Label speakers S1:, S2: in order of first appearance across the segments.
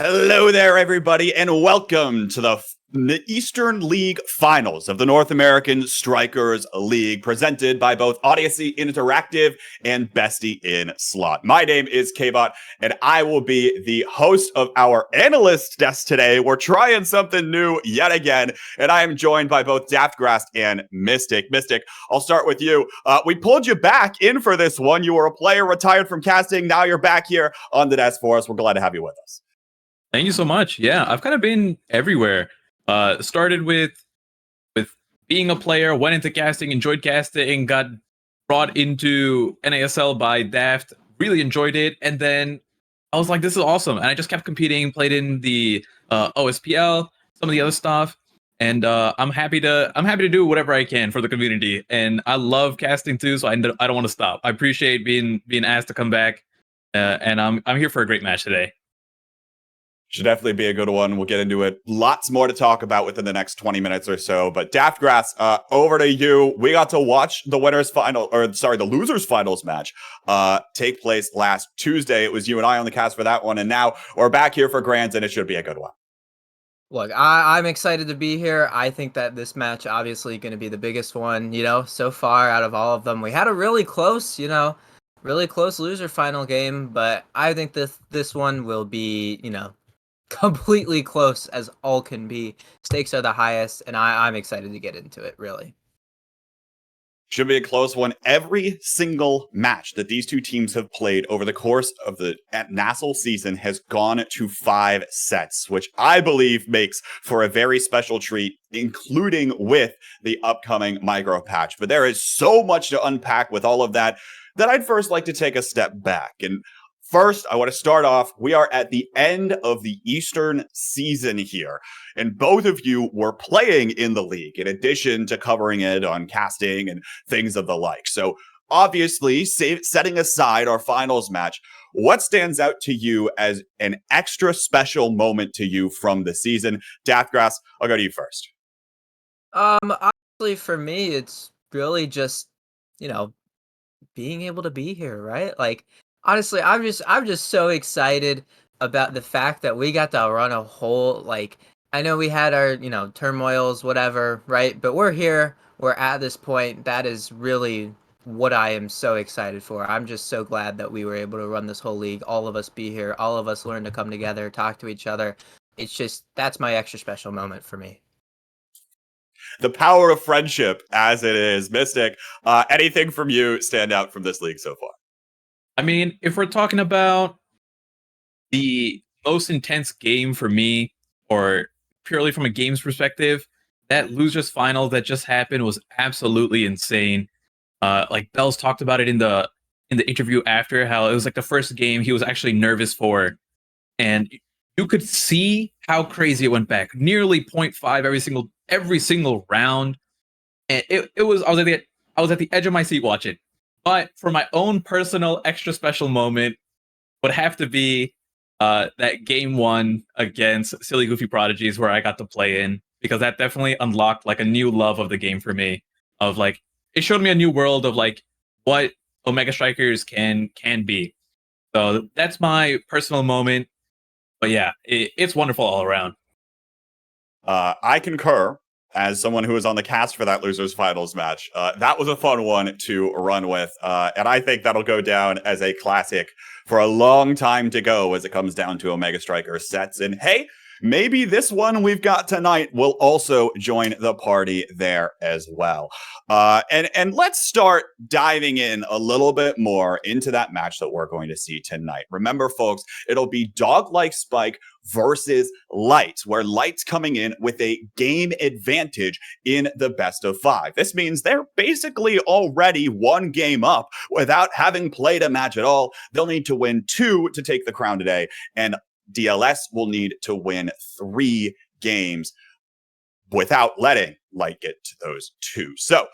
S1: Hello there, everybody, and welcome to the Eastern League Finals of the North American Strikers League, presented by both Odyssey Interactive and Bestie in Slot. My name is Kbot, and I will be the host of our analyst desk today. We're trying something new yet again, and I am joined by both Daftgrass and Mystic. Mystic, I'll start with you. We pulled you back in for this one. You were a player retired from casting. Now you're back here on the desk for us. We're glad to have you with us.
S2: Thank you so much. Yeah, I've kind of been everywhere. Started with being a player, went into casting, enjoyed casting, got brought into NASL by Daft, really enjoyed it, and then I was like, this is awesome. And I just kept competing, played in the OSPL, some of the other stuff, and I'm happy to do whatever I can for the community. And I love casting too, so I don't want to stop. I appreciate being asked to come back, and I'm here for a great match today.
S1: Should definitely be a good one. We'll get into it. Lots more to talk about within the next 20 minutes or so. But Daftgrass, over to you. We got to watch the the losers finals match take place last Tuesday. It was you and I on the cast for that one. And now we're back here for Grands, and it should be a good one.
S3: Look, I'm excited to be here. I think that this match obviously going to be the biggest one, so far out of all of them. We had a really close, loser final game, but I think this one will be, completely close as all can be. Stakes are the highest, and I'm excited to get into it, really.
S1: Should be a close one. Every single match that these two teams have played over the course of the NASL season has gone to 5 sets, which I believe makes for a very special treat, including with the upcoming micro patch. But there is so much to unpack with all of that I'd first like to take a step back. And first, I want to start off, we are at the end of the Eastern season here, and both of you were playing in the league in addition to covering it on casting and things of the like. So obviously, setting aside our finals match, what stands out to you as an extra special moment to you from the season? Daftgrass, I'll go to you first.
S3: Honestly, for me, it's really just, being able to be here, right? Like, honestly, I'm just so excited about the fact that we got to run a whole, I know we had our, turmoils, whatever, right? But we're here, we're at this point. That is really what I am so excited for. I'm just so glad that we were able to run this whole league, all of us be here, all of us learn to come together, talk to each other. It's just, that's my extra special moment for me.
S1: The power of friendship, as it is. Mystic, anything from you stand out from this league so far?
S2: I mean, if we're talking about the most intense game for me, or purely from a games perspective, that losers final that just happened was absolutely insane. Like Bells talked about it in the interview after, how it was like the first game he was actually nervous for, and you could see how crazy it went back. Nearly 0.5 every single round, and it was I was at the edge of my seat watching. But for my own personal extra special moment, would have to be that game 1 against Silly Goofy Prodigies, where I got to play in, because that definitely unlocked like a new love of the game for me. Of like, it showed me a new world of like what Omega Strikers can be. So that's my personal moment. But yeah, it's wonderful all around.
S1: I concur. As someone who was on the cast for that losers finals match, that was a fun one to run with. And I think that'll go down as a classic for a long time to go as it comes down to Omega Striker sets. And hey, maybe this one we've got tonight will also join the party there as well. And let's start diving in a little bit more into that match that we're going to see tonight. Remember, folks, it'll be Dog-Like Spike versus LYTE, where LYTE's coming in with a game advantage in the best of 5. This means they're basically already 1 game up without having played a match at all. They'll need to win 2 to take the crown today, and DLS will need to win 3 games without letting LYTE get to those 2. So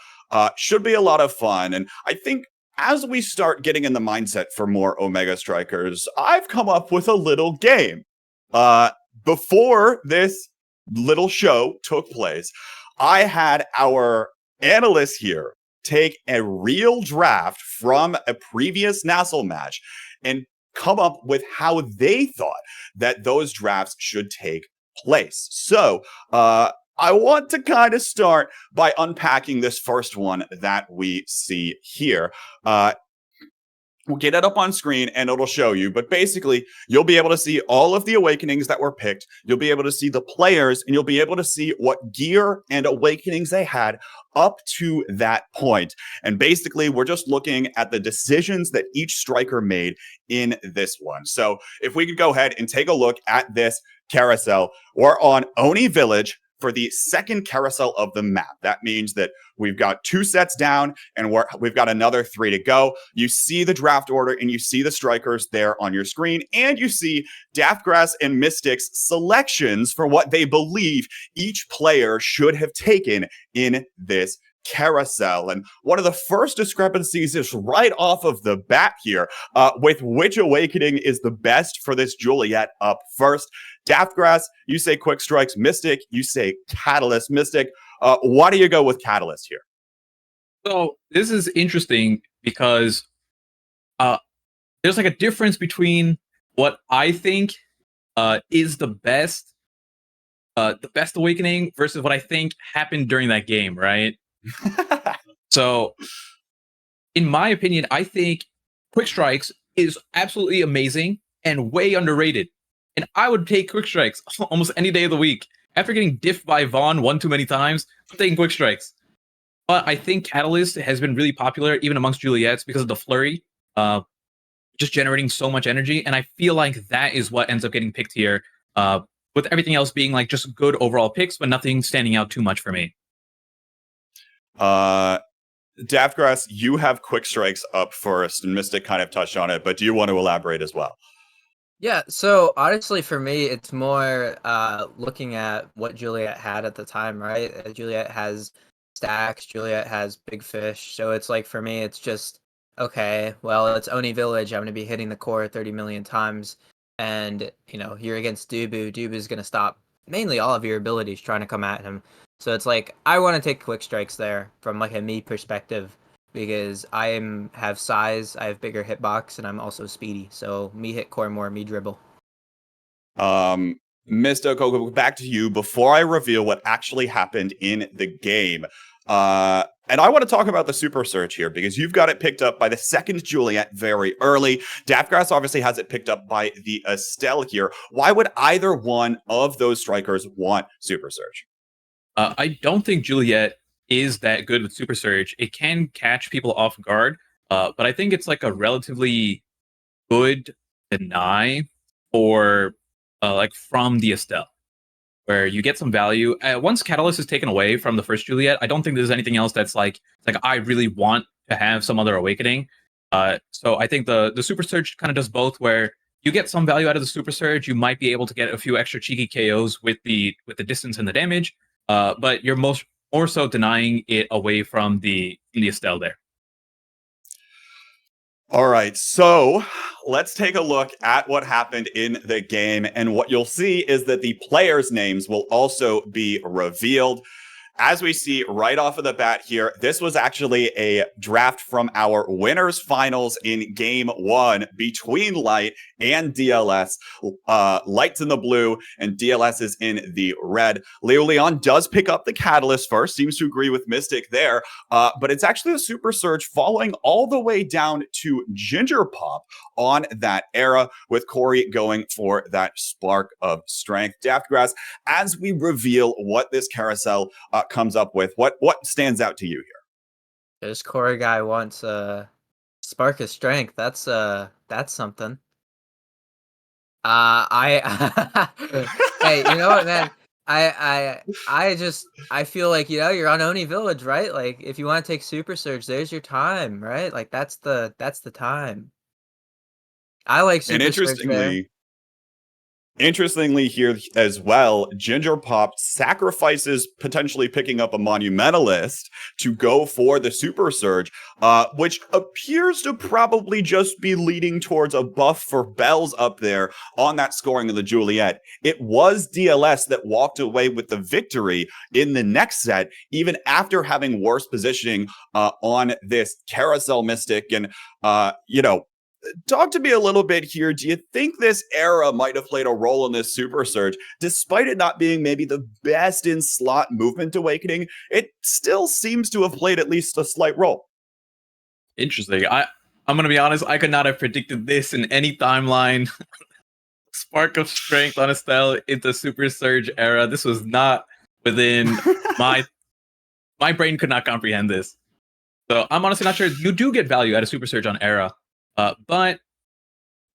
S1: should be a lot of fun. And I think as we start getting in the mindset for more Omega Strikers, I've come up with a little game. Before this little show took place, I had our analysts here take a real draft from a previous NASL match and come up with how they thought that those drafts should take place. So I want to kind of start by unpacking this first one that we see here. We'll get it up on screen and it'll show you. But basically, you'll be able to see all of the awakenings that were picked. You'll be able to see the players and you'll be able to see what gear and awakenings they had up to that point. And basically, we're just looking at the decisions that each striker made in this one. So if we could go ahead and take a look at this carousel, we're on Oni Village for the second carousel of the map. That means that we've got 2 sets down and we've got another 3 to go. You see the draft order and you see the strikers there on your screen, and you see Daftgrass and Mystic's selections for what they believe each player should have taken in this carousel. And one of the first discrepancies is right off of the bat here with which awakening is the best for this Juliet up first. Daftgrass, you say Quick Strikes. Mystic, you say Catalyst. Mystic, why do you go with Catalyst here?
S2: So this is interesting because there's like a difference between what I think is the best awakening versus what I think happened during that game, right? So, in my opinion, I think Quick Strikes is absolutely amazing and way underrated. And I would take Quick Strikes almost any day of the week. After getting diffed by Vaughn one too many times, I'm taking Quick Strikes. But I think Catalyst has been really popular, even amongst Juliets, because of the flurry, just generating so much energy. And I feel like that is what ends up getting picked here, with everything else being like just good overall picks, but nothing standing out too much for me.
S1: Daftgrass, you have Quick Strikes up first, and Mystic kind of touched on it, but do you want to elaborate as well?
S3: Yeah, so honestly, for me, it's more looking at what Juliet had at the time, right? Juliet has stacks, Juliet has big fish, so it's like for me, it's just okay. Well, it's Oni Village. I'm going to be hitting the core 30 million times, and you're against Dubu. Dubu's going to stop mainly all of your abilities trying to come at him. So it's like I want to take Quick Strikes there from like a me perspective, because I have size, I have bigger hitbox, and I'm also speedy. So me hit core more, me dribble.
S1: Mystic, I'll go back to you before I reveal what actually happened in the game. And I want to talk about the Super Surge here because you've got it picked up by the second Juliet very early. Daftgrass obviously has it picked up by the Estelle here. Why would either one of those strikers want Super Surge?
S2: I don't think Juliet is that good with Super Surge. It can catch people off guard, but I think it's like a relatively good deny or like from the Estelle, where you get some value. Once Catalyst is taken away from the first Juliet, I don't think there's anything else that's like I really want to have some other awakening. So I think the Super Surge kind of does both, where you get some value out of the Super Surge. You might be able to get a few extra cheeky KOs with the distance and the damage. But you're more so denying it away from the Estelle there.
S1: All right, so let's take a look at what happened in the game. And what you'll see is that the players' names will also be revealed. As we see right off of the bat here, this was actually a draft from our winners finals in game 1 between LYTE and DLS. LYTE's in the blue and DLS is in the red. Leo Leon does pick up the Catalyst first, seems to agree with Mystic there, but it's actually a Super Surge following all the way down to Ginger Pop on that era, with Corey going for that Spark of Strength. Daftgrass, as we reveal what this carousel comes up with, what stands out to you here?
S3: This Corey guy wants a Spark of Strength. That's something. I hey, you know what, man? I feel like you're on Oni Village, right? Like if you want to take Super Surge, there's your time, right? Like that's the time. I like Super Surge there.
S1: Interestingly here as well, Ginger Pop sacrifices potentially picking up a Monumentalist to go for the Super Surge, which appears to probably just be leading towards a buff for Bells up there on that scoring of the Juliet. It was DLS that walked away with the victory in the next set, even after having worse positioning on this Carousel Mystic. And, talk to me a little bit here. Do you think this era might have played a role in this Super Surge? Despite it not being maybe the best in slot movement awakening, it still seems to have played at least a slight role.
S2: Interesting. I'm gonna be honest. I could not have predicted this in any timeline. Spark of Strength on Estelle into Super Surge era. This was not within my brain could not comprehend this. So I'm honestly not sure. You do get value out of Super Surge on era, but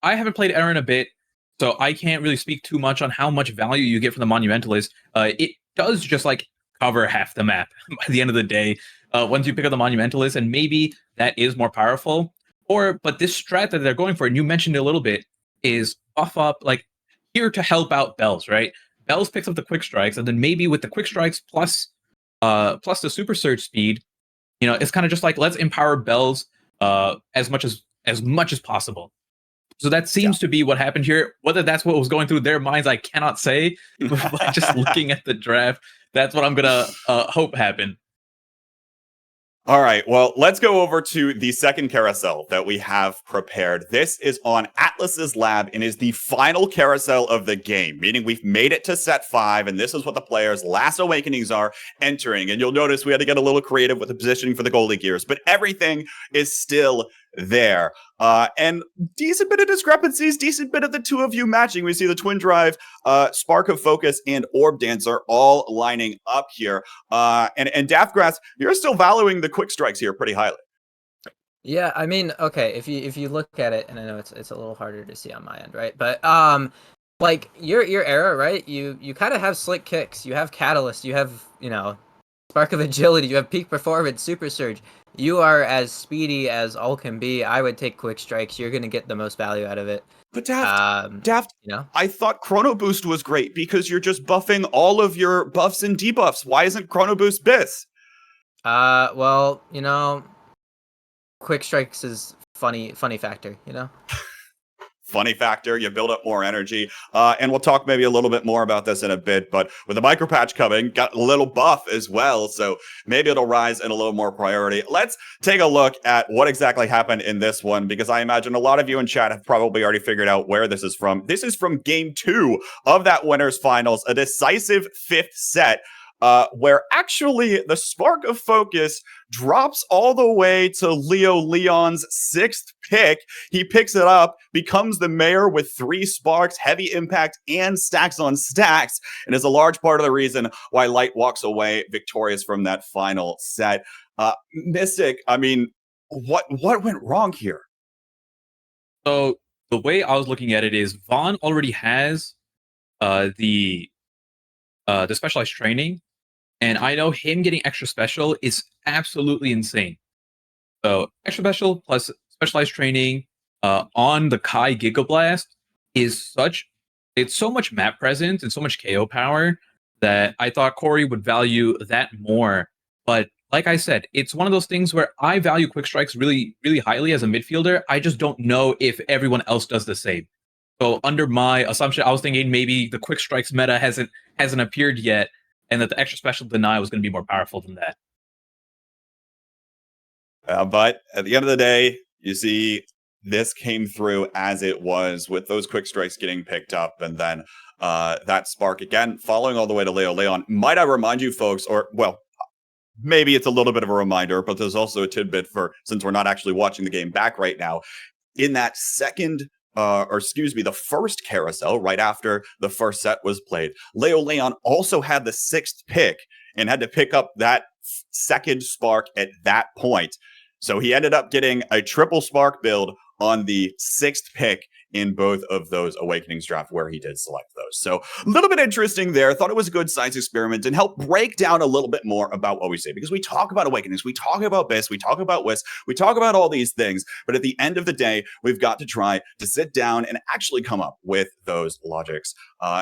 S2: I haven't played era in a bit, so I can't really speak too much on how much value you get from the Monumentalist. It does just like cover half the map by the end of the day. Once you pick up the Monumentalist, and maybe that is more powerful. But this strat that they're going for, and you mentioned it a little bit, is buff up like here to help out Bells, right? Bells picks up the quick strikes, and then maybe with the quick strikes plus the Super Surge speed, it's kind of just like let's empower Bells as much as possible. So that seems to be what happened here. Whether that's what was going through their minds, I cannot say. But just looking at the draft, that's what I'm gonna hope happened.
S1: All right, well, let's go over to the second carousel that we have prepared. This is on Atlas's lab and is the final carousel of the game, meaning we've made it to set 5, and this is what the players' last awakenings are entering. And you'll notice we had to get a little creative with the positioning for the goalie gears, but everything is still there. And decent bit of discrepancies, decent bit of the two of you matching. We see the Twin Drive, Spark of Focus, and Orb Dancer all lining up here. And Daftgrass, you're still valuing the quick strikes here pretty highly.
S3: Yeah, I mean, okay, if you look at it, and I know it's a little harder to see on my end, right? But like your era, right? You kind of have slick kicks, you have catalyst, you have Spark of Agility, you have peak performance, Super Surge. You are as speedy as all can be. I would take quick strikes. You're going to get the most value out of it.
S1: But Daft, I thought Chrono Boost was great because you're just buffing all of your buffs and debuffs. Why isn't Chrono Boost BIS?
S3: Well, quick strikes is funny factor,
S1: Funny factor, you build up more energy. And we'll talk maybe a little bit more about this in a bit, but with the micro patch coming, got a little buff as well, so maybe it'll rise in a little more priority. Let's take a look at what exactly happened in this one, because I imagine a lot of you in chat have probably already figured out where this is from. This is from game 2 of that winners finals, a decisive 5th set, where actually the Spark of Focus drops all the way to Leo Leon's 6th pick. He picks it up, becomes the mayor with 3 sparks, heavy impact, and stacks on stacks, and is a large part of the reason why LYTE walks away victorious from that final set. Mystic, I mean, what went wrong here?
S2: So the way I was looking at it is Vaughn already has the specialized training. And I know him getting extra special is absolutely insane. So extra special plus specialized training on the Kai Giga Blast is it's so much map presence and so much KO power that I thought Corey would value that more. But like I said, it's one of those things where I value quick strikes really, really highly as a midfielder. I just don't know if everyone else does the same. So under my assumption, I was thinking maybe the quick strikes meta hasn't appeared yet, and that the extra special deny was going to be more powerful than that.
S1: But at the end of the day, you see this came through as it was, with those quick strikes getting picked up, and then that spark again, following all the way to Leo Leon. Might I remind you folks, or well, maybe it's a little bit of a reminder, but there's also a tidbit for, since we're not actually watching the game back right now, in that the first carousel, right after the first set was played, Leo Leon also had the 6th pick and had to pick up that second spark at that point. So he ended up getting a triple spark build on the 6th pick in both of those Awakenings draft where he did select those. So a little bit interesting there. Thought it was a good science experiment and help break down a little bit more about what we say, because we talk about Awakenings, we talk about BIS, we talk about WIS, we talk about all these things, but at the end of the day, we've got to try to sit down and actually come up with those logics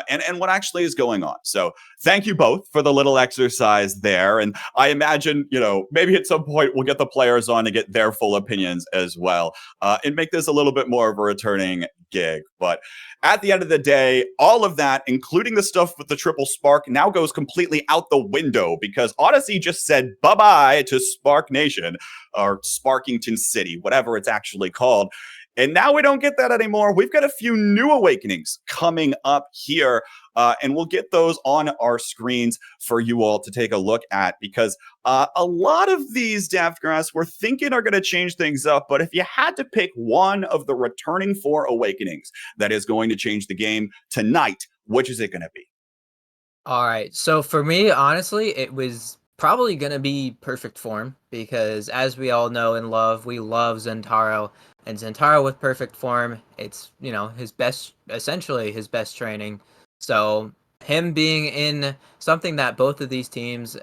S1: and what actually is going on. So thank you both for the little exercise there. And I imagine, maybe at some point we'll get the players on to get their full opinions as well and make this a little bit more of a returning gig. But at the end of the day, all of that, including the stuff with the triple spark, now goes completely out the window, because Odyssey just said bye-bye to Spark Nation, or Sparkington City, whatever it's actually called. And now we don't get that anymore. We've got a few new awakenings coming up here, and we'll get those on our screens for you all to take a look at, because a lot of these Daftgrass we're thinking are going to change things up. But if you had to pick one of the returning 4 awakenings that is going to change the game tonight, which is it going to be?
S3: All right. So for me, honestly, it was probably going to be perfect form because, as we all know and love, we love Zentaro. And Zentaro with perfect form, it's, his best, essentially his best training. So him being in something that both of these teams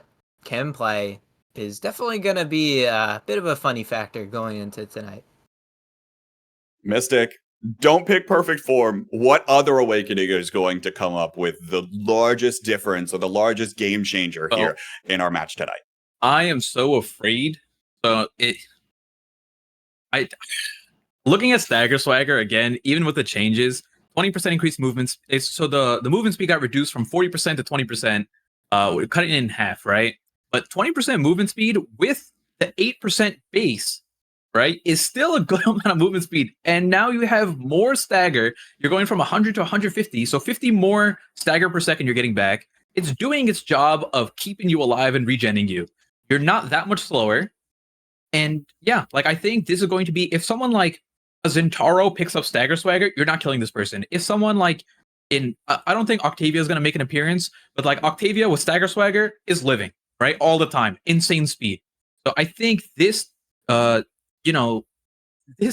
S3: can play is definitely going to be a bit of a funny factor going into tonight.
S1: Mystic, don't pick perfect form. What other awakening is going to come up with the largest difference or the largest game changer here in our match tonight?
S2: I am so afraid. Looking at Stagger Swagger again, even with the changes, 20% increased movements. So the movement speed got reduced from 40% to 20%. We cut it in half, right? But 20% movement speed with the 8% base, right, is still a good amount of movement speed. And now you have more stagger. You're going from 100 to 150. So 50 more stagger per second you're getting back. It's doing its job of keeping you alive and regenning you. You're not that much slower. And yeah, I think this is going to be, if someone like a Zentaro picks up Stagger Swagger, you're not killing this person. If someone I don't think Octavia is going to make an appearance, but Octavia with Stagger Swagger is living, right? All the time. Insane speed. So I think this, this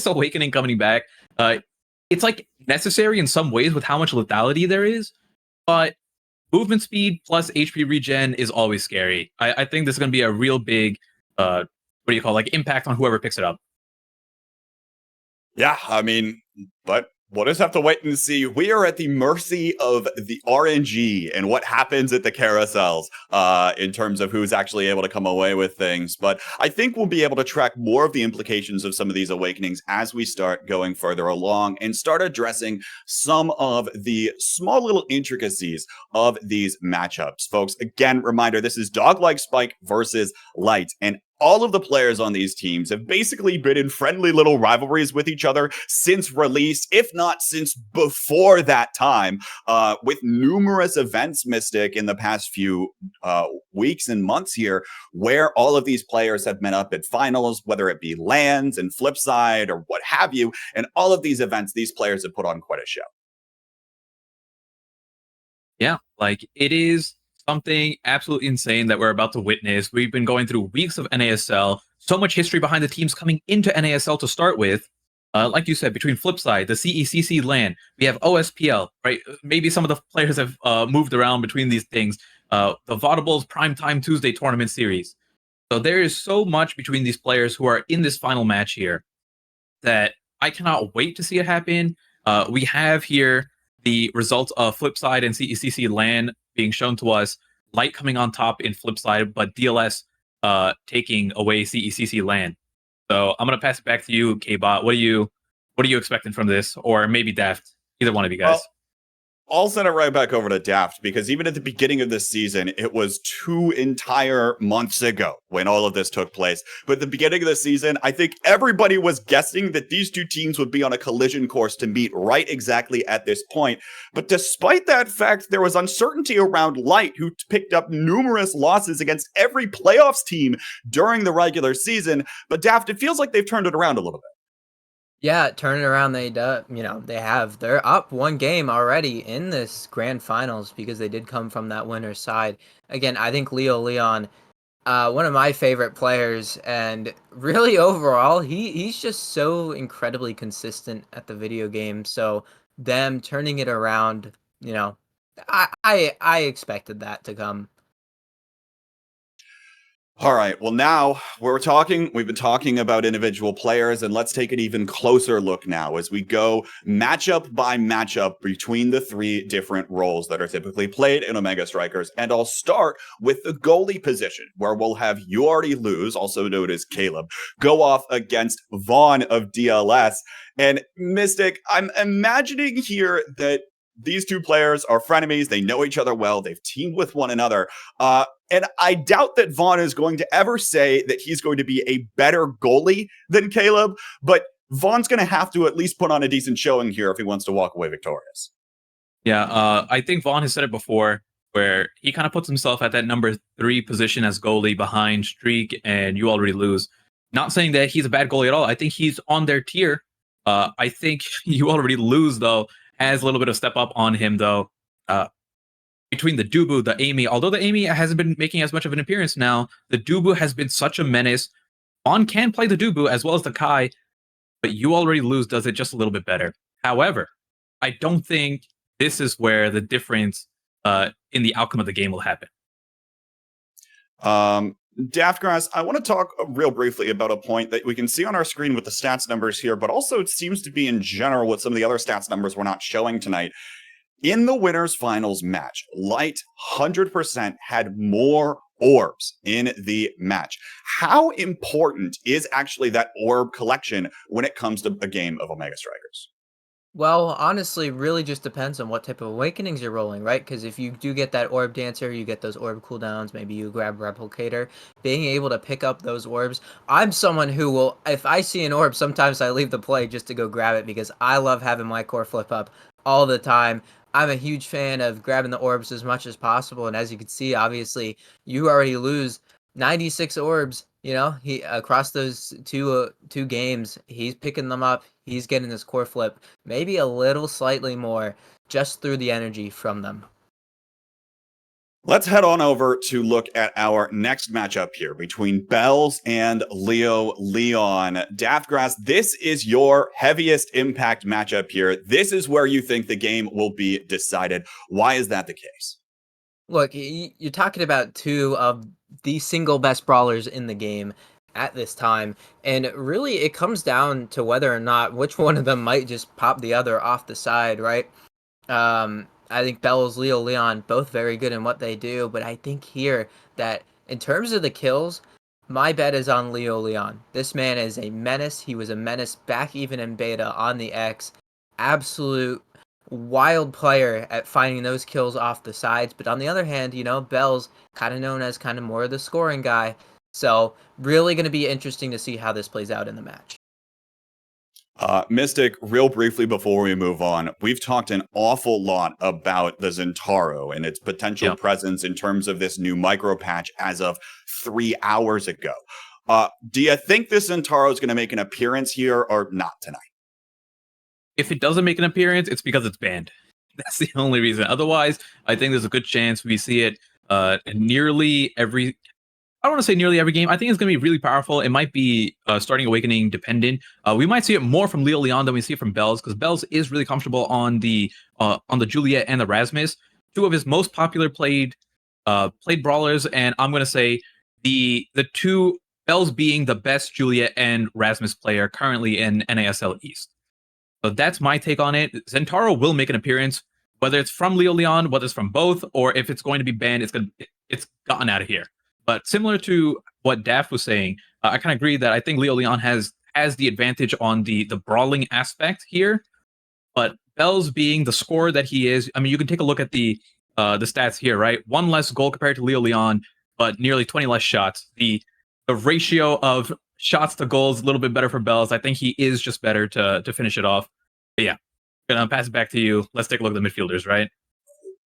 S2: awakening coming back, it's necessary in some ways with how much lethality there is, but movement speed plus HP regen is always scary. I think this is going to be a real big, impact on whoever picks it up.
S1: Yeah, I mean, but we'll just have to wait and see. We are at the mercy of the RNG and what happens at the carousels in terms of who's actually able to come away with things. But I think we'll be able to track more of the implications of some of these awakenings as we start going further along and start addressing some of the small little intricacies of these matchups. Folks, again, reminder, this is Dog-Like Spike versus LYTE. And all of the players on these teams have basically been in friendly little rivalries with each other since release, if not since before that time, with numerous events, Mystic, in the past few weeks and months here, where all of these players have met up at finals, whether it be LANs and Flipside or what have you. And all of these events, these players have put on quite a show.
S2: Yeah, it is something absolutely insane that we're about to witness. We've been going through weeks of NASL, so much history behind the teams coming into NASL to start with. Like you said, between Flipside, the CECC LAN, we have OSPL, right? Maybe some of the players have moved around between these things. The Vaudables Primetime Tuesday Tournament Series. So there is so much between these players who are in this final match here that I cannot wait to see it happen. We have here the results of Flipside and CECC LAN being shown to us. LYTE coming on top in Flipside, but DLS taking away CECC LAN. So I'm gonna pass it back to you, K-Bot. What are you expecting from this, or maybe Daft? Either one of you guys.
S1: Well, I'll send it right back over to Daft, because even at the beginning of this season, it was 2 entire months ago when all of this took place. But at the beginning of the season, I think everybody was guessing that these two teams would be on a collision course to meet right exactly at this point. But despite that fact, there was uncertainty around LYTE, who picked up numerous losses against every playoffs team during the regular season. But Daft, it feels like they've turned it around a little bit.
S3: Yeah, turning around, they do. They have. They're up 1 game already in this grand finals because they did come from that winner's side. Again, I think Leo Leon, one of my favorite players, and really overall, he's just so incredibly consistent at the video game. So them turning it around, I expected that to come.
S1: All right. Well, now we've been talking about individual players, and let's take an even closer look now as we go matchup by matchup between the 3 different roles that are typically played in Omega Strikers. And I'll start with the goalie position, where we'll have You Already Lose, also known as Caleb, go off against Vaughn of DLS. And Mystic, I'm imagining here that these two players are frenemies. They know each other well. They've teamed with one another. And I doubt that Vaughn is going to ever say that he's going to be a better goalie than Caleb. But Vaughn's going to have to at least put on a decent showing here if he wants to walk away victorious.
S2: Yeah, I think Vaughn has said it before, where he kind of puts himself at that number 3 position as goalie behind Streak and You Already Lose. Not saying that he's a bad goalie at all. I think he's on their tier. I think You Already Lose, though, has a little bit of step up on him, though. Between the Dubu, the Amy, although the Amy hasn't been making as much of an appearance now, the Dubu has been such a menace. Vaughn can play the Dubu as well as the Kai, but You Already Lose does it just a little bit better. However, I don't think this is where the difference in the outcome of the game will happen.
S1: Daftgrass, I want to talk real briefly about a point that we can see on our screen with the stats numbers here, but also it seems to be in general with some of the other stats numbers we're not showing tonight. In the winners finals match, LYTE 100% had more orbs in the match. How important is actually that orb collection when it comes to a game of Omega Strikers?
S3: Well, honestly, really just depends on what type of awakenings you're rolling, right? Because if you do get that orb dancer, you get those orb cooldowns, maybe you grab replicator, being able to pick up those orbs. I'm someone who will, if I see an orb, sometimes I leave the play just to go grab it because I love having my core flip up all the time. I'm a huge fan of grabbing the orbs as much as possible, and as you can see, obviously, You Already Lose 96 orbs. You know, he across those two games, he's picking them up. He's getting his core flip, maybe a little slightly more, just through the energy from them.
S1: Let's head on over to look at our next matchup here between Bells and Leo Leon. Daftgrass, this is your heaviest impact matchup here. This is where you think the game will be decided. Why is that the case?
S3: Look, you're talking about two of the single best brawlers in the game at this time, and really it comes down to whether or not which one of them might just pop the other off the side, right? I think Bells, Leo, Leon, both very good in what they do, but I think here that in terms of the kills, my bet is on Leo Leon. This man is a menace. He was a menace back even in beta on the X. Absolute wild player at finding those kills off the sides. But on the other hand, you know, Bells kind of known as kind of more of the scoring guy. So really going to be interesting to see how this plays out in the match.
S1: Mystic, real briefly before we move on, we've talked an awful lot about the Zentaro and its potential presence in terms of this new micro patch as of 3 hours ago. Do you think this Zentaro is going to make an appearance here or not tonight?
S2: If it doesn't make an appearance, it's because it's banned. That's the only reason. Otherwise, I think there's a good chance we see it in nearly every... I don't want to say nearly every game. I think it's going to be really powerful. It might be starting Awakening dependent. We might see it more from Leo Leon than we see it from Bells, because Bells is really comfortable on the Juliet and the Rasmus, two of his most popular played brawlers. And I'm going to say the two, Bells being the best Juliet and Rasmus player currently in NASL East. So that's my take on it. Zentaro will make an appearance, whether it's from Leo Leon, whether it's from both, or if it's going to be banned, it's gotten out of here. But similar to what Daft was saying, I kind of agree that I think Leo Leon has the advantage on the brawling aspect here. But Bells being the scorer that he is, I mean, you can take a look at the stats here, right? 1 less goal compared to Leo Leon, but nearly 20 less shots. The ratio of shots to goals a little bit better for Bells. I think he is just better to finish it off. But yeah, gonna pass it back to you. Let's take a look at the midfielders, right?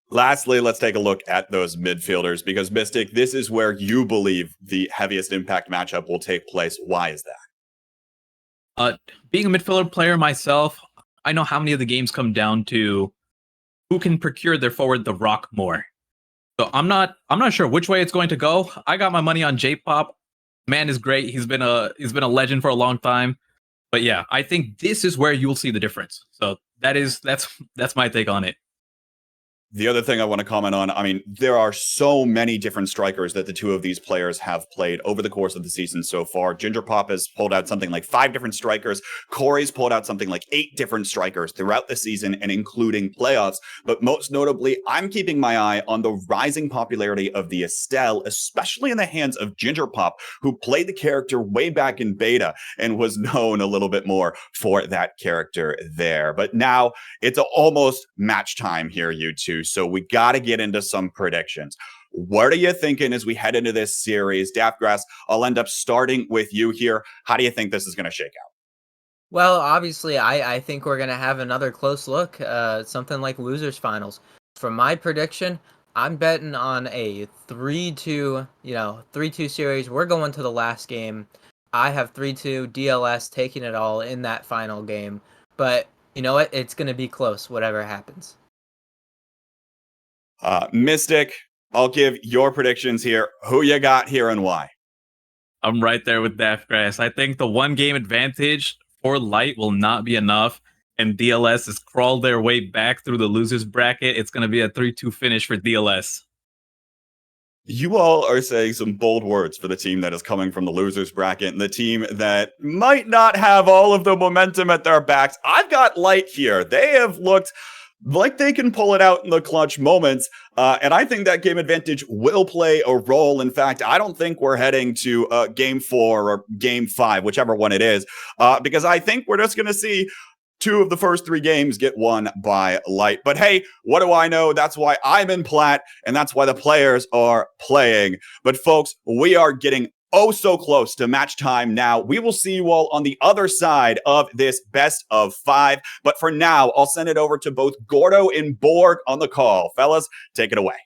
S1: Lastly, let's take a look at those midfielders, because Mystic, this is where you believe the heaviest impact matchup will take place. Why is that?
S2: Being a midfielder player myself, I know how many of the games come down to who can procure their forward the rock more. So I'm not sure which way it's going to go. I got my money on J-Pop. Man is great. He's been a legend for a long time. But yeah, I think this is where you'll see the difference. So that's my take on it.
S1: The other thing I want to comment on, I mean, there are so many different strikers that the two of these players have played over the course of the season so far. Ginger Pop has pulled out something like 5 different strikers. Corey's pulled out something like 8 different strikers throughout the season and including playoffs. But most notably, I'm keeping my eye on the rising popularity of the Estelle, especially in the hands of Ginger Pop, who played the character way back in beta and was known a little bit more for that character there. But now it's almost match time here, you two. So we got to get into some predictions. What are you thinking as we head into this series? Daftgrass, I'll end up starting with you here. How do you think this is going to shake out?
S3: Well, obviously, I think we're gonna have another close look, something like losers finals. For my prediction, I'm betting on a 3-2, 3-2 series. We're going to the last game. I have 3-2 DLS taking it all in that final game. But you know what? It's gonna be close, whatever happens.
S1: Mystic, I'll give your predictions here. Who you got here and why?
S2: I'm right there with Deathgrass. I think the one game advantage for LYTE will not be enough, and DLS has crawled their way back through the losers bracket. It's going to be a 3-2 finish for DLS.
S1: You all are saying some bold words for the team that is coming from the losers bracket and the team that might not have all of the momentum at their backs. I've got LYTE here. They have looked like they can pull it out in the clutch moments. And I think that game advantage will play a role. In fact, I don't think we're heading to game 4 or game 5, whichever one it is, because I think we're just going to see 2 of the first 3 games get won by LYTE. But hey, what do I know? That's why I'm in Plat, and that's why the players are playing. But folks, we are getting oh so close to match time now. We will see you all on the other side of this best of 5. But for now, I'll send it over to both Gordo and Borg on the call. Fellas, take it away.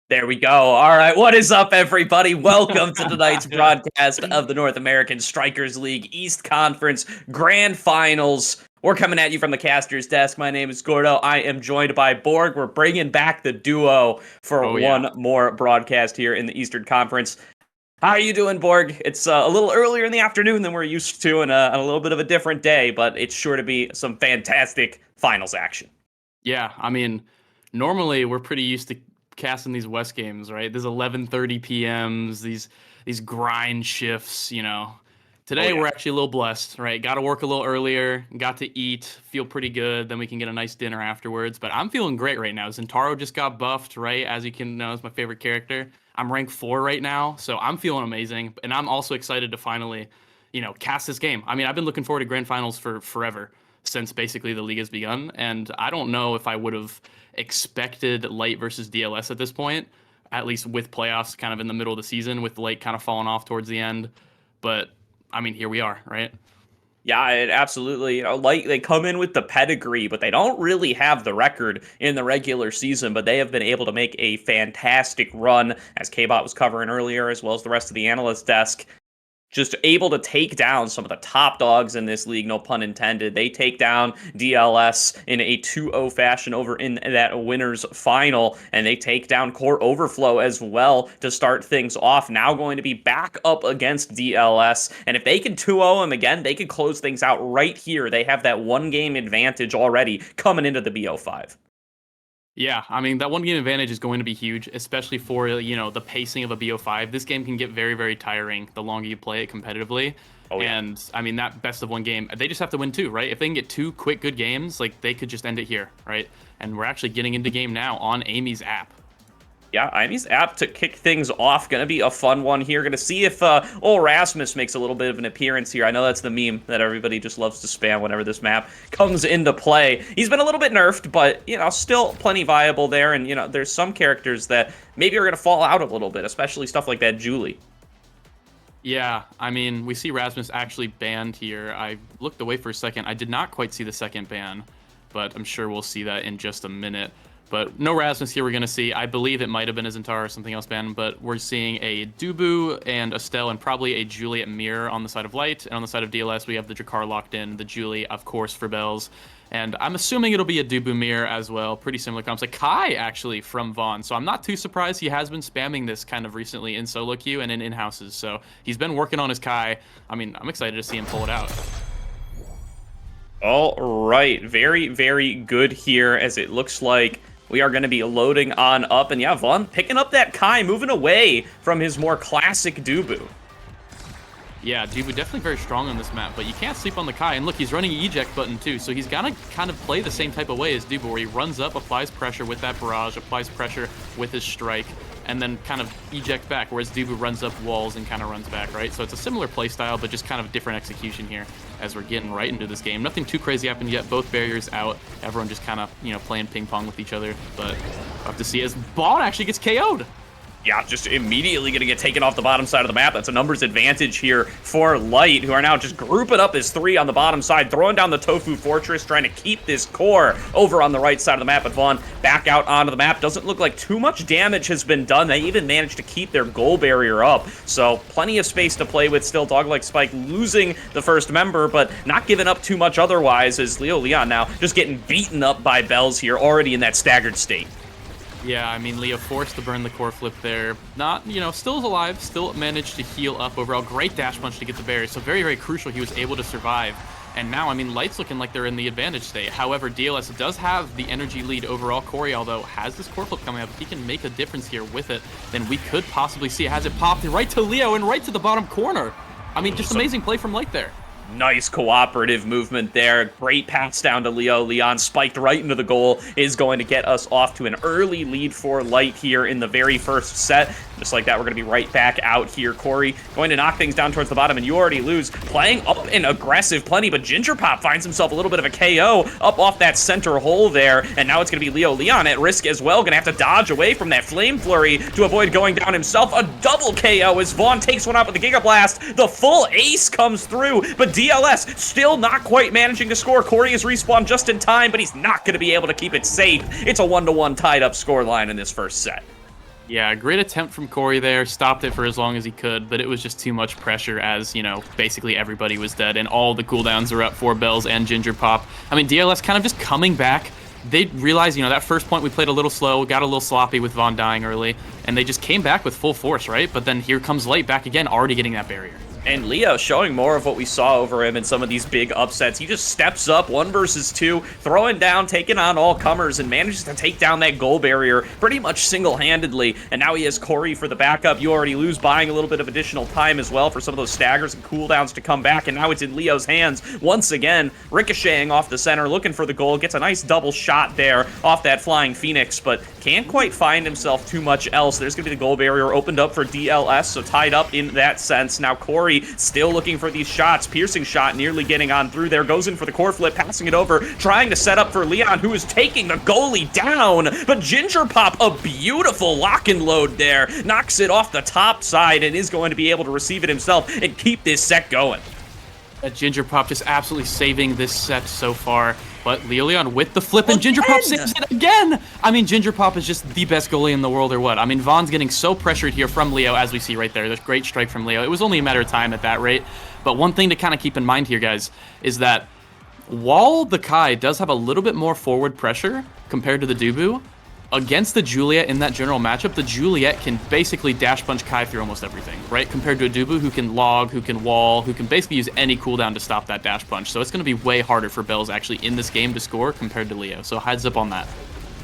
S4: There we go. All right. What is up, everybody? Welcome to tonight's broadcast of the North American Strikers League East Conference Grand Finals. We're coming at you from the caster's desk. My name is Gordo. I am joined by Borg. We're bringing back the duo for one more broadcast here in the Eastern Conference. How are you doing, Borg? It's a little earlier in the afternoon than we're used to and a little bit of a different day, but it's sure to be some fantastic finals action.
S5: Yeah, I mean, normally we're pretty used to casting these West games, right? There's 11:30 p.m.s, these grind shifts, you know. Today we're actually a little blessed, right? Got to work a little earlier, got to eat, feel pretty good, then we can get a nice dinner afterwards. But I'm feeling great right now. Zentaro just got buffed, right? As you can know, is my favorite character. I'm rank 4 right now, so I'm feeling amazing. And I'm also excited to finally, cast this game. I mean, I've been looking forward to grand finals for forever, since basically the league has begun. And I don't know if I would have expected LYTE versus DLS at this point, at least with playoffs kind of in the middle of the season, with LYTE kind of falling off towards the end. But I mean, here we are, right?
S4: Yeah, it absolutely. LYTE, they come in with the pedigree, but they don't really have the record in the regular season. But they have been able to make a fantastic run, as K-Bot was covering earlier, as well as the rest of the analyst desk. Just able to take down some of the top dogs in this league, no pun intended. They take down DLS in a 2-0 fashion over in that winners final, and they take down Core Overflow as well to start things off. Now going to be back up against DLS, and if they can 2-0 them again, they could close things out right here. They have that one-game advantage already coming into the BO5.
S5: Yeah, I mean, that one game advantage is going to be huge, especially for, the pacing of a BO5. This game can get very, very tiring the longer you play it competitively. Oh, yeah. And, I mean, that best of one game, they just have to win 2, right? If they can get 2 quick, good games, they could just end it here, right? And we're actually getting into game now on Amy's app.
S4: Yeah, Amy's app to kick things off. Going to be a fun one here. Going to see if old Rasmus makes a little bit of an appearance here. I know that's the meme that everybody just loves to spam whenever this map comes into play. He's been a little bit nerfed, but, still plenty viable there. And, there's some characters that maybe are going to fall out a little bit, especially stuff like that Julie.
S5: Yeah, I mean, we see Rasmus actually banned here. I looked away for a second. I did not quite see the second ban, but I'm sure we'll see that in just a minute. But no Rasmus here we're going to see. I believe it might have been a Zentaro or something else banned, but we're seeing a Dubu and Estelle and probably a Julie at Mirror on the side of LYTE. And on the side of DLS, we have the Drakkar locked in, the Julie, of course, for Bells. And I'm assuming it'll be a Dubu Mirror as well. Pretty similar comps. Like Kai, actually, from Vaughn. So I'm not too surprised. He has been spamming this kind of recently in solo queue and in in-houses. So he's been working on his Kai. I mean, I'm excited to see him pull it out.
S4: All right. Very, very good here, as it looks like we are going to be loading on up. And yeah, Vaughn picking up that Kai, moving away from his more classic Dubu.
S5: Yeah, Dubu definitely very strong on this map, but you can't sleep on the Kai. And look, he's running an eject button too, so he's got to kind of play the same type of way as Dubu, where he runs up, applies pressure with that barrage, applies pressure with his strike. and then kind of eject back, whereas Dubu runs up walls and kind of runs back, right? So it's a similar play style, but just kind of a different execution here as we're getting right into this game. Nothing too crazy happened yet. Both barriers out. Everyone just kind of, you know, playing ping pong with each other. But we'll have to see as Bond actually gets KO'd.
S4: Yeah, just immediately going to get taken off the bottom side of the map. That's a numbers advantage here for LYTE, who are now just grouping up as 3 on the bottom side, throwing down the Tofu Fortress, trying to keep this core over on the right side of the map. But Vaughn back out onto the map. Doesn't look like too much damage has been done. They even managed to keep their goal barrier up. So plenty of space to play with still. Dog-like Spike losing the first member, but not giving up too much otherwise, as Leo Leon now just getting beaten up by Bells here, already in that staggered state.
S5: Yeah, I mean, Leo forced to burn the core flip there. Not, you know, still is alive, still managed to heal up overall. Great dash punch to get the barrier. So very, very crucial he was able to survive. And now, I mean, LYTE's looking like they're in the advantage state. However, DLS does have the energy lead overall. Corey, although, has this core flip coming up. If he can make a difference here with it, then we could possibly see it. Has it popped right to Leo and right to the bottom corner. I mean, just amazing play from LYTE there.
S4: Nice cooperative movement there. Great pass down to Leo. Leon spiked right into the goal. Is going to get us off to an early lead for LYTE here in the very first set. Just like that, we're going to be right back out here. Corey going to knock things down towards the bottom, and you already lose. Playing up and aggressive plenty, but Ginger Pop finds himself a little bit of a KO up off that center hole there, and now it's going to be Leo Leon at risk as well. Going to have to dodge away from that Flame Flurry to avoid going down himself. A double KO as Vaughn takes one out with the Giga Blast. The full ace comes through, but DLS still not quite managing to score. Corey is respawned just in time, but he's not going to be able to keep it safe. It's a 1-1 tied up scoreline in this first set.
S5: Yeah, great attempt from Corey there. Stopped it for as long as he could, but it was just too much pressure as, you know, basically everybody was dead and all the cooldowns were up for Bells and Ginger Pop. I mean, DLS kind of just coming back. They realized, you know, that first point we played a little slow, got a little sloppy with Vaughn dying early, and they just came back with full force, right? But then here comes LYTE back again, already getting that barrier.
S4: And Leo showing more of what we saw over him in some of these big upsets. He just steps up 1 versus 2, throwing down, taking on all comers, and manages to take down that goal barrier pretty much single-handedly. And now he has Corey for the backup. You already lose, buying a little bit of additional time as well for some of those staggers and cooldowns to come back. And now it's in Leo's hands once again, ricocheting off the center, looking for the goal. Gets a nice double shot there off that Flying Phoenix, but can't quite find himself too much else. There's going to be the goal barrier opened up for DLS, so tied up in that sense. Now Corey still looking for these shots. Piercing shot nearly getting on through there. Goes in for the core flip, passing it over, trying to set up for Leon, who is taking the goalie down. But Ginger Pop, a beautiful lock and load there. Knocks it off the top side and is going to be able to receive it himself and keep this set going.
S5: Ginger Pop just absolutely saving this set so far. But Leo Leon with the flip, and Ginger Pop saves it again! I mean, Ginger Pop is just the best goalie in the world, or what? I mean, Vaughn's getting so pressured here from Leo, as we see right there. There's a great strike from Leo. It was only a matter of time at that rate. But one thing to kind of keep in mind here, guys, is that while the Kai does have a little bit more forward pressure compared to the Dubu, against the Juliet in that general matchup, the Juliet can basically dash punch Kai through almost everything, right? Compared to a Dubu who can log, who can wall, who can basically use any cooldown to stop that dash punch. So it's going to be way harder for Bells actually in this game to score compared to Leo. So heads up on that.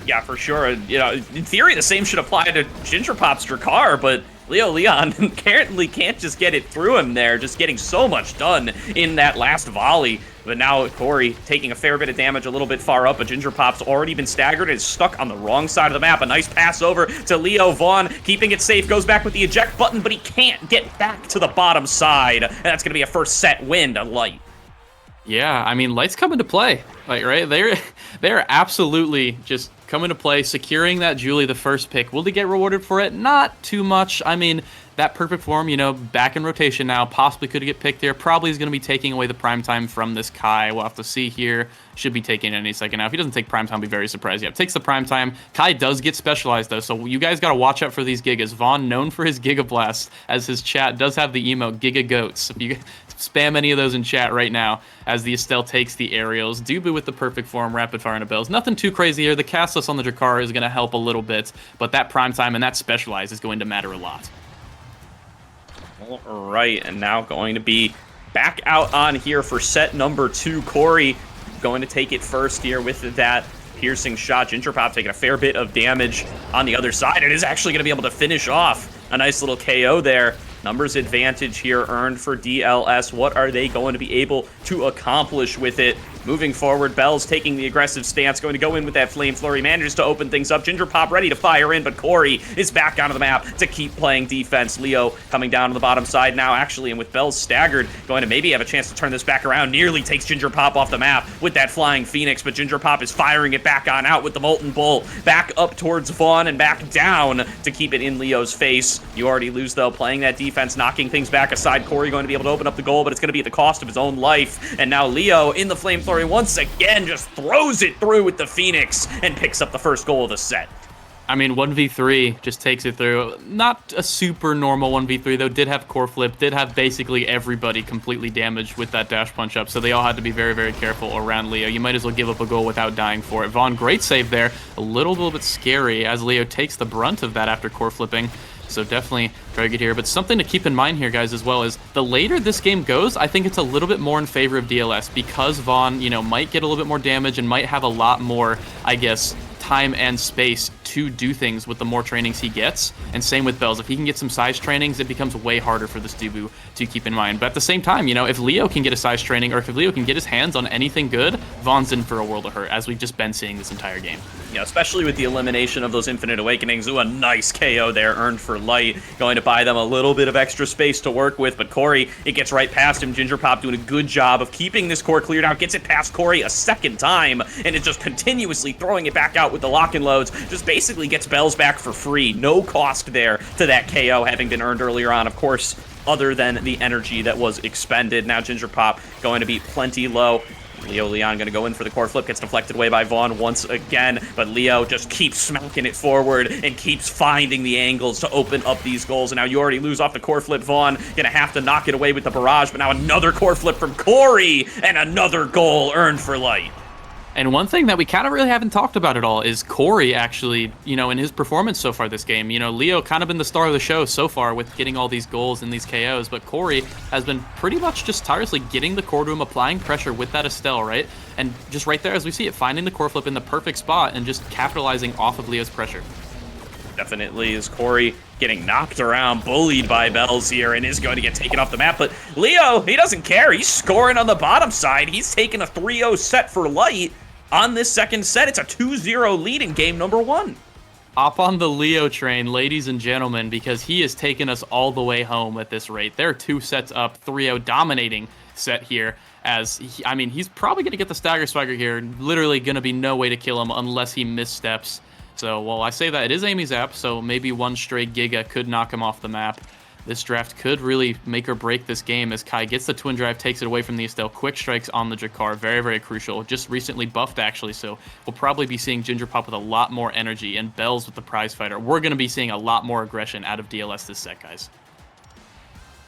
S4: Yeah, for sure. You know, in theory, the same should apply to Ginger Pop's Drakkar, but Leo Leon apparently can't just get it through him there, just getting so much done in that last volley. But now Corey taking a fair bit of damage a little bit far up, but Ginger Pop's already been staggered and is stuck on the wrong side of the map. A nice pass over to Leo. Vaughn keeping it safe, goes back with the eject button, but he can't get back to the bottom side. And that's going to be a first set win to LYTE.
S5: Yeah, I mean, LYTE's coming to play, like, right? They're absolutely just coming to play, securing that Julie, the first pick. Will they get rewarded for it? Not too much. I mean, that perfect form, you know, back in rotation now, possibly could get picked there. Probably is going to be taking away the prime time from this Kai. We'll have to see here. Should be taking it any second now. If he doesn't take prime time, I'll be very surprised. Yeah, takes the prime time. Kai does get specialized, though, so you guys got to watch out for these Gigas. Vaughn, known for his Giga Blast, as his chat does have the emote Giga Goats. If you spam any of those in chat right now, as the Estelle takes the aerials. Dubu with the perfect form, rapid fire into Bells. Nothing too crazy here. The castless on the Drakkar is going to help a little bit, but that prime time and that specialize is going to matter a lot.
S4: All right, and now going to be back out on here for set number 2. Corey going to take it first here with that piercing shot. Ginger Pop taking a fair bit of damage on the other side. It is actually going to be able to finish off a nice little KO there. Numbers advantage here earned for DLS. What are they going to be able to accomplish with it? moving forward. Bell's taking the aggressive stance, going to go in with that Flame Flurry, manages to open things up. Ginger Pop ready to fire in, but Corey is back onto the map to keep playing defense. Leo coming down to the bottom side now, actually, and with Bell's staggered, going to maybe have a chance to turn this back around. Nearly takes Ginger Pop off the map with that Flying Phoenix, but Ginger Pop is firing it back on out with the Molten Bull. Back up towards Vaughn and back down to keep it in Leo's face. You already lose, though, playing that defense, knocking things back aside. Corey going to be able to open up the goal, but it's going to be at the cost of his own life. And now Leo in the Flame Flurry once again just throws it through with the Phoenix and picks up the first goal of the set.
S5: I mean, 1v3 just takes it through. Not a super normal 1v3, though. Did have core flip, did have basically everybody completely damaged with that dash punch up, so they all had to be very, very careful around Leo. You might as well give up a goal without dying for it. Vaughn, great save there. A little bit scary as Leo takes the brunt of that after core flipping. So definitely very good here. But something to keep in mind here, guys, as well, is the later this game goes, I think it's a little bit more in favor of DLS because Vaughn, you know, might get a little bit more damage and might have a lot more, I guess, time and space to do things with the more trainings he gets. And same with Bells. If he can get some size trainings, it becomes way harder for this Dubu to keep in mind. But at the same time, you know, if Leo can get a size training or if Leo can get his hands on anything good, Vaughn's in for a world of hurt, as we've just been seeing this entire game.
S4: Yeah, especially with the elimination of those Infinite Awakenings. Ooh, a nice KO there earned for LYTE. Going to buy them a little bit of extra space to work with, but Corey, it gets right past him. Ginger Pop doing a good job of keeping this core cleared out. Gets it past Corey a second time, and is just continuously throwing it back out with the lock-in loads. Just basically gets Bells back for free. No cost there to that KO having been earned earlier on, of course, other than the energy that was expended. Now Ginger Pop going to be plenty low. Leo Leon going to go in for the core flip, gets deflected away by Vaughn once again, but Leo just keeps smacking it forward and keeps finding the angles to open up these goals. And now you already lose off the core flip. Vaughn going to have to knock it away with the barrage, but now another core flip from Corey and another goal earned for LYTE.
S5: And one thing that we kind of really haven't talked about at all is Corey actually, you know, in his performance so far this game. You know, Leo kind of been the star of the show so far with getting all these goals and these KOs, but Corey has been pretty much just tirelessly getting the core to him, applying pressure with that Estelle, right? And just right there as we see it, finding the core flip in the perfect spot and just capitalizing off of Leo's pressure.
S4: Definitely is Corey getting knocked around, bullied by Bells here, and is going to get taken off the map. But Leo, he doesn't care. He's scoring on the bottom side. He's taking a 3-0 set for LYTE. On this second set, it's a 2-0 lead in game number 1.
S5: Hop on the Leo train, ladies and gentlemen, because he has taken us all the way home at this rate. They're 2 sets up, 3-0 dominating set here. As I mean, he's probably going to get the Stagger Swagger here. Literally going to be no way to kill him unless he missteps. So, well, I say that it is Amy Zap, so maybe one stray Giga could knock him off the map. This draft could really make or break this game as Kai gets the Twin Drive, takes it away from the Estelle. Quick strikes on the Jakar, very, very crucial. Just recently buffed, actually, so we'll probably be seeing Ginger Pop with a lot more energy and Bells with the prize fighter. We're going to be seeing a lot more aggression out of DLS this set, guys.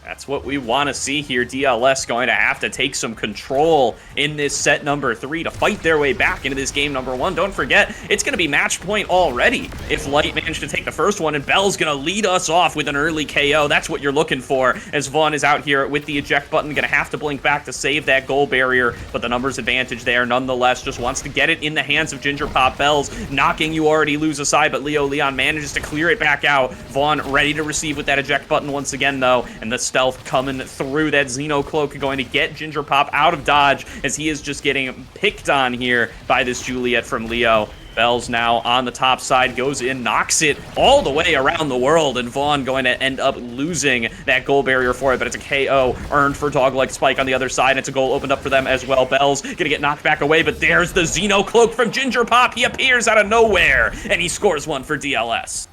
S4: That's what we want to see here. DLS going to have to take some control in this set number 3 to fight their way back into this game number 1. Don't forget, it's going to be match point already if LYTE managed to take the first one, and Bell's going to lead us off with an early KO. That's what you're looking for, as Vaughn is out here with the eject button. Going to have to blink back to save that goal barrier, but the numbers advantage there nonetheless. Just wants to get it in the hands of Ginger Pop. Bells knocking you already lose aside, but Leo Leon manages to clear it back out. Vaughn ready to receive with that eject button once again, though, and the stealth coming through. That Xeno Cloak going to get Ginger Pop out of dodge as he is just getting picked on here by this Juliet from Leo. Bells now on the top side, goes in, knocks it all the way around the world, and Vaughn going to end up losing that goal barrier for it, but it's a KO earned for Dog-like Spike on the other side. It's a goal opened up for them as well. Bells gonna get knocked back away, but there's the Xeno Cloak from Ginger Pop. He appears out of nowhere, and he scores one for DLS.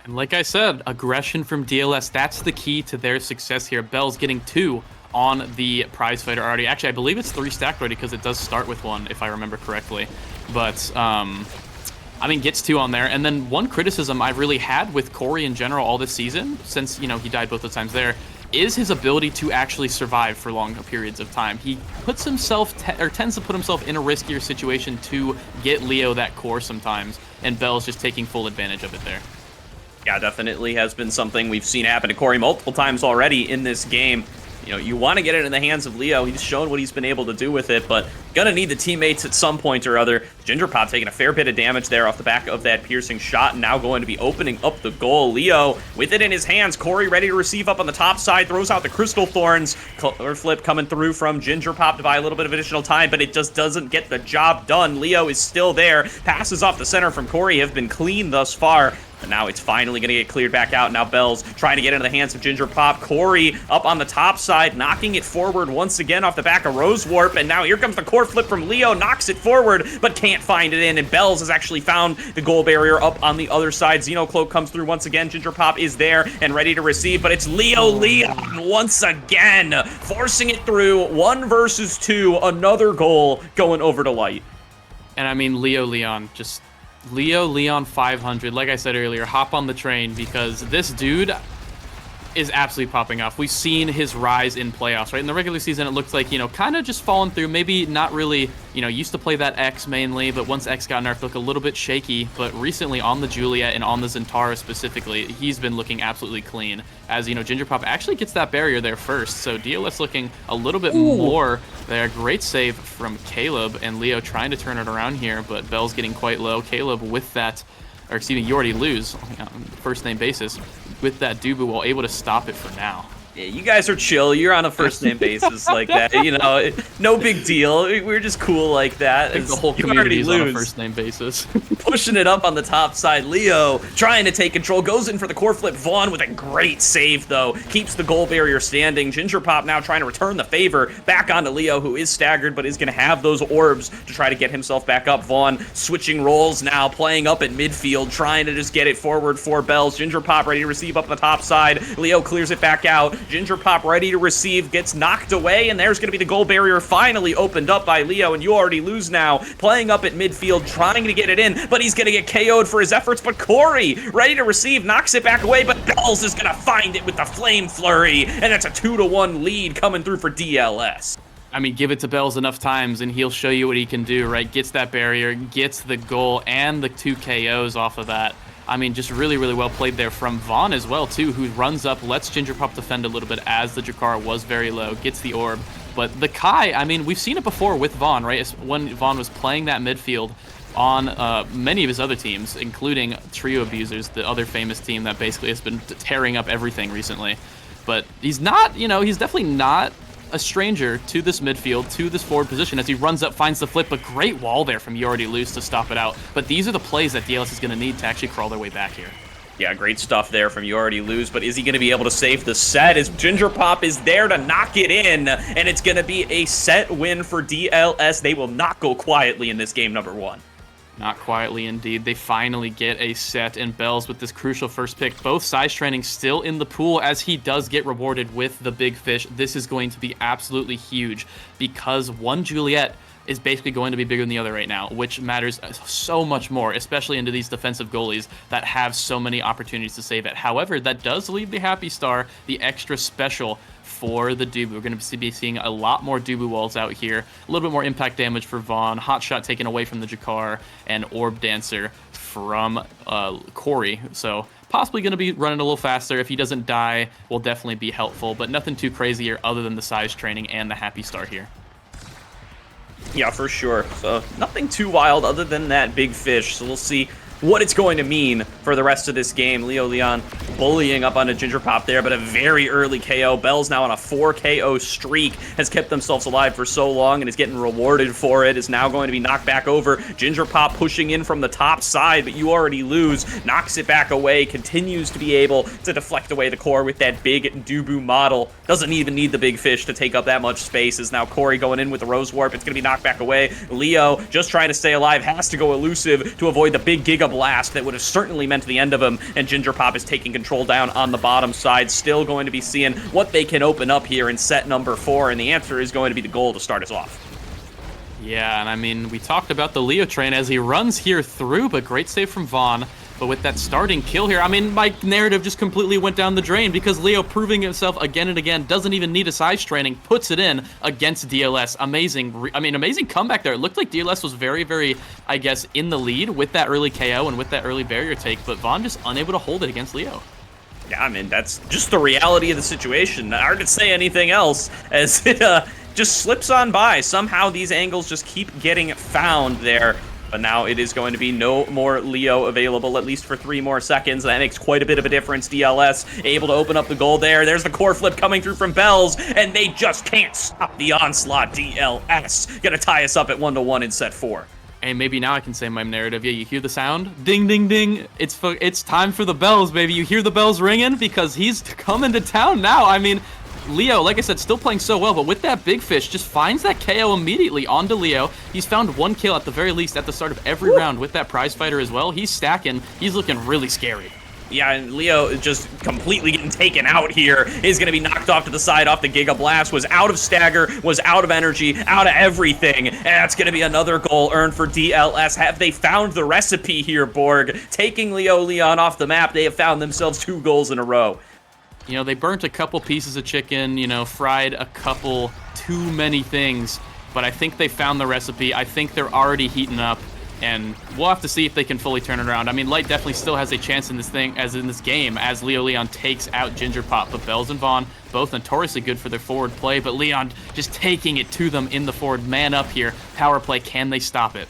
S5: And like I said, aggression from DLS, that's the key to their success here. Bell's getting 2 on the prize fighter already. Actually, I believe it's 3 stacked already because it does start with 1, if I remember correctly. But, I mean, gets 2 on there. And then one criticism I've really had with Corey in general all this season, since, you know, he died both the times there, is his ability to actually survive for long periods of time. He puts himself, tends to put himself in a riskier situation to get Leo that core sometimes, and Bell's just taking full advantage of it there.
S4: Yeah, definitely has been something we've seen happen to Corey multiple times already in this game. You know, you want to get it in the hands of Leo. He's shown what he's been able to do with it, but gonna need the teammates at some point or other. Ginger Pop taking a fair bit of damage there off the back of that piercing shot, and now going to be opening up the goal. Leo with it in his hands. Corey ready to receive up on the top side, throws out the Crystal Thorns. Color flip coming through from Ginger Pop to buy a little bit of additional time, but it just doesn't get the job done. Leo is still there. Passes off the center from Corey have been clean thus far. But now it's finally going to get cleared back out. Now Bells trying to get into the hands of Ginger Pop. Corey up on the top side, knocking it forward once again off the back of Rose Warp. And now here comes the core flip from Leo. Knocks it forward, but can't find it in. And Bells has actually found the goal barrier up on the other side. Xenocloak comes through once again. Ginger Pop is there and ready to receive, but it's Leo Leon once again, forcing it through. 1 versus 2. Another goal going over to LYTE.
S5: And I mean, Leo Leon, just Leo Leon 500. Like I said earlier, hop on the train because this dude is absolutely popping off. We've seen his rise in playoffs, right? In the regular season, it looked like, you know, kind of just falling through. Maybe not really, you know, used to play that X mainly, but once X got nerfed, looked a little bit shaky. But recently on the Juliet and on the Zentara specifically, he's been looking absolutely clean. As, you know, Ginger Pop actually gets that barrier there first. So DLS looking a little bit more there. Great save from Caleb, and Leo trying to turn it around here, but Bell's getting quite low. Caleb with that, or excuse me, you already lose on first name basis. With that Dubu, well, able to stop it for now.
S4: Yeah, you guys are chill. You're on a first name basis like that. You know, no big deal. We're just cool like that.
S5: I think the whole community is on a first name basis.
S4: Pushing it up on the top side. Leo trying to take control. Goes in for the core flip. Vaughn with a great save, though. Keeps the goal barrier standing. Ginger Pop now trying to return the favor back onto Leo, who is staggered, but is going to have those orbs to try to get himself back up. Vaughn switching roles now, playing up at midfield, trying to just get it forward for Bells. Ginger Pop ready to receive up on the top side. Leo clears it back out. Ginger Pop ready to receive, gets knocked away, and there's going to be the goal barrier finally opened up by Leo, and you already lose now. Playing up at midfield, trying to get it in, but he's going to get KO'd for his efforts. But Corey, ready to receive, knocks it back away, but Bells is going to find it with the Flame Flurry, and it's a 2-1 lead coming through for DLS.
S5: I mean, give it to Bells enough times, and he'll show you what he can do, right? Gets that barrier, gets the goal, and the 2 KOs off of that. I mean, just really, really well played there from Vaughn as well, too, who runs up, lets Ginger Pop defend a little bit as the Jakar was very low, gets the orb. But the Kai, I mean, we've seen it before with Vaughn, right? When Vaughn was playing that midfield on many of his other teams, including Trio Abusers, the other famous team that basically has been tearing up everything recently. But he's not, you know, he's definitely not a stranger to this midfield, to this forward position as he runs up, finds the flip, but great wall there from You Already Lose to stop it out. But these are the plays that DLS is going to need to actually crawl their way back here.
S4: Yeah, great stuff there from You Already Lose, but is he going to be able to save the set as Ginger Pop is there to knock it in, and it's going to be a set win for DLS. They will not go quietly in this game number 1.
S5: Not quietly indeed. They finally get a set, and Bells with this crucial first pick. Both size training still in the pool as he does get rewarded with the big fish. This is going to be absolutely huge because one Juliet is basically going to be bigger than the other right now, which matters so much more, especially into these defensive goalies that have so many opportunities to save it. However, that does leave the Happy Star, the extra special for the Dubu. We're going to be seeing a lot more Dubu walls out here, a little bit more impact damage for Vaughn, hot shot taken away from the Jakar, and Orb Dancer from Corey. So possibly going to be running a little faster. If he doesn't die, will definitely be helpful, but nothing too crazy here other than the size training and the Happy Star here.
S4: Yeah, for sure. So nothing too wild other than that big fish. So we'll see what it's going to mean for the rest of this game. Leo Leon bullying up on a Ginger Pop there, but a very early KO. Bell's now on a 4 KO streak, has kept themselves alive for so long and is getting rewarded for it, is now going to be knocked back over. Ginger Pop pushing in from the top side, but You Already Lose, knocks it back away, continues to be able to deflect away the core with that big Dubu model. Doesn't even need the big fish to take up that much space, is now Corey going in with the Rose Warp. It's going to be knocked back away. Leo, just trying to stay alive, has to go elusive to avoid the big Giga Blast that would have certainly meant the end of him, and Ginger Pop is taking control down on the bottom side. Still going to be seeing what they can open up here in set number 4, and the answer is going to be the goal to start us off.
S5: Yeah, and I mean, we talked about the Leo train as he runs here through, but great save from Vaughn. But with that starting kill here, I mean, my narrative just completely went down the drain because Leo proving himself again and again, doesn't even need a size training, puts it in against DLS. Amazing, amazing comeback there. It looked like DLS was very, very, I guess, in the lead with that early KO and with that early barrier take, but Vaughn just unable to hold it against Leo.
S4: Yeah, I mean, that's just the reality of the situation. Hard to say anything else as it just slips on by. Somehow these angles just keep getting found there. But now it is going to be no more Leo available, at least for 3 more seconds. That makes quite a bit of a difference. DLS able to open up the goal there. There's the core flip coming through from Bells, and they just can't stop the onslaught. DLS gonna tie us up at 1-1 in set 4.
S5: And maybe now I can say my narrative. Yeah, you hear the sound? Ding, ding, ding. It's time for the bells, baby. You hear the bells ringing because he's coming to town now. I mean, Leo, like I said, still playing so well, but with that big fish, just finds that KO immediately onto Leo. He's found 1 kill at the very least at the start of every round with that prize fighter as well. He's stacking. He's looking really scary.
S4: Yeah, and Leo is just completely getting taken out here. Is going to be knocked off to the side off the Giga Blast. Was out of stagger, was out of energy, out of everything. And that's going to be another goal earned for DLS. Have they found the recipe here, Borg? Taking Leo Leon off the map, they have found themselves 2 goals in a row.
S5: You know, they burnt a couple pieces of chicken, you know, fried a couple too many things. But I think they found the recipe. I think they're already heating up. And we'll have to see if they can fully turn it around. I mean, LYTE definitely still has a chance in this thing, as in this game, as Leo Leon takes out Ginger Pop. But Bells and Vaughn, both notoriously good for their forward play, but Leon just taking it to them in the forward. Man up here. Power play, can they stop it?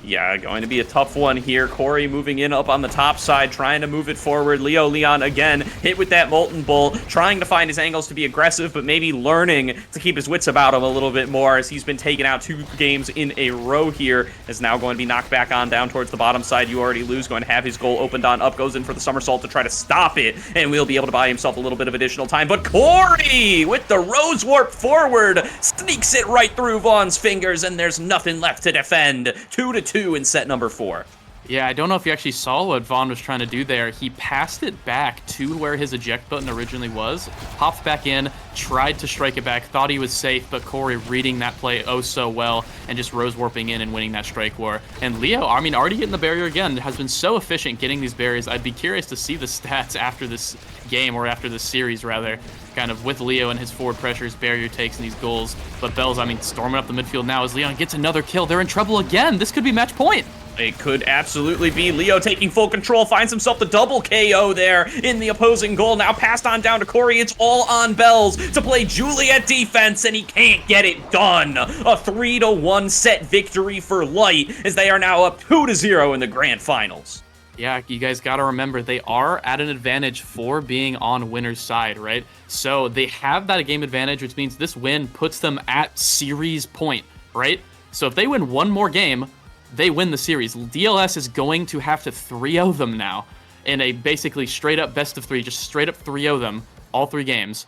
S4: Yeah, going to be a tough one here. Corey moving in up on the top side, trying to move it forward. Leo Leon again hit with that Molten Bull, trying to find his angles to be aggressive, but maybe learning to keep his wits about him a little bit more, as he's been taking out 2 games in a row here. Is now going to be knocked back on down towards the bottom side. You already lose, going to have his goal opened on up, goes in for the somersault to try to stop it, and will be able to buy himself a little bit of additional time. But Corey with the Rose Warp forward sneaks it right through Vaughn's fingers, and there's nothing left to defend. 2-2 in set number 4.
S5: Yeah, I don't know if you actually saw what Vaughn was trying to do there. He passed it back to where his eject button originally was, popped back in, tried to strike it back, thought he was safe, but Corey reading that play oh so well and just rose warping in and winning that strike war. And Leo, I mean, already getting the barrier again, has been so efficient getting these barriers. I'd be curious to see the stats after this game, or after this series rather, kind of with Leo and his forward pressures, barrier takes, and these goals. But Bells, I mean, storming up the midfield now as Leon gets another kill. They're in trouble again. This could be match point.
S4: It could absolutely be. Leo taking full control, finds himself the double KO there in the opposing goal. Now passed on down to Corey. It's all on Bells to play Juliet defense, and he can't get it done. A 3-1 set victory for LYTE, as they are now up 2-0 in the grand finals.
S5: Yeah, you guys got to remember, they are at an advantage for being on winner's side, right? So they have that game advantage, which means this win puts them at series point, right? So if they win 1 more game, they win the series. DLS is going to have to 3-0 them now in a basically straight up best of 3, just straight up 3-0 them all 3 games,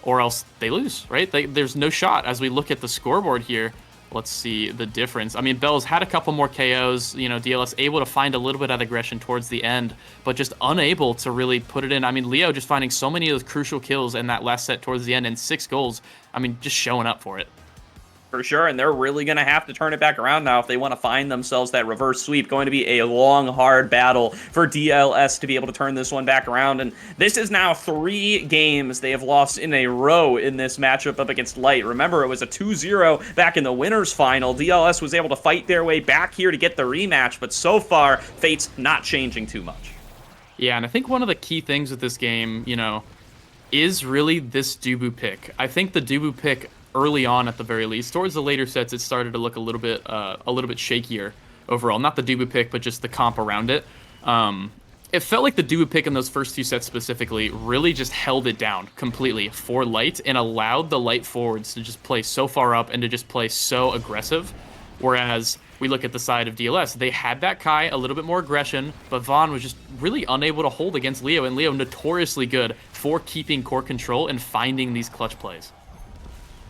S5: or else they lose, right? There's no shot. As we look at the scoreboard here, let's see the difference. I mean, Bells had a couple more KOs, you know, DLS able to find a little bit of aggression towards the end, but just unable to really put it in. I mean, Leo just finding so many of those crucial kills in that last set towards the end, and 6 goals. I mean, just showing up for it.
S4: For sure, and they're really going to have to turn it back around now if they want to find themselves that reverse sweep. Going to be a long, hard battle for DLS to be able to turn this one back around, and this is now 3 games they have lost in a row in this matchup up against LYTE. Remember, it was a 2-0 back in the winners final. DLS was able to fight their way back here to get the rematch, but so far, fate's not changing too much.
S5: Yeah, and I think one of the key things with this game, you know, is really this Dubu pick. I think the Dubu pick early on, at the very least, towards the later sets, it started to look a little bit shakier overall. Not the Dubu pick, but just the comp around it. It felt like the Dubu pick in those first 2 sets specifically really just held it down completely for LYTE and allowed the LYTE forwards to just play so far up and to just play so aggressive. Whereas we look at the side of DLS, they had that Kai, a little bit more aggression, but Vaughn was just really unable to hold against Leo, and Leo notoriously good for keeping core control and finding these clutch plays.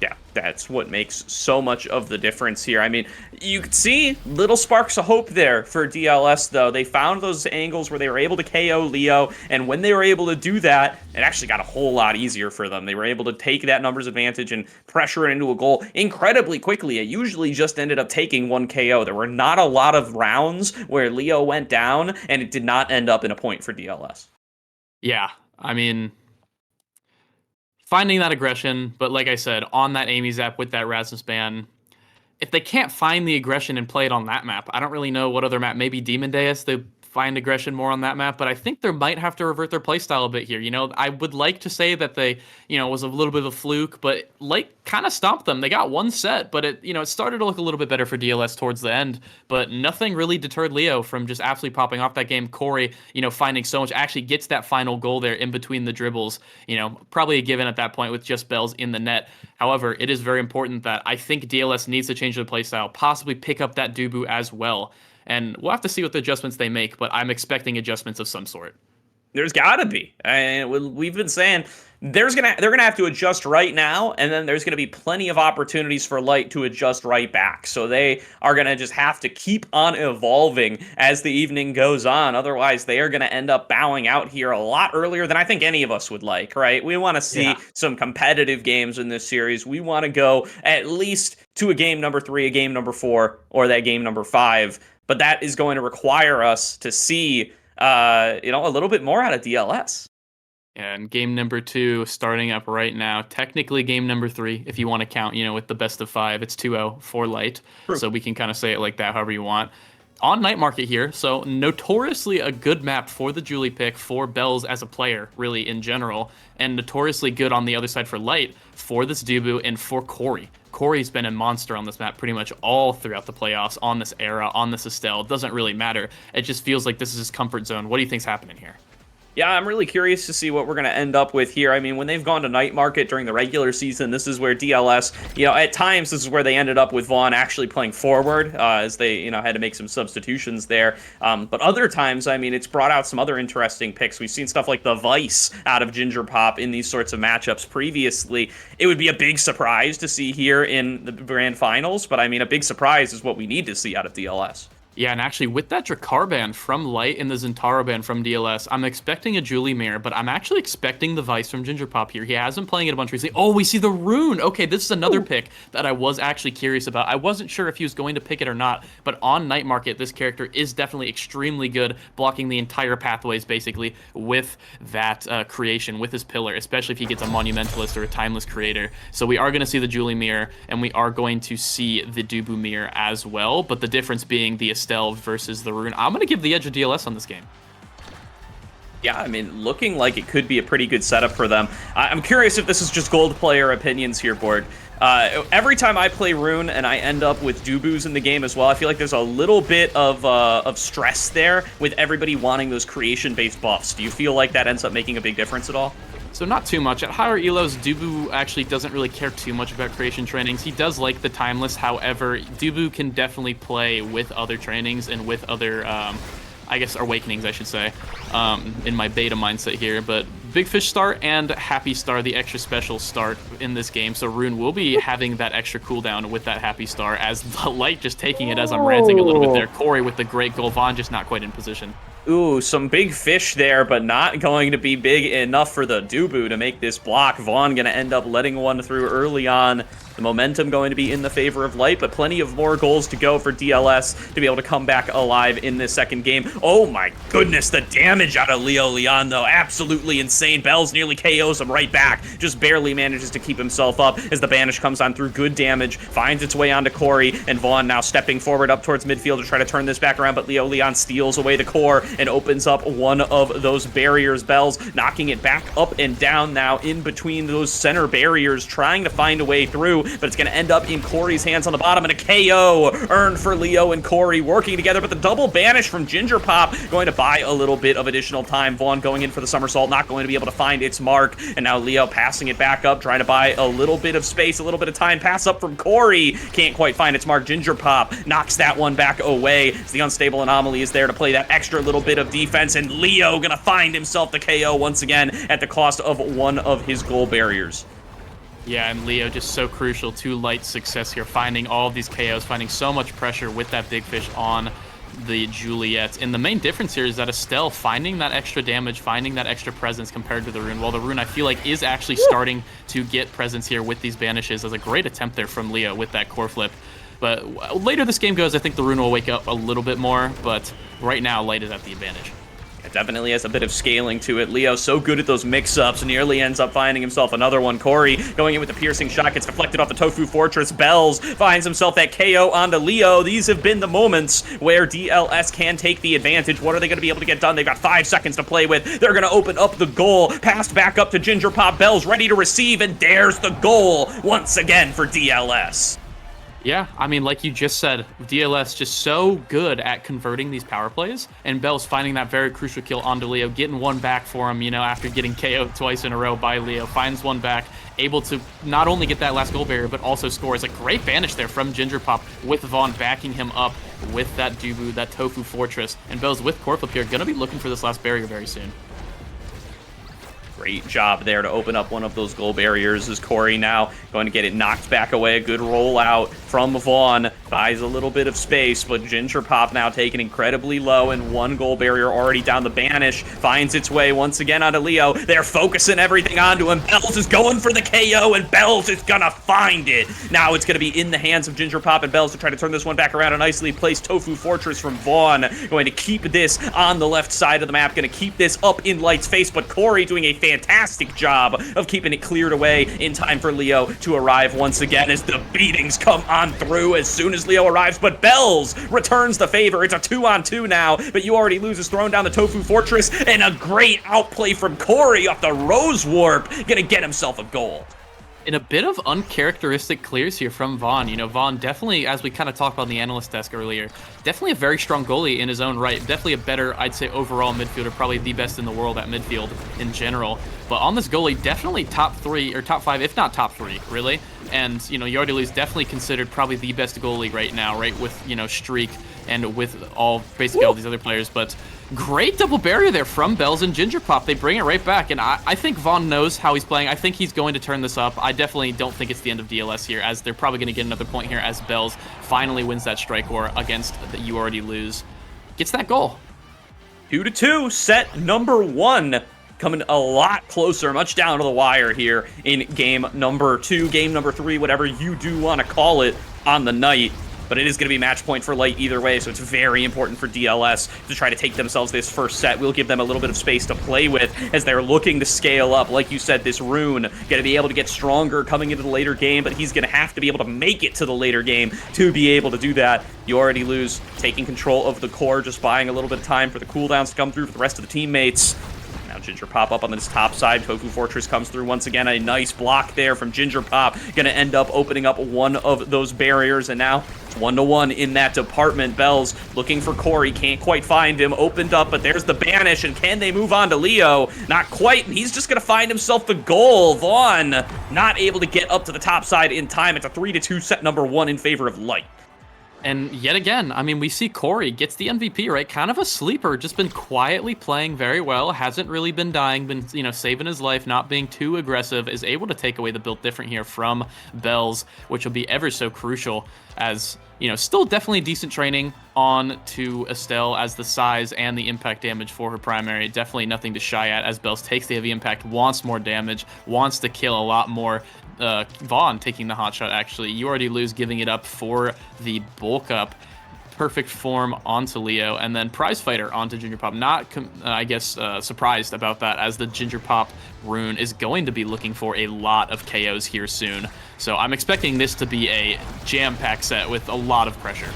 S4: Yeah, that's what makes so much of the difference here. I mean, you could see little sparks of hope there for DLS, though. They found those angles where they were able to KO Leo, and when they were able to do that, it actually got a whole lot easier for them. They were able to take that numbers advantage and pressure it into a goal incredibly quickly. It usually just ended up taking 1 KO. There were not a lot of rounds where Leo went down, and it did not end up in a point for DLS.
S5: Yeah, I mean, finding that aggression, but like I said, on that Amy Zap with that Rasmus ban, if they can't find the aggression and play it on that map, I don't really know what other map, maybe Demon Deus, they find aggression more on that map, but I think they might have to revert their playstyle a bit here. You know, I would like to say that they, you know, was a little bit of a fluke, but LYTE kind of stomped them. They got one set, but it, you know, it started to look a little bit better for DLS towards the end, but nothing really deterred Leo from just absolutely popping off that game. Corey, you know, finding so much, actually gets that final goal there in between the dribbles, you know, probably a given at that point with just Bells in the net. However, it is very important that I think DLS needs to change the playstyle, possibly pick up that Dubu as well. And we'll have to see what the adjustments they make, but I'm expecting adjustments of some sort.
S4: There's got to be. And we've been saying they're gonna have to adjust right now, and then there's gonna be plenty of opportunities for LYTE to adjust right back. So they are gonna just have to keep on evolving as the evening goes on. Otherwise, they are gonna end up bowing out here a lot earlier than I think any of us would like. Right? We want to see some competitive games in this series. We want to go at least to a game number 3, a game number 4, or that game number 5. But that is going to require us to see, a little bit more out of DLS.
S5: And game number 2 starting up right now. Technically game number 3, if you want to count, you know, with the best of 5. It's 2-0 for LYTE. True. So we can kind of say it like that, however you want. On Night Market here, so notoriously a good map for the Julie pick, for Bells as a player, really, in general, and notoriously good on the other side for LYTE, for this Dubu, and for Corey. Corey's been a monster on this map pretty much all throughout the playoffs, on this era, on this Estelle. It doesn't really matter. It just feels like this is his comfort zone. What do you think's happening here?
S4: Yeah, I'm really curious to see what we're going to end up with here. I mean, when they've gone to Night Market during the regular season, this is where DLS, at times this is where they ended up with Vaughn actually playing forward, as they, had to make some substitutions there. But other times, I mean, it's brought out some other interesting picks. We've seen stuff like the Vice out of Ginger Pop in these sorts of matchups previously. It would be a big surprise to see here in the grand finals, but I mean, a big surprise is what we need to see out of DLS.
S5: Yeah, and actually, with that Drakkar ban from LYTE and the Zentaro ban from DLS, I'm expecting a Julie Mirror, but I'm actually expecting the Vice from Ginger Pop here. He has been playing it a bunch recently. Oh, we see the Rune! Okay, this is another pick that I was actually curious about. I wasn't sure if he was going to pick it or not, but on Night Market, this character is definitely extremely good, blocking the entire pathways, basically, with that creation, with his pillar, especially if he gets a Monumentalist or a Timeless Creator. So we are going to see the Julie Mirror, and we are going to see the Dubu Mirror as well, but the difference being the Estelle versus the Rune. I'm going to give the edge of DLS on this game.
S4: Yeah, I mean, looking like it could be a pretty good setup for them. I'm curious if this is just gold player opinions here, Board. Every time I play Rune and I end up with Dubus in the game as well, I feel like there's a little bit of stress there with everybody wanting those creation-based buffs. Do you feel like that ends up making a big difference at all?
S5: So not too much. At higher elos, Dubu actually doesn't really care too much about creation trainings. He does like the Timeless. However, Dubu can definitely play with other trainings and with other, I guess, awakenings, I should say, in my beta mindset here. But Big Fish start and Happy Star, the extra special start in this game. So Rune will be having that extra cooldown with that Happy Star, as the LYTE just taking it as I'm ranting a little bit there. Corey with the great goal. Vaughn just not quite in position.
S4: Ooh, some big fish there, but not going to be big enough for the Dubu to make this block. Vaughn going to end up letting one through early on. The momentum going to be in the favor of LYTE, but plenty of more goals to go for DLS to be able to come back alive in this second game. Oh my goodness, the damage out of Leo Leon, though. Absolutely insane. Bells nearly KOs him right back. Just barely manages to keep himself up as the banish comes on through. Good damage. Finds its way onto Corey, and Vaughn now stepping forward up towards midfield to try to turn this back around, but Leo Leon steals away the core and opens up one of those barriers. Bells knocking it back up and down now in between those center barriers, trying to find a way through, but it's going to end up in Corey's hands on the bottom, and a KO earned for Leo and Corey working together, but the double banish from Ginger Pop going to buy a little bit of additional time. Vaughn going in for the somersault, not going to be able to find its mark, and now Leo passing it back up, trying to buy a little bit of space, a little bit of time. Pass up from Corey, can't quite find its mark. Ginger Pop knocks that one back away as the unstable anomaly is there to play that extra little bit of defense, and Leo gonna find himself the KO once again at the cost of one of his goal barriers.
S5: Yeah, and Leo just so crucial to LYTE's success here, finding all of these KOs, finding so much pressure with that big fish on the Juliet. And the main difference here is that Estelle finding that extra damage, finding that extra presence compared to the Rune, while the Rune I feel like is actually starting to get presence here with these banishes. As a great attempt there from Leo with that core flip. But later this game goes, I think the Rune will wake up a little bit more, but right now LYTE is at the advantage.
S4: It definitely has a bit of scaling to it. Leo so good at those mix-ups, nearly ends up finding himself another one. Corey going in with the piercing shot, gets deflected off the Tofu Fortress. Bells finds himself that KO onto Leo. These have been the moments where DLS can take the advantage. What are they going to be able to get done? They've got 5 seconds to play with. They're going to open up the goal. Passed back up to Ginger Pop. Bells ready to receive, and there's the goal once again for DLS.
S5: Yeah, I mean, like you just said, DLS just so good at converting these power plays, and Bell's finding that very crucial kill onto Leo, getting one back for him, you know, after getting KO'd twice in a row by Leo, finds one back, able to not only get that last goal barrier, but also scores a great banish there from Ginger Pop, with Vaughn backing him up with that Jubu, that Tofu Fortress, and Bell's with Core Flip here, gonna be looking for this last barrier very soon.
S4: Great job there to open up one of those goal barriers as Corey now going to get it knocked back away. A good rollout from Vaughn. Buys a little bit of space, but Ginger Pop now taken incredibly low, and one goal barrier already down. The banish finds its way once again onto Leo. They're focusing everything onto him. Bells is going for the KO, and Bells is gonna find it. Now it's gonna be in the hands of Ginger Pop and Bells to try to turn this one back around. A nicely placed Tofu Fortress from Vaughn. Going to keep this on the left side of the map. Going to keep this up in LYTE's face, but Corey doing a fantastic job of keeping it cleared away in time for Leo to arrive once again as the beatings come on through as soon as Leo arrives, but Bells returns the favor. It's a 2-on-2 now, but You Already Lose is thrown down the Tofu Fortress, and a great outplay from Corey off the Rose Warp, gonna get himself a goal.
S5: In a bit of uncharacteristic clears here from Vaughn. You know, Vaughn definitely, as we kind of talked about in the analyst desk earlier, definitely a very strong goalie in his own right. Definitely a better, I'd say, overall midfielder, probably the best in the world at midfield in general. But on this goalie, definitely top 3 or top 5, if not top 3, really. And, you know, You Already Lose definitely considered probably the best goalie right now, right, with, you know, Streak and with basically all these other players. But great double barrier there from Bells and Ginger Pop. They bring it right back, and I think Vaughn knows how he's playing. I think he's going to turn this up. I definitely don't think it's the end of DLS here, as they're probably going to get another point here as Bells finally wins that strike war against the You Already Lose. Gets that goal.
S4: 2-2, set number 1. Coming a lot closer, much down to the wire here in game number 2, game number 3, whatever you do want to call it on the night. But it is going to be match point for LYTE either way, so it's very important for DLS to try to take themselves this first set. We'll give them a little bit of space to play with as they're looking to scale up. Like you said, this Rune going to be able to get stronger coming into the later game, but he's going to have to be able to make it to the later game to be able to do that. You Already Lose taking control of the core, just buying a little bit of time for the cooldowns to come through for the rest of the teammates. Now Ginger Pop up on this top side. Tofu Fortress comes through once again. A nice block there from Ginger Pop. Going to end up opening up one of those barriers, and now it's 1-1 in that department. Bells looking for Corey. Can't quite find him. Opened up, but there's the banish, and can they move on to Leo? Not quite, and he's just going to find himself the goal. Vaughn not able to get up to the top side in time. It's a 3-2 set number 1 in favor of LYTE.
S5: And yet again, I mean, we see Corey gets the MVP, right? Kind of a sleeper, just been quietly playing very well, hasn't really been dying, been, you know, saving his life, not being too aggressive, is able to take away the build different here from Bells, which will be ever so crucial as, you know, still definitely decent training on to Estelle as the size and the impact damage for her primary. Definitely nothing to shy at as Bells takes the heavy impact, wants more damage, wants to kill a lot more. Vaughn taking the hot shot, actually. You Already Lose giving it up for the bulk up. Perfect form onto Leo, and then Prize Fighter onto Ginger Pop. Not, I guess, surprised about that, as the Ginger Pop rune is going to be looking for a lot of KOs here soon. So I'm expecting this to be a jam-packed set with a lot of pressure.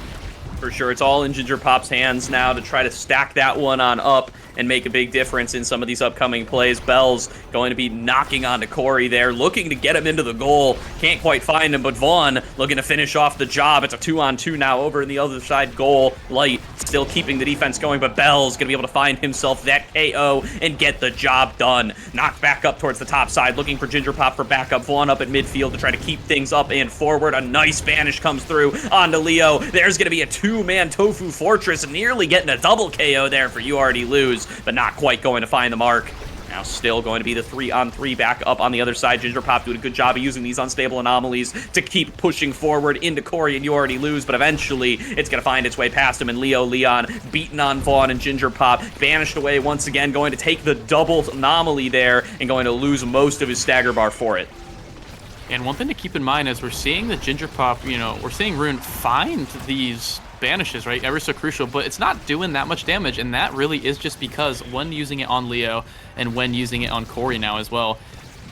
S4: For sure, it's all in Ginger Pop's hands now to try to stack that one on up and make a big difference in some of these upcoming plays. Bells going to be knocking onto Corey there, looking to get him into the goal. Can't quite find him, but Vaughn looking to finish off the job. It's a 2-on-2 now over in the other side goal. LYTE still keeping the defense going, but Bells going to be able to find himself that KO and get the job done. Knocked back up towards the top side, looking for Ginger Pop for backup. Vaughn up at midfield to try to keep things up and forward. A nice banish comes through onto Leo. There's going to be a 2-man Tofu Fortress, nearly getting a double KO there for You Already Lose, but not quite going to find the mark. Now still going to be the 3-on-3 back up on the other side. Ginger Pop doing a good job of using these unstable anomalies to keep pushing forward into Corey and You Already Lose, but eventually it's going to find its way past him, and Leon beaten on Vaughn, and Ginger Pop banished away once again, going to take the double anomaly there and going to lose most of his stagger bar for it.
S5: And one thing to keep in mind is we're seeing the Ginger Pop, you know, we're seeing Rune find these banishes, right? Ever so crucial, but it's not doing that much damage, and that really is just because when using it on Leo and when using it on Corey now as well,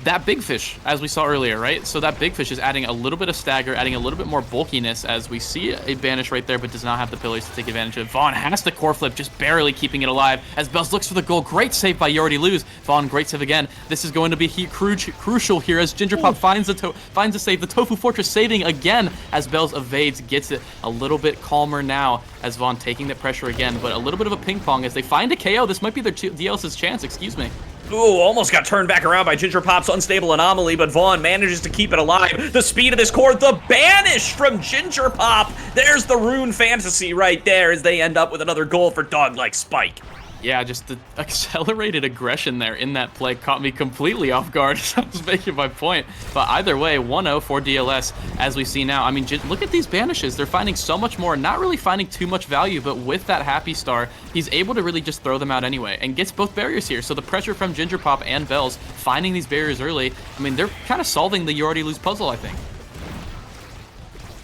S5: that big fish, as we saw earlier, right? So that big fish is adding a little bit of stagger, adding a little bit more bulkiness, as we see a banish right there, but does not have the pillars to take advantage of it. Vaughn has the core flip, just barely keeping it alive, as Bells looks for the goal. Great save by You Already Lose. Vaughn, great save again. This is going to be crucial here, as Ginger Pop finds a save. The Tofu Fortress saving again, as Bells evades, gets it a little bit calmer now, as Vaughn taking the pressure again, but a little bit of a ping pong as they find a KO. This might be their DLS's chance, excuse me.
S4: Ooh, almost got turned back around by Ginger Pop's unstable anomaly, but Vaughn manages to keep it alive. The speed of this core, the banish from Ginger Pop. There's the rune fantasy right there as they end up with another goal for Dog-like Spike.
S5: Yeah, just the accelerated aggression there in that play caught me completely off guard as I was making my point. But either way, 1-0 for DLS, as we see now. I mean, look at these banishes. They're finding so much more, not really finding too much value, but with that Happy Star, he's able to really just throw them out anyway and gets both barriers here. So the pressure from Ginger Pop and Bells finding these barriers early, I mean, they're kind of solving the You Already Lose puzzle, I think.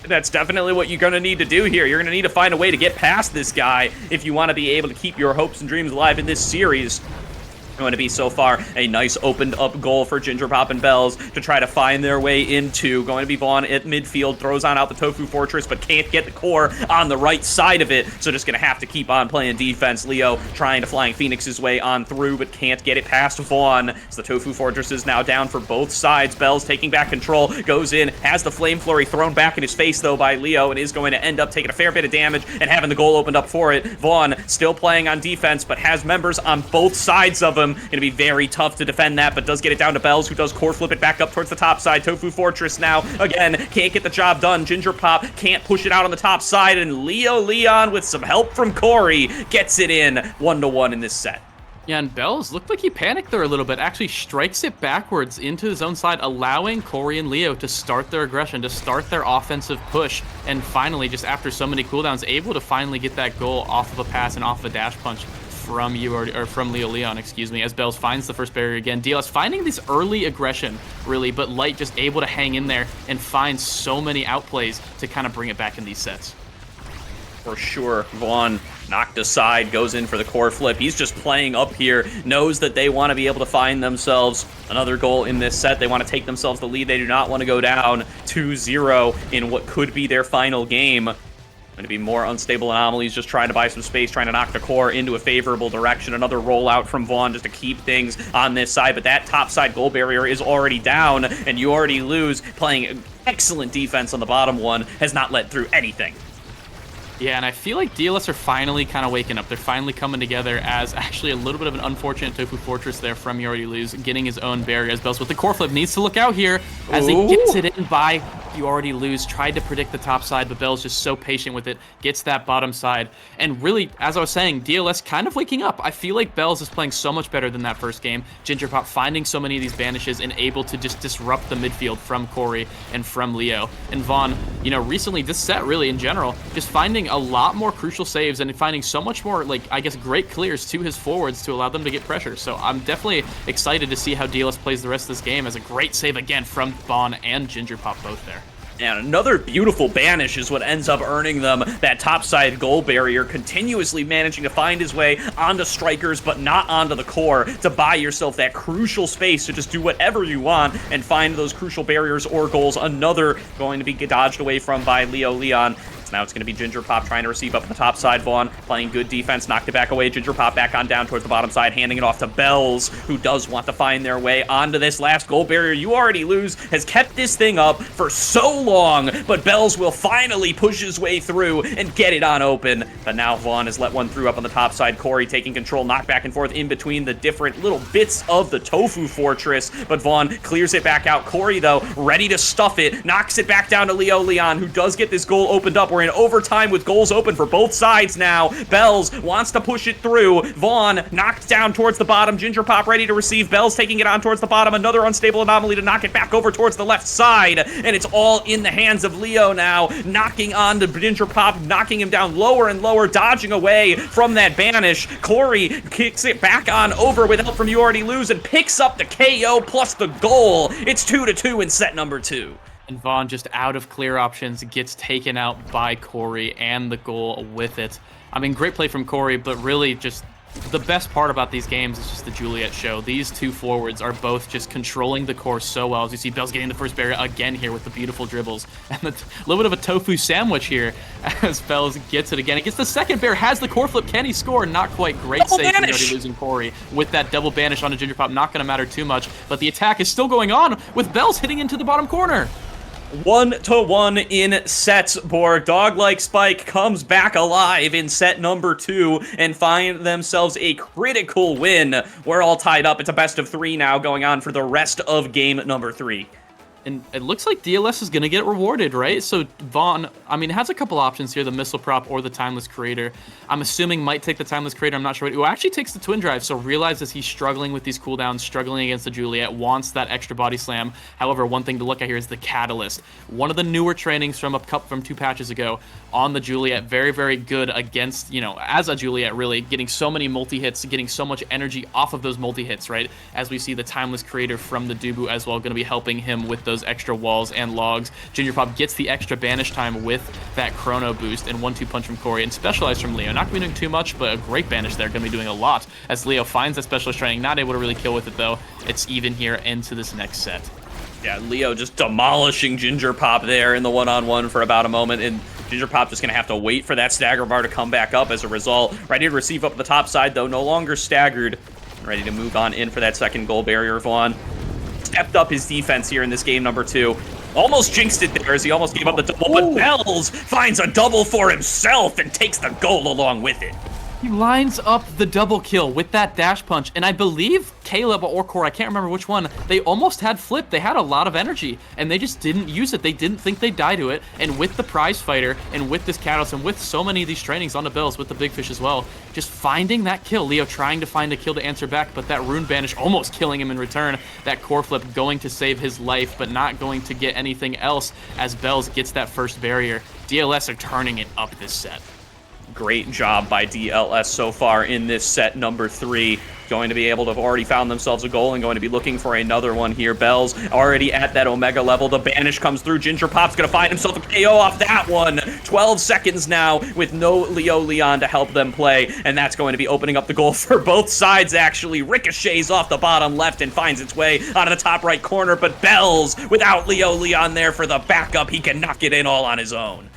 S4: That's definitely what you're going to need to do here. You're going to need to find a way to get past this guy if you want to be able to keep your hopes and dreams alive in this series. Going to be so far a nice opened up goal for Ginger Pop and Bells to try to find their way into. Going to be Vaughn at midfield, throws on out the Tofu Fortress, but can't get the core on the right side of it, so just going to have to keep on playing defense. Leo trying to Flying Phoenix his way on through, but can't get it past Vaughn. So the Tofu Fortress is now down for both sides. Bells taking back control, goes in, has the Flame Flurry thrown back in his face though by Leo, and is going to end up taking a fair bit of damage and having the goal opened up for it. Vaughn still playing on defense, but has members on both sides of him. Going to be very tough to defend that, but does get it down to Bells, who does core flip it back up towards the top side. Tofu Fortress now, again, can't get the job done. Ginger Pop can't push it out on the top side, and Leo Leon, with some help from Corey, gets it in 1-1 in this set.
S5: Yeah, and Bells looked like he panicked there a little bit, actually strikes it backwards into his own side, allowing Corey and Leo to start their aggression, to start their offensive push, and finally, just after so many cooldowns, able to finally get that goal off of a pass and off of a dash punch from Leo Leon, excuse me, as Bells finds the first barrier again. DLS finding this early aggression, really, but LYTE just able to hang in there and find so many outplays to kind of bring it back in these sets.
S4: For sure, Vaughn knocked aside, goes in for the core flip. He's just playing up here, knows that they want to be able to find themselves another goal in this set. They want to take themselves the lead. They do not want to go down 2-0 in what could be their final game. Going to be more unstable anomalies, just trying to buy some space, trying to knock the core into a favorable direction. Another rollout from Vaughn just to keep things on this side, but that top side goal barrier is already down, and You Already Lose, playing excellent defense on the bottom one, has not let through anything.
S5: Yeah, and I feel like DLS are finally kind of waking up. They're finally coming together, as actually a little bit of an unfortunate Tofu Fortress there from You Already Lose, getting his own barrier, as Bells with the core flip needs to look out here as he gets it in by You Already Lose. Tried to predict the top side, but Bells just so patient with it, gets that bottom side. And really, as I was saying, DLS kind of waking up. I feel like Bells is playing so much better than that first game. Ginger Pop finding so many of these banishes and able to just disrupt the midfield from Corey and from Leo. And Vaughn, you know, recently, this set really in general, just finding a lot more crucial saves and finding so much more, like, I guess, great clears to his forwards to allow them to get pressure. So I'm definitely excited to see how DLS plays the rest of this game, as a great save again from Vaughn and Ginger Pop both there.
S4: And another beautiful banish is what ends up earning them that topside goal barrier, continuously managing to find his way onto strikers, but not onto the core, to buy yourself that crucial space to just do whatever you want and find those crucial barriers or goals. Another going to be dodged away from by Leo Leon. Now it's going to be Ginger Pop trying to receive up on the top side. Vaughn playing good defense, knocked it back away. Ginger Pop back on down towards the bottom side, handing it off to Bells, who does want to find their way onto this last goal barrier. You Already Lose has kept this thing up for so long, but Bells will finally push his way through and get it on open. But now Vaughn has let one through up on the top side. Corey taking control, knocked back and forth in between the different little bits of the Tofu Fortress, but Vaughn clears it back out. Corey, though, ready to stuff it, knocks it back down to Leo Leon, who does get this goal opened up. We're in overtime with goals open for both sides now. Bells wants to push it through. Vaughn knocked down towards the bottom. Ginger Pop ready to receive. Bells taking it on towards the bottom. Another unstable anomaly to knock it back over towards the left side. And it's all in the hands of Leo now. Knocking on to Ginger Pop, knocking him down lower and lower, dodging away from that banish. Corey kicks it back on over with help from You Already Lose and picks up the KO plus the goal. It's 2-2 in set number 2.
S5: And Vaughn just out of clear options, gets taken out by Corey and the goal with it. I mean, great play from Corey, but really just the best part about these games is just the Juliet show. These two forwards are both just controlling the course so well. As you see, Bell's getting the first barrier again here with the beautiful dribbles. And a little bit of a tofu sandwich here as Bells gets it again. He gets the second barrier, has the core flip. Can he score? Not quite. Great
S4: Double
S5: save.
S4: banish.
S5: Already losing Corey with that double banish onto Ginger Pop. Not going to matter too much. But the attack is still going on with Bells hitting into the bottom corner.
S4: 1-1 in sets, Borg. Dog-like Spike comes back alive in set number 2 and find themselves a critical win. We're all tied up. It's a best of 3 now going on for the rest of game number 3.
S5: And it looks like DLS is going to get rewarded, right? So Vaughn, I mean, has a couple options here, the Missile Prop or the Timeless Creator. I'm assuming might take the Timeless Creator. I'm not sure. Who actually takes the Twin Drive, so realizes he's struggling with these cooldowns, struggling against the Juliet, wants that extra body slam. However, one thing to look at here is the Catalyst. One of the newer trainings from 2 patches ago on the Juliet. Very, very good against, as a Juliet, really, getting so many multi-hits, getting so much energy off of those multi-hits, right? As we see the Timeless Creator from the Dubu as well, going to be helping him with those extra walls and logs. Ginger Pop gets the extra banish time with that chrono boost and 1-2 punch from Corey and specialized from Leo. Not going to be doing too much, but a great banish there. Going to be doing a lot as Leo finds that specialist training. Not able to really kill with it though. It's even here into this next set.
S4: Yeah, Leo just demolishing Ginger Pop there in the one-on-one for about a moment, and Ginger Pop just going to have to wait for that stagger bar to come back up as a result. Ready to receive up the top side, though, no longer staggered. Ready to move on in for that second goal barrier. Vaughn stepped up his defense here in this game number 2. Almost jinxed it there as he almost gave up the double, but Bells finds a double for himself and takes the goal along with it.
S5: He lines up the double kill with that dash punch, and I believe Caleb or Core, I can't remember which one, they almost had flip. They had a lot of energy, and they just didn't use it. They didn't think they'd die to it, and with the prize fighter, and with this Catalyst, and with so many of these trainings on the Bells, with the Big Fish as well, just finding that kill. Leo trying to find a kill to answer back, but that Rune Banish almost killing him in return. That core flip going to save his life, but not going to get anything else as Bells gets that first barrier. DLS are turning it up this set.
S4: Great job by DLS so far in this set number 3. Going to be able to have already found themselves a goal and going to be looking for another one here. Bells already at that Omega level. The banish comes through. Ginger Pop's going to find himself a KO off that one. 12 seconds now with no Leo Leon to help them play. And that's going to be opening up the goal for both sides, actually. Ricochets off the bottom left and finds its way out of the top right corner. But Bells, without Leo Leon there for the backup, he can knock it in all on his own.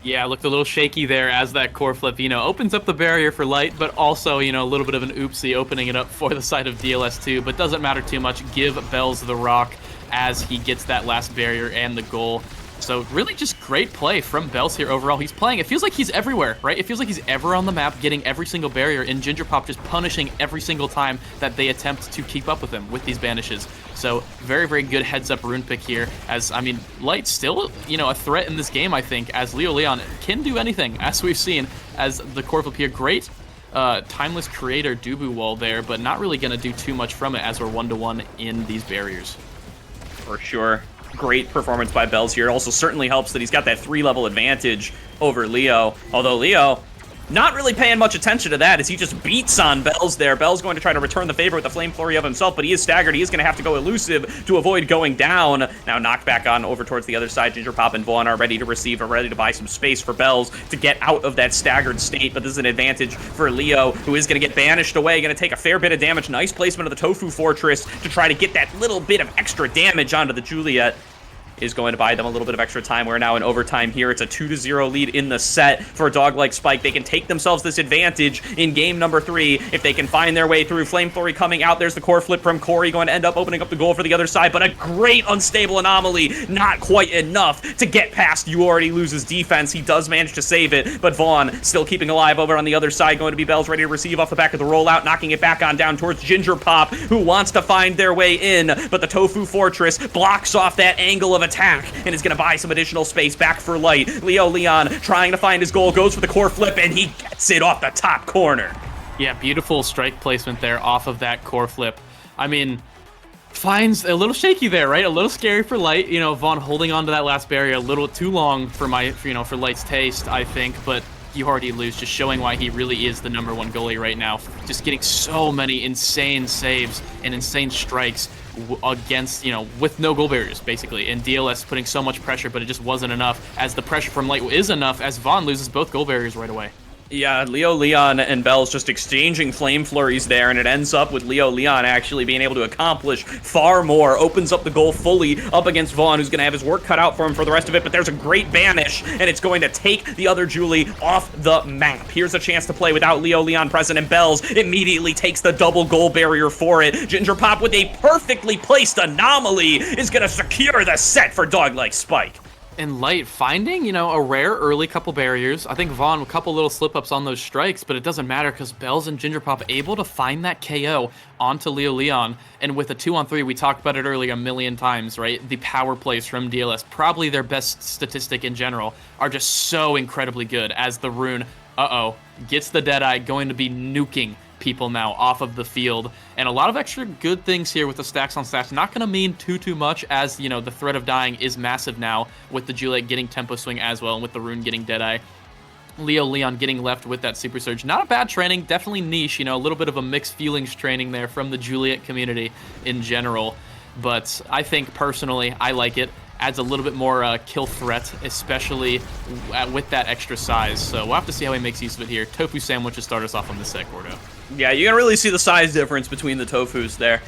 S5: Yeah, looked a little shaky there as that core flip, opens up the barrier for LYTE, but also, a little bit of an oopsie opening it up for the side of DLS too, but doesn't matter too much. Give Bells the rock as he gets that last barrier and the goal. So really just great play from Bells here overall. He's playing, it feels like he's everywhere, right? It feels like he's ever on the map, getting every single barrier, and Ginger Pop just punishing every single time that they attempt to keep up with him with these banishes. So very, very good heads-up rune pick here, as, LYTE's still, a threat in this game, I think, as Leo Leon can do anything, as we've seen, as the core flip here. Great Timeless Creator Dubu wall there, but not really going to do too much from it as we're 1-1 in these barriers.
S4: For sure. Great performance by Bells here. Also certainly helps that he's got that 3-level advantage over Leo. Although Leo, not really paying much attention to that as he just beats on Bells there. Bells going to try to return the favor with the Flame Flurry of himself, but he is staggered. He is going to have to go elusive to avoid going down. Now knocked back on over towards the other side. Ginger Pop and Vaughn are ready to receive and ready to buy some space for Bells to get out of that staggered state, but this is an advantage for Leo, who is going to get banished away, going to take a fair bit of damage. Nice placement of the Tofu Fortress to try to get that little bit of extra damage onto the Juliet. Is going to buy them a little bit of extra time. We're now in overtime here. It's a 2-0 lead in the set for Dog-like Spike. They can take themselves this advantage in game number 3 if they can find their way through. Flame Flurry coming out. There's the core flip from Corey, going to end up opening up the goal for the other side, but a great unstable anomaly. Not quite enough to get past You Already Loses defense. He does manage to save it, but Vaughn still keeping alive over on the other side. Going to be Bells ready to receive off the back of the rollout, knocking it back on down towards Ginger Pop, who wants to find their way in, but the Tofu Fortress blocks off that angle of attack and is going to buy some additional space back for LYTE. Leo Leon trying to find his goal, goes for the core flip, and he gets it off the top corner.
S5: Yeah, beautiful strike placement there off of that core flip. Finds a little shaky there, right? A little scary for LYTE. Vaughn holding on to that last barrier a little too long for for LYTE's taste, I think, but You Already Lose, just showing why he really is the #1 goalie right now. Just getting so many insane saves and insane strikes against, with no goal barriers, basically. And DLS putting so much pressure, but it just wasn't enough, as the pressure from LYTE is enough, as Vaughn loses both goal barriers right away.
S4: Yeah, Leo Leon and Bells just exchanging flame flurries there, and it ends up with Leo Leon actually being able to accomplish far more. Opens up the goal fully up against Vaughn, who's going to have his work cut out for him for the rest of it, but there's a great banish, and it's going to take the other Julie off the map. Here's a chance to play without Leo Leon present, and Bells immediately takes the double goal barrier for it. Ginger Pop with a perfectly placed anomaly is going to secure the set for Dog-like Spike.
S5: And LYTE finding, a rare early couple barriers. I think Vaughn, a couple little slip-ups on those strikes, but it doesn't matter because Bells and Ginger Pop able to find that KO onto Leo Leon. And with a 2-on-3, we talked about it earlier a million times, right? The power plays from DLS, probably their best statistic in general, are just so incredibly good as the Rune, gets the Deadeye, going to be nuking people now off of the field, and a lot of extra good things here with the stacks on stacks. Not going to mean too much, as the threat of dying is massive now with the Juliet getting tempo swing as well, and with the Rune getting Deadeye. Leo Leon getting left with that Super Surge. Not a bad training, definitely niche, a little bit of a mixed feelings training there from the Juliet community in general, but I think personally I like it. Adds a little bit more kill threat, especially with that extra size. So we'll have to see how he makes use of it here. Tofu Sandwich to start us off on this set, Gordo.
S4: Yeah, you can really see the size difference between the Tofus there.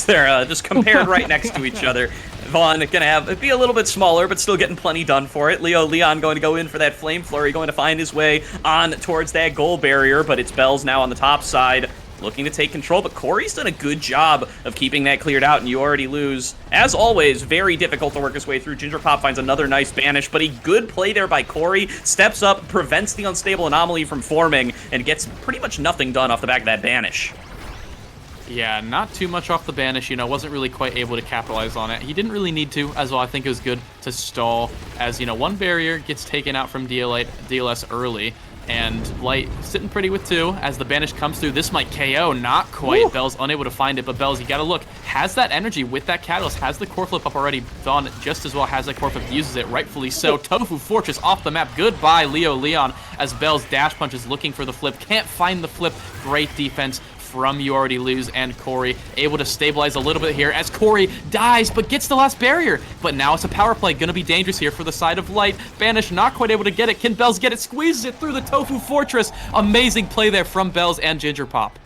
S4: They're just compared right next to each other. Vaughn gonna be a little bit smaller, but still getting plenty done for it. Leo Leon going to go in for that Flame Flurry, going to find his way on towards that goal barrier, but it's Bells now on the top side, looking to take control, but Corey's done a good job of keeping that cleared out, and you already lose. As always, very difficult to work his way through. Ginger Pop finds another nice banish, but a good play there by Corey. Steps up, prevents the unstable anomaly from forming, and gets pretty much nothing done off the back of that banish.
S5: Yeah, not too much off the banish, wasn't really quite able to capitalize on it. He didn't really need to as well. I think it was good to stall, as, one barrier gets taken out from DLS early, and LYTE sitting pretty with 2 as the banish comes through. This might KO, not quite. Woo. Bells unable to find it, but Bells, you gotta look, has that energy with that catalyst, has the core flip up already. Vaughn just as well has that core flip, uses it rightfully so. Tofu Fortress off the map. Goodbye, Leo Leon, as Bells dash punches looking for the flip, can't find the flip. Great defense from You Already Lose, and Corey able to stabilize a little bit here as Corey dies but gets the last barrier. But now it's a power play, gonna be dangerous here for the side of LYTE. Banish not quite able to get it. Can Bells get it? Squeezes it through the Tofu Fortress. Amazing play there from Bells and Ginger Pop.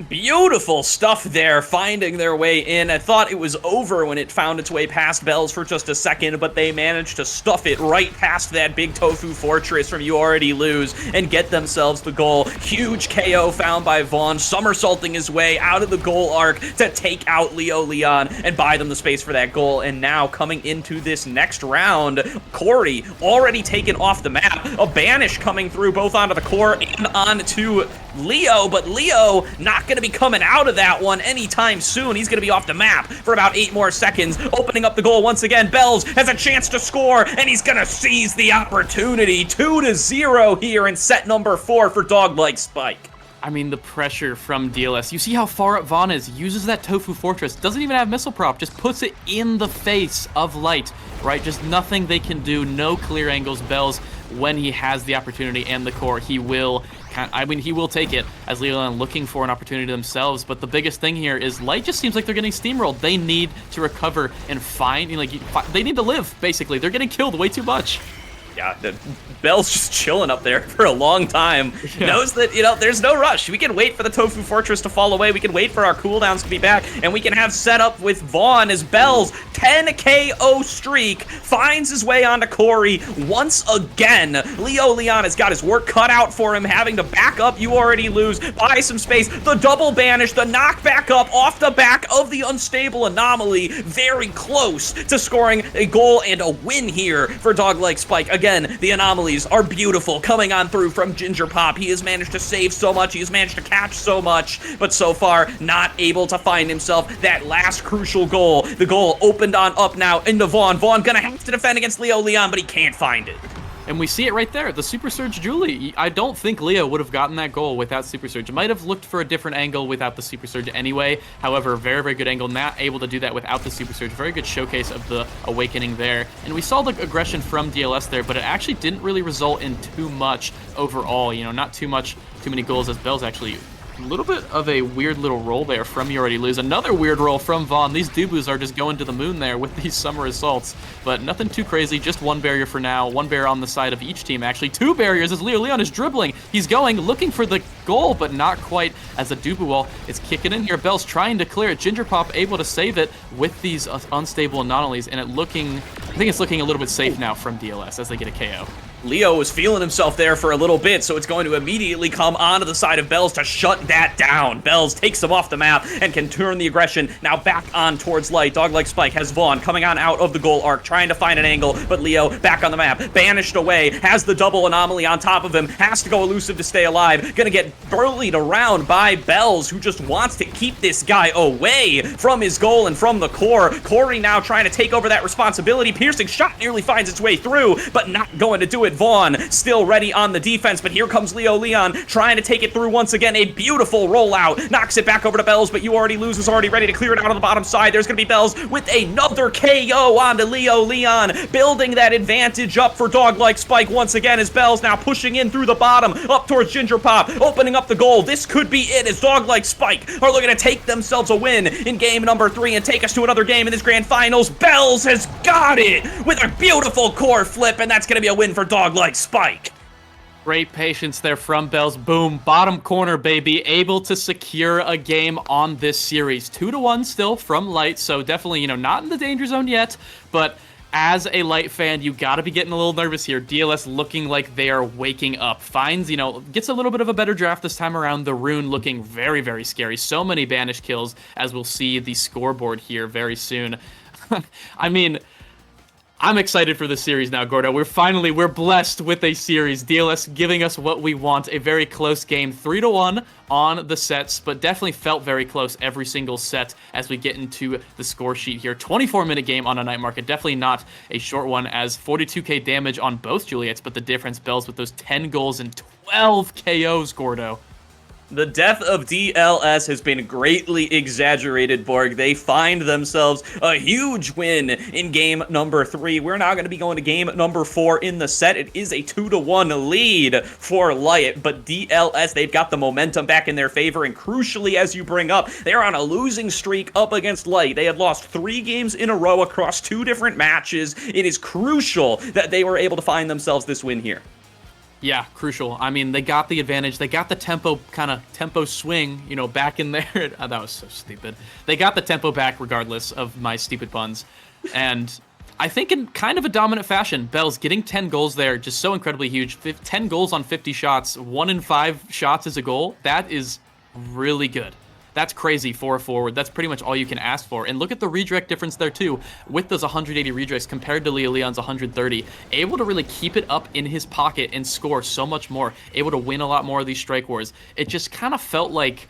S4: Beautiful stuff there, finding their way in. I thought it was over when it found its way past Bells for just a second, but they managed to stuff it right past that big Tofu Fortress from You Already Lose and get themselves the goal. Huge KO found by Vaughn, somersaulting his way out of the goal arc to take out Leo Leon and buy them the space for that goal. And now coming into this next round, Corey already taken off the map. A banish coming through both onto the core and onto Leo, but Leo not going to be coming out of that one anytime soon. He's going to be off the map for about 8 more seconds, opening up the goal once again. Bells has a chance to score, and he's going to seize the opportunity. 2-0 here in set number 4 for Dog-like Spike.
S5: I mean, the pressure from DLS. You see how far up Vaughn is. Uses that Tofu Fortress. Doesn't even have missile prop. Just puts it in the face of LYTE, right? Just nothing they can do. No clear angles. Bells, when he has the opportunity and the core, he will take it, as Leland looking for an opportunity themselves. But the biggest thing here is LYTE just seems like they're getting steamrolled. They need to recover and find, they need to live, basically. They're getting killed way too much.
S4: Yeah, Bell's just chilling up there for a long time. Yeah. Knows that, there's no rush. We can wait for the Tofu Fortress to fall away. We can wait for our cooldowns to be back. And we can have set up with Vaughn as Bell's 10 KO streak finds his way onto Corey once again. Leo Leon has got his work cut out for him, having to back up You Already Lose, buy some space. The double banish, the knock back up off the back of the unstable anomaly. Very close to scoring a goal and a win here for Dog-like Spike. Again, the anomalies are beautiful coming on through from Ginger Pop. He has managed to save so much. He has managed to catch so much, but so far not able to find himself that last crucial goal. The goal opened on up now into Vaughn. Vaughn gonna have to defend against Leo Leon, but he can't find it.
S5: And we see it right there, the Super Surge Julie. I don't think Leo would have gotten that goal without Super Surge. Might have looked for a different angle without the Super Surge anyway. However, very, very good angle. Not able to do that without the Super Surge. Very good showcase of the awakening there. And we saw the aggression from DLS there, but it actually didn't really result in too much overall. Not too many goals, as Bells actually A little bit of a weird little roll there from You Already Lose. Another weird roll from Vaughn. These Dubus are just going to the moon there with these summer assaults. But nothing too crazy, just one barrier for now. One barrier on the side of each team, actually. Two barriers as Leo Leon is dribbling. He's going, looking for the goal, but not quite as the Dubu wall is kicking in here. Bell's trying to clear it. Ginger Pop able to save it with these unstable anomalies, and I think it's looking a little bit safe now from DLS as they get a KO.
S4: Leo was feeling himself there for a little bit, so it's going to immediately come onto the side of Bells to shut that down. Bells takes him off the map and can turn the aggression now back on towards LYTE. Dogleg Spike has Vaughn coming on out of the goal arc, trying to find an angle, but Leo back on the map, banished away, has the double anomaly on top of him, has to go elusive to stay alive, gonna get bullied around by Bells, who just wants to keep this guy away from his goal and from the core. Corey now trying to take over that responsibility. Piercing shot nearly finds its way through, but not going to do it. Vaughn still ready on the defense, but here comes Leo Leon trying to take it through once again. A beautiful rollout, knocks it back over to Bells, but You Already Lose is already ready to clear it out on the bottom side. There's going to be Bells with another KO onto Leo Leon, building that advantage up for Dogleg Spike once again as Bells now pushing in through the bottom, up towards Ginger Pop, opening up the goal. This could be it as Dogleg Spike are looking to take themselves a win in game number 3 and take us to another game in this grand finals. Bells has got it with a beautiful core flip, and that's going to be a win for Dogleg Spike.
S5: Great patience there from Bells. Boom, bottom corner, baby. Able to secure a game on this series. 2-1 still from LYTE, so definitely, not in the danger zone yet, but as a LYTE fan, you got to be getting a little nervous here. DLS looking like they are waking up. Finds, gets a little bit of a better draft this time around. The Rune looking very, very scary. So many banished kills, as we'll see the scoreboard here very soon. I mean, I'm excited for the series now, Gordo. We're blessed with a series. DLS giving us what we want. A very close game. 3-1 on the sets, but definitely felt very close every single set as we get into the score sheet here. 24-minute game on a night market. Definitely not a short one, as 42k damage on both Juliets, but the difference, Bells with those 10 goals and 12 KOs, Gordo.
S4: The death of DLS has been greatly exaggerated, Borg. They find themselves a huge win in game number 3. We're now going to be going to game number 4 in the set. It is a 2-1 lead for LYTE, but DLS, they've got the momentum back in their favor, and crucially, as you bring up, they're on a losing streak up against LYTE. They had lost 3 games in a row across 2 different matches. It is crucial that they were able to find themselves this win here.
S5: Yeah, crucial. I mean, they got the advantage. They got the tempo swing, back in there. Oh, that was so stupid. They got the tempo back regardless of my stupid puns. And I think in kind of a dominant fashion, Bells getting 10 goals there, just so incredibly huge. 10 goals on 50 shots, 1 in 5 shots is a goal. That is really good. That's crazy for a forward. That's pretty much all you can ask for. And look at the redirect difference there too, with those 180 redirects compared to Leo Leon's 130. Able to really keep it up in his pocket and score so much more. Able to win a lot more of these strike wars. It just kind of felt like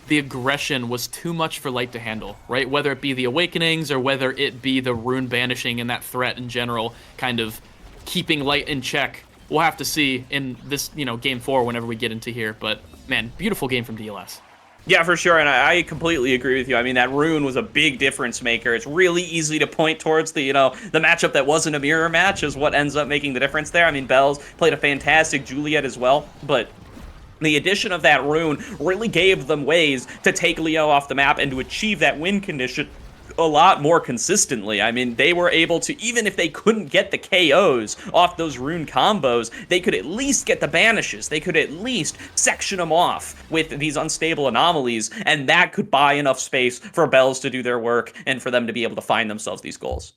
S5: the aggression was too much for LYTE to handle, right? Whether it be the Awakenings or whether it be the Rune banishing and that threat in general kind of keeping LYTE in check. We'll have to see in this, game 4 whenever we get into here. But man, beautiful game from DLS.
S4: Yeah, for sure, and I completely agree with you. I mean, that Rune was a big difference maker. It's really easy to point towards the, the matchup that wasn't a mirror match is what ends up making the difference there. I mean, Bells played a fantastic Juliet as well, but the addition of that Rune really gave them ways to take Leo off the map and to achieve that win condition a lot more consistently. I mean, they were able to, even if they couldn't get the KOs off those Rune combos, they could at least get the banishes. They could at least section them off with these unstable anomalies, and that could buy enough space for Bells to do their work and for them to be able to find themselves these goals.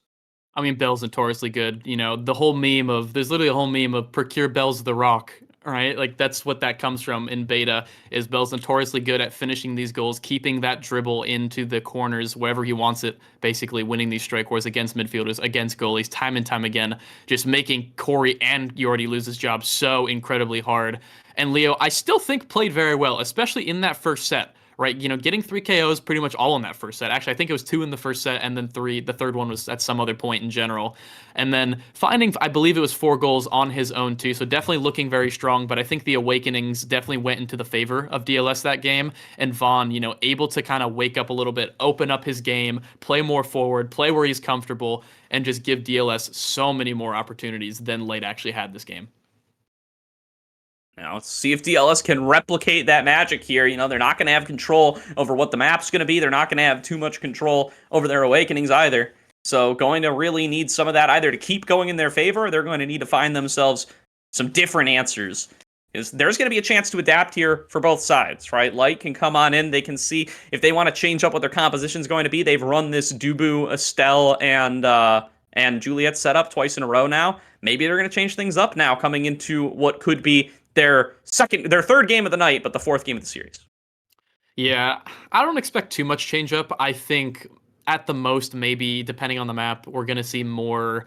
S5: I mean, Bells notoriously good. The whole meme of, there's literally a whole meme of procure Bells the Rock, right? Like, that's what that comes from in beta, is Bells notoriously good at finishing these goals, keeping that dribble into the corners wherever he wants it, basically winning these strike wars against midfielders, against goalies, time and time again, just making Corey and You Already Lose his job so incredibly hard. And Leo, I still think played very well, especially in that first set. Right, getting 3 KOs pretty much all in that first set. Actually, I think it was 2 in the first set, and then 3. The third one was at some other point in general. And then finding, I believe it was 4 goals on his own too. So definitely looking very strong. But I think the Awakenings definitely went into the favor of DLS that game. And Vaughn, able to kind of wake up a little bit, open up his game, play more forward, play where he's comfortable, and just give DLS so many more opportunities than LYTE actually had this game.
S4: Now, let's see if DLS can replicate that magic here. They're not going to have control over what the map's going to be. They're not going to have too much control over their awakenings either. So going to really need some of that either to keep going in their favor, or they're going to need to find themselves some different answers. There's going to be a chance to adapt here for both sides, right? LYTE can come on in. They can see if they want to change up what their composition is going to be. They've run this Dubu, Estelle, and Juliet setup twice in a row now. Maybe they're going to change things up now coming into what could be their third game of the night, but the fourth game of the series.
S5: Yeah, I don't expect too much change up. I think at the most, maybe depending on the map, we're going to see more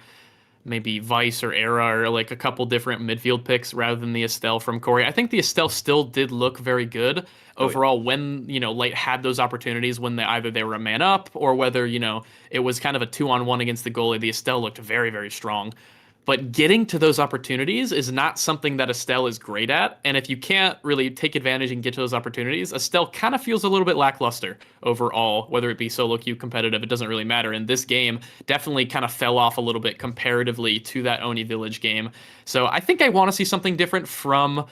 S5: maybe Vice or Era or like a couple different midfield picks rather than the Estelle from Corey. I think the Estelle still did look very good overall when, LYTE had those opportunities when either they were a man up or whether, it was kind of a 2-on-1 against the goalie. The Estelle looked very, very strong. But getting to those opportunities is not something that Estelle is great at. And if you can't really take advantage and get to those opportunities, Estelle kind of feels a little bit lackluster overall, whether it be solo queue competitive, it doesn't really matter. And this game definitely kind of fell off a little bit comparatively to that Oni Village game. So I think I want to see something different from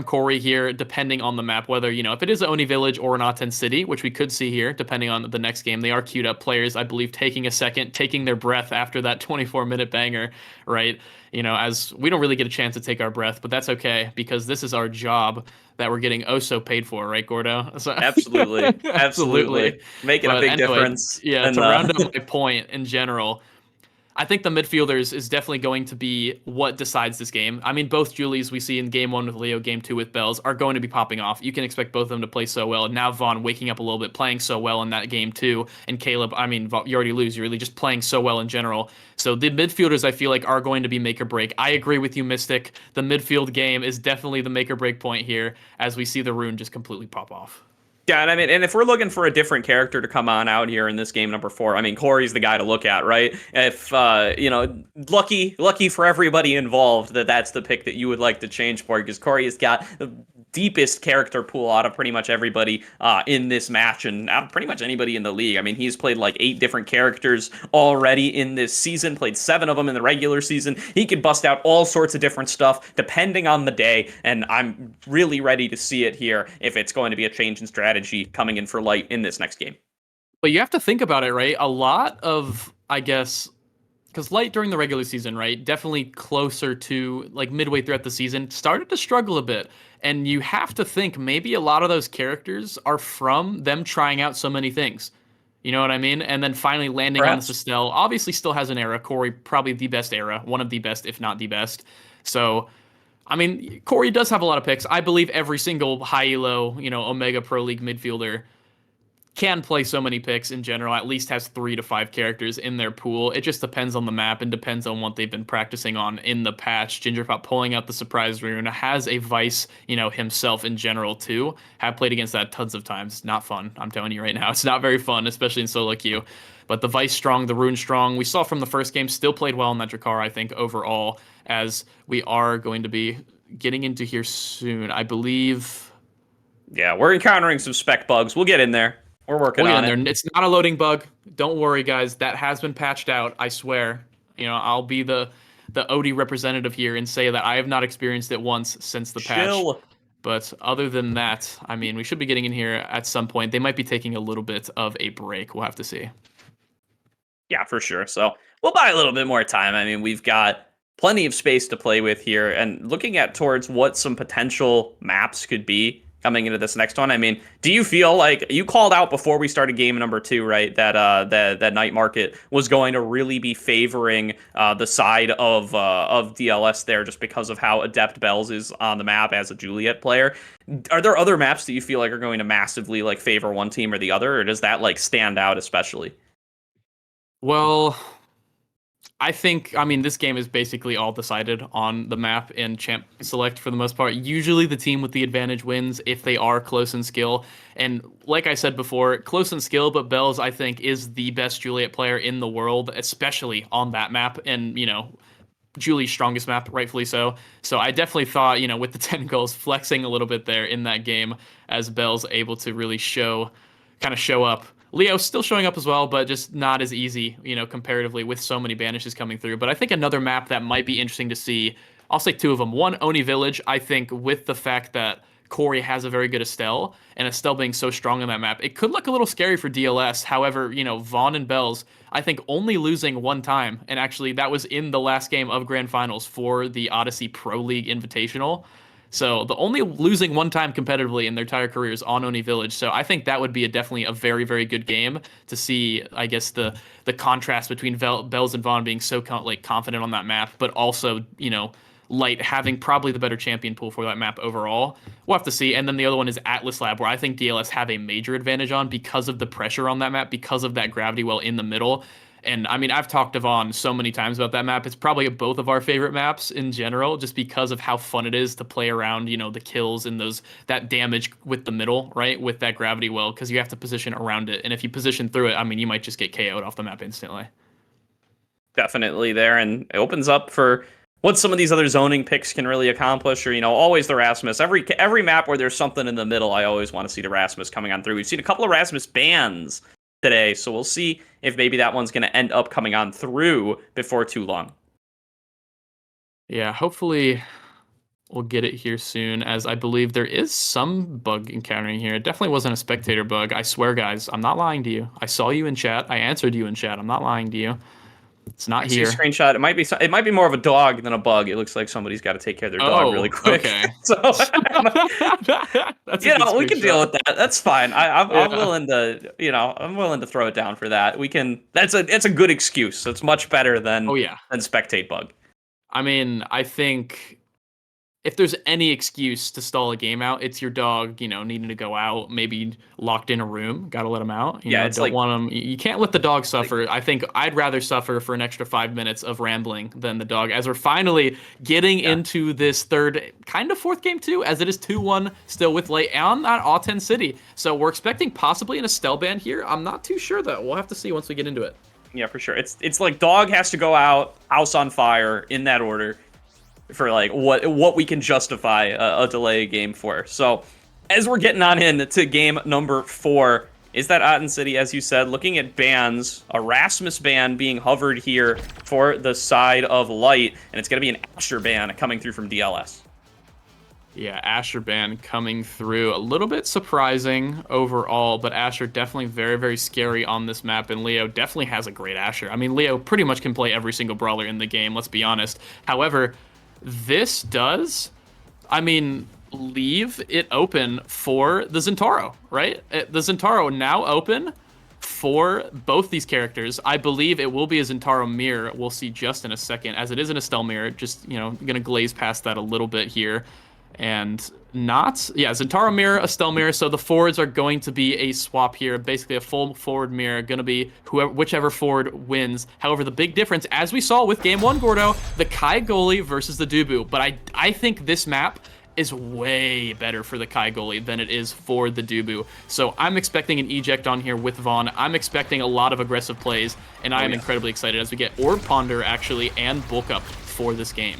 S5: Corey here, depending on the map, whether, if it is Oni Village or an Aten City, which we could see here, depending on the next game. They are queued up players, I believe, taking a second, taking their breath after that 24-minute banger, right? As we don't really get a chance to take our breath, but that's okay because this is our job that we're getting oh so paid for, right, Gordo? So,
S4: absolutely, making a big difference.
S5: Yeah, to round up my point in general, I think the midfielders is definitely going to be what decides this game. I mean, both Julies we see in game 1 with Leo, game 2 with Bells are going to be popping off. You can expect both of them to play so well. And now Vaughn waking up a little bit, playing so well in that game too. And Caleb, I mean, you already lose. You're really just playing so well in general. So the midfielders, I feel like, are going to be make or break. I agree with you, Mystic. The midfield game is definitely the make or break point here as we see the rune just completely pop off.
S4: Yeah, and I mean, and if we're looking for a different character to come on out here in this game number 4, I mean, Corey's the guy to look at, right? If lucky for everybody involved that's the pick that you would like to change for, because Corey has got the deepest character pool out of pretty much everybody in this match and out of pretty much anybody in the league. I mean, he's played like 8 different characters already in this season, played 7 of them in the regular season. He could bust out all sorts of different stuff depending on the day, and I'm really ready to see it here if it's going to be a change in strategy coming in for LYTE in this next game.
S5: But you have to think about it, right? A lot of, I guess, because LYTE during the regular season, right, definitely closer to like midway throughout the season, started to struggle a bit. And you have to think maybe a lot of those characters are from them trying out so many things. You know what I mean? And then finally landing on this Estelle. Obviously still has an era. Corey, probably the best era. One of the best, if not the best. So, I mean, Corey does have a lot of picks. I believe every single high elo, Omega Pro League midfielder can play so many picks in general, at least has 3 to 5 characters in their pool. It just depends on the map and depends on what they've been practicing on in the patch. Gingerpop pulling out the surprise rune, has a Vice, himself in general too. Have played against that tons of times. It's not fun. I'm telling you right now. It's not very fun, especially in solo queue. But the Vice strong, the rune strong. We saw from the first game, still played well in that Drakkar, I think, overall, as we are going to be getting into here soon, I believe.
S4: Yeah, we're encountering some spec bugs. We'll get in there. We're working on it.
S5: It's not a loading bug. Don't worry, guys. That has been patched out. I swear. I'll be the OD representative here and say that I have not experienced it once since the patch. But other than that, I mean, we should be getting in here at some point. They might be taking a little bit of a break. We'll have to see.
S4: Yeah, for sure. So we'll buy a little bit more time. I mean, we've got plenty of space to play with here, and looking at towards what some potential maps could be coming into this next one. I mean, do you feel like you called out before we started game number 2, right? That night market was going to really be favoring the side of DLS there, just because of how adept Bells is on the map as a Juliet player. Are there other maps that you feel like are going to massively like favor one team or the other, or does that like stand out especially?
S5: Well, I think, this game is basically all decided on the map and champ select for the most part. Usually the team with the advantage wins if they are close in skill. And like I said before, close in skill, but Bells, I think, is the best Juliet player in the world, especially on that map. And, Julie's strongest map, rightfully so. So I definitely thought, with the 10 goals, flexing a little bit there in that game as Bells able to really show up. Leo still showing up as well, but just not as easy, comparatively with so many banishes coming through. But I think another map that might be interesting to see I'll say two of them. One, Oni Village, I think with the fact that Corey has a very good Estelle, and Estelle being so strong on that map, it could look a little scary for DLS. However, Vaughn and Bells, I think only losing one time, and actually that was in the last game of Grand Finals for the Odyssey Pro League Invitational. So the only losing one time competitively in their entire careers on Oni Village. So I think that would be definitely a very, very good game to see, I guess, the contrast between Bells and Vaughn being so confident on that map, but also, LYTE having probably the better champion pool for that map overall. We'll have to see. And then the other one is Atlas Lab, where I think DLS have a major advantage on because of the pressure on that map, because of that gravity well in the middle. And I mean, I've talked to Vaughn so many times about that map. It's probably both of our favorite maps in general, just because of how fun it is to play around, the kills and that damage with the middle, right? With that gravity well, because you have to position around it. And if you position through it, I mean, you might just get KO'd off the map instantly.
S4: Definitely there. And it opens up for what some of these other zoning picks can really accomplish, or, always the Rasmus. Every map where there's something in the middle, I always want to see the Rasmus coming on through. We've seen a couple of Rasmus bans today, so we'll see if maybe that one's going to end up coming on through before too long.
S5: Yeah, hopefully we'll get it here soon, as I believe there is some bug encountering here. It definitely wasn't a spectator bug. I swear, guys, I'm not lying to you. I saw you in chat. I answered you in chat. I'm not lying to you. It's not here.
S4: Screenshot. It might be more of a dog than a bug. It looks like somebody's got to take care of their dog really quick.
S5: Okay.
S4: So
S5: That's
S4: we can deal with that. That's fine. I'm willing to I'm willing to throw it down for that. We can. It's a good excuse. It's much better than than spectate bug.
S5: I mean, I think if there's any excuse to stall a game out, it's your dog, needing to go out, maybe locked in a room. Got to let him out.
S4: It's
S5: don't want him. You can't let the dog suffer. I think I'd rather suffer for an extra 5 minutes of rambling than the dog. As we're finally getting into this third, kind of fourth game too, as it is 2-1 still with LYTE on that Auten City. So we're expecting possibly an Estelle ban here. I'm not too sure though. We'll have to see once we get into it.
S4: Yeah, for sure. It's like dog has to go out, house on fire in that order, for like what we can justify a delay game for. So as we're getting on into game number 4, is that Auten City, as you said, looking at bans, a Rasmus ban being hovered here for the side of LYTE, and it's going to be an Asher ban coming through from DLS.
S5: Yeah, Asher ban coming through. A little bit surprising overall, but Asher definitely very, very scary on this map, and Leo definitely has a great Asher. I mean, Leo pretty much can play every single brawler in the game, let's be honest. However, this does, leave it open for the Zentaro, right? The Zentaro now open for both these characters. I believe it will be a Zentaro mirror. We'll see just in a second, as it is an Estelle mirror. Just, gonna glaze past that a little bit here. And Zentaro mirror, Estelle mirror. So the forwards are going to be a swap here, basically a full forward mirror, going to be whichever forward wins. However, the big difference, as we saw with game 1, Gordo, the Kai goalie versus the Dubu. But I think this map is way better for the Kai goalie than it is for the Dubu. So I'm expecting an eject on here with Vaughn. I'm expecting a lot of aggressive plays, and I am incredibly excited as we get Orb Ponder actually and Bulk Up for this game.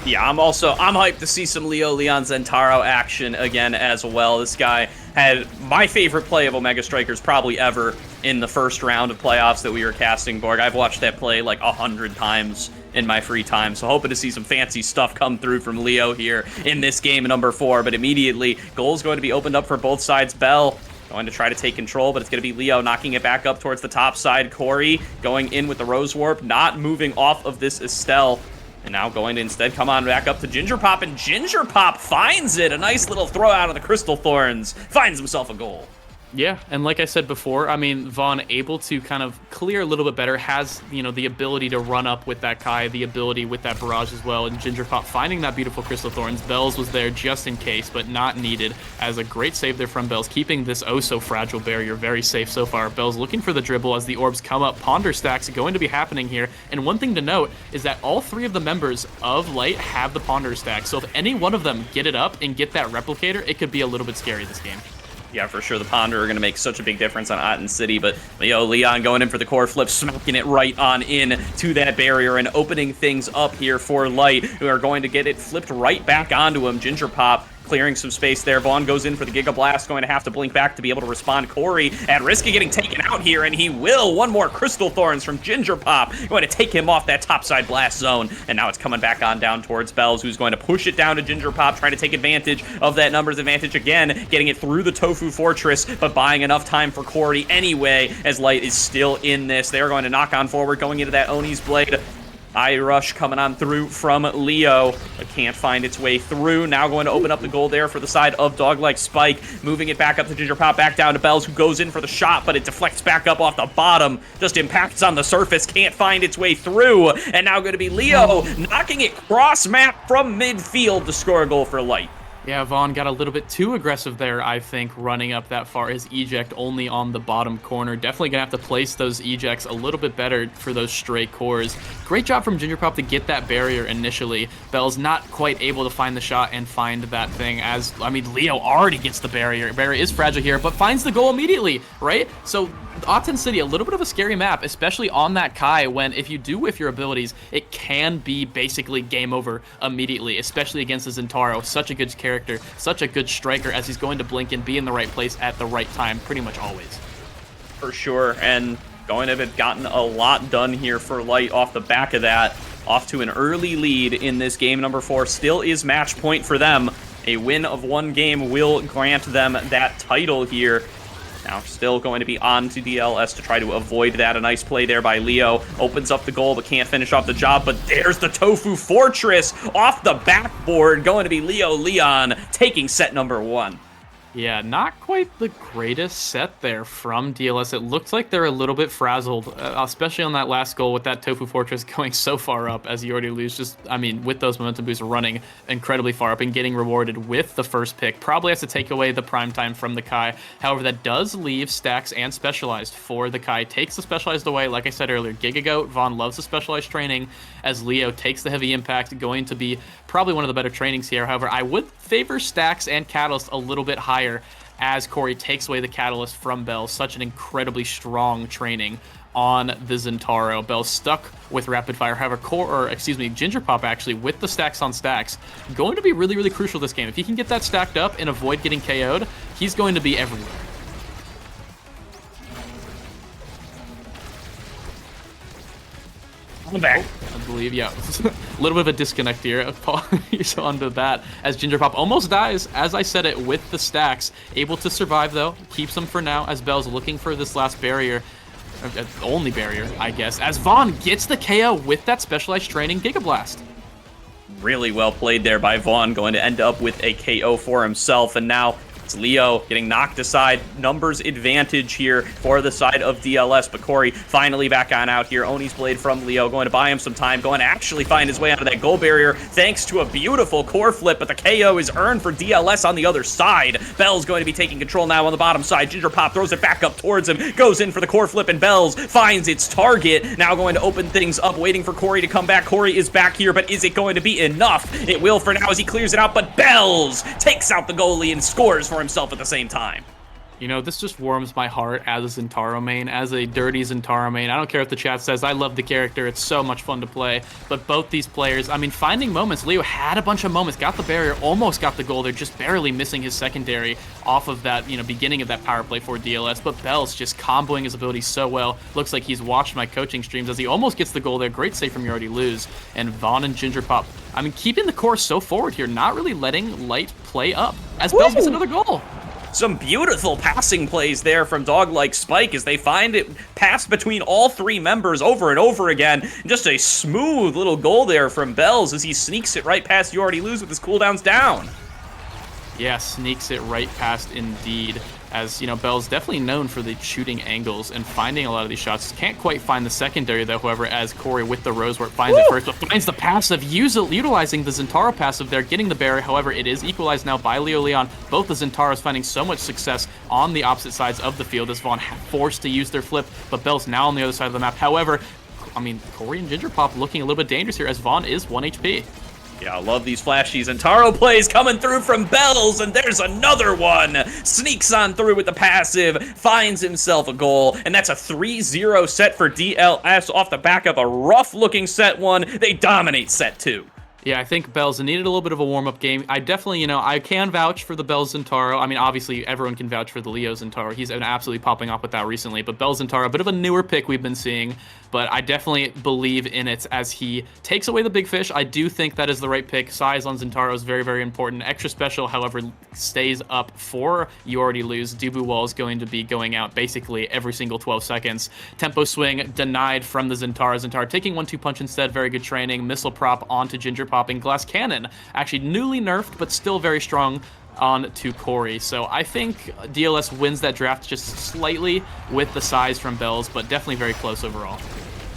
S4: Yeah, I'm hyped to see some Leon Zentaro action again as well. This guy had my favorite play of Omega Strikers probably ever in the first round of playoffs that we were casting, Borg. I've watched that play like 100 times in my free time, so hoping to see some fancy stuff come through from Leo here in this game number 4. But immediately, goal's going to be opened up for both sides. Bell going to try to take control, but it's going to be Leo knocking it back up towards the top side. Corey going in with the Rose Warp, not moving off of this Estelle. And now going to instead come on back up to Ginger Pop, and Ginger Pop finds it. A nice little throw out of the Crystal Thorns. Finds himself a goal.
S5: Yeah, and like I said before, Vaughn able to kind of clear a little bit better, has, the ability to run up with that Kai, the ability with that barrage as well, and Ginger Pop finding that beautiful Crystal Thorns. Bells was there just in case, but not needed, as a great save there from Bells, keeping this oh-so-fragile barrier very safe so far. Bells looking for the dribble as the orbs come up. Ponder stacks going to be happening here, and one thing to note is that all 3 of the members of LYTE have the Ponder stack, so if any one of them get it up and get that replicator, it could be a little bit scary this game.
S4: Yeah, for sure. The Ponder are going to make such a big difference on Auten City, but Leon going in for the core flip, smacking it right on in to that barrier and opening things up here for LYTE, who are going to get it flipped right back onto him. Ginger Pop clearing some space there. Vaughn goes in for the Giga Blast, going to have to blink back to be able to respond. Corey at risk of getting taken out here, and he will. One more Crystal Thorns from Ginger Pop, going to take him off that topside blast zone, and now it's coming back on down towards Bells, who's going to push it down to Ginger Pop, trying to take advantage of that numbers advantage again, getting it through the Tofu Fortress, but buying enough time for Corey anyway, as LYTE is still in this. They're going to knock on forward, going into that Oni's Blade. Eye Rush coming on through from Leo, but can't find its way through. Now going to open up the goal there for the side of Dog-like Spike, moving it back up to Ginger Pop, back down to Bells, who goes in for the shot, but it deflects back up off the bottom, just impacts on the surface, can't find its way through, and now going to be Leo knocking it cross-map from midfield to score a goal for LYTE.
S5: Yeah, Vaughn got a little bit too aggressive there, I think, running up that far. His eject only on the bottom corner. Definitely going to have to place those ejects a little bit better for those stray cores. Great job from Ginger Pop to get that barrier initially. Bell's not quite able to find the shot and find that thing as, I mean, Leo already gets the barrier. Barrier is fragile here, but finds the goal immediately, right? So Aten City, a little bit of a scary map, especially on that Kai, when if you do whiff your abilities, it can be basically game over immediately, especially against the Zentaro. Such a good character, such a good striker, as he's going to blink and be in the right place at the right time pretty much always.
S4: For sure, and going to have gotten a lot done here for LYTE off the back of that. Off to an early lead in this game number 4. Still is match point for them. A win of one game will grant them that title here. Now still going to be on to DLS to try to avoid that. A nice play there by Leo. Opens up the goal but can't finish off the job. But there's the Tofu Fortress off the backboard. Going to be Leo Leon taking set number 1.
S5: Yeah, not quite the greatest set there from DLS. It looks like they're a little bit frazzled, especially on that last goal with that Tofu Fortress going so far up as you already lose. Just, I mean, with those momentum boosts running incredibly far up and getting rewarded with the first pick. Probably has to take away the prime time from the Kai. However, that does leave stacks and specialized for the Kai. Takes the specialized away, like I said earlier. Giga Goat, Vaughn loves the specialized training as Leo takes the heavy impact, going to be probably one of the better trainings here. However, I would favor stacks and catalyst a little bit higher as Corey takes away the catalyst from Bell. Such an incredibly strong training on the Zentaro. Bell stuck with rapid fire. However, Ginger Pop actually with the stacks on stacks going to be really, really crucial this game. If he can get that stacked up and avoid getting KO'd, he's going to be everywhere.
S4: I'm back.
S5: I believe, yeah. A little bit of a disconnect here. Apologies onto that as Ginger Pop almost dies, as I said it, with the stacks. Able to survive, though. Keeps them for now as Bell's looking for this last barrier. Only barrier, I guess. As Vaughn gets the KO with that specialized training Giga Blast.
S4: Really well played there by Vaughn, going to end up with a KO for himself. And now it's Leo getting knocked aside. Numbers advantage here for the side of DLS, but Corey finally back on out here. Oni's Blade from Leo, going to buy him some time, going to actually find his way out of that goal barrier thanks to a beautiful core flip, but the KO is earned for DLS on the other side. Bell's going to be taking control now on the bottom side. Ginger Pop throws it back up towards him, goes in for the core flip, and Bells finds its target. Now going to open things up, waiting for Corey to come back. Corey is back here, but is it going to be enough? It will for now as he clears it out, but Bells takes out the goalie and scores for himself at the same time.
S5: You know, this just warms my heart as a Zentaro main, as a dirty Zentaro main. I don't care if the chat says I love the character. It's so much fun to play. But both these players, I mean, finding moments. Leo had a bunch of moments, got the barrier, almost got the goal. They're just barely missing his secondary off of that, you know, beginning of that power play for DLS. But Bell's just comboing his abilities so well. Looks like he's watched my coaching streams as he almost gets the goal there. Great save from You Already Lose. And Vaughn and Ginger Pop, I mean, keeping the course so forward here, not really letting LYTE play up as Bells gets another goal.
S4: Some beautiful passing plays there from Dog-like Spike as they find it passed between all three members over and over again. Just a smooth little goal there from Bells as he sneaks it right past You Already Lose with his cooldowns down.
S5: Yeah, sneaks it right past indeed. As, you know, Bell's definitely known for the shooting angles and finding a lot of these shots. Can't quite find the secondary, though, however, as Corey with the Rosewort finds it first, but finds the passive, utilizing the Zentaro passive there, getting the barrier. However, it is equalized now by Leo Leon. Both the Zentaros finding so much success on the opposite sides of the field as Vaughn forced to use their flip, but Bell's now on the other side of the map. However, I mean, Corey and Ginger Pop looking a little bit dangerous here as Vaughn is 1 HP.
S4: Yeah, I love these flashy Zentaro plays coming through from Bells, and there's another one. Sneaks on through with the passive, finds himself a goal, and that's a 3-0 set for DLS off the back of a rough-looking set 1. They dominate set 2.
S5: Yeah, I think Bells needed a little bit of a warm-up game. I definitely, I can vouch for the Bells Zentaro. I mean, obviously, everyone can vouch for the Leo Zentaro. He's been absolutely popping off with that recently. But Bells Zentaro, a bit of a newer pick we've been seeing. But I definitely believe in it as he takes away the big fish. I do think that is the right pick. Size on Zentaro is very, very important. Extra special, however, stays up for You Already Lose. Dubu Wall is going to be going out basically every single 12 seconds. Tempo swing denied from the Zentaro. Zentaro taking 1-2 punch instead. Very good training. Missile prop onto Ginger Popping. Glass Cannon, actually newly nerfed, but still very strong on to Corey. So I think DLS wins that draft just slightly with the size from Bells, but definitely very close overall.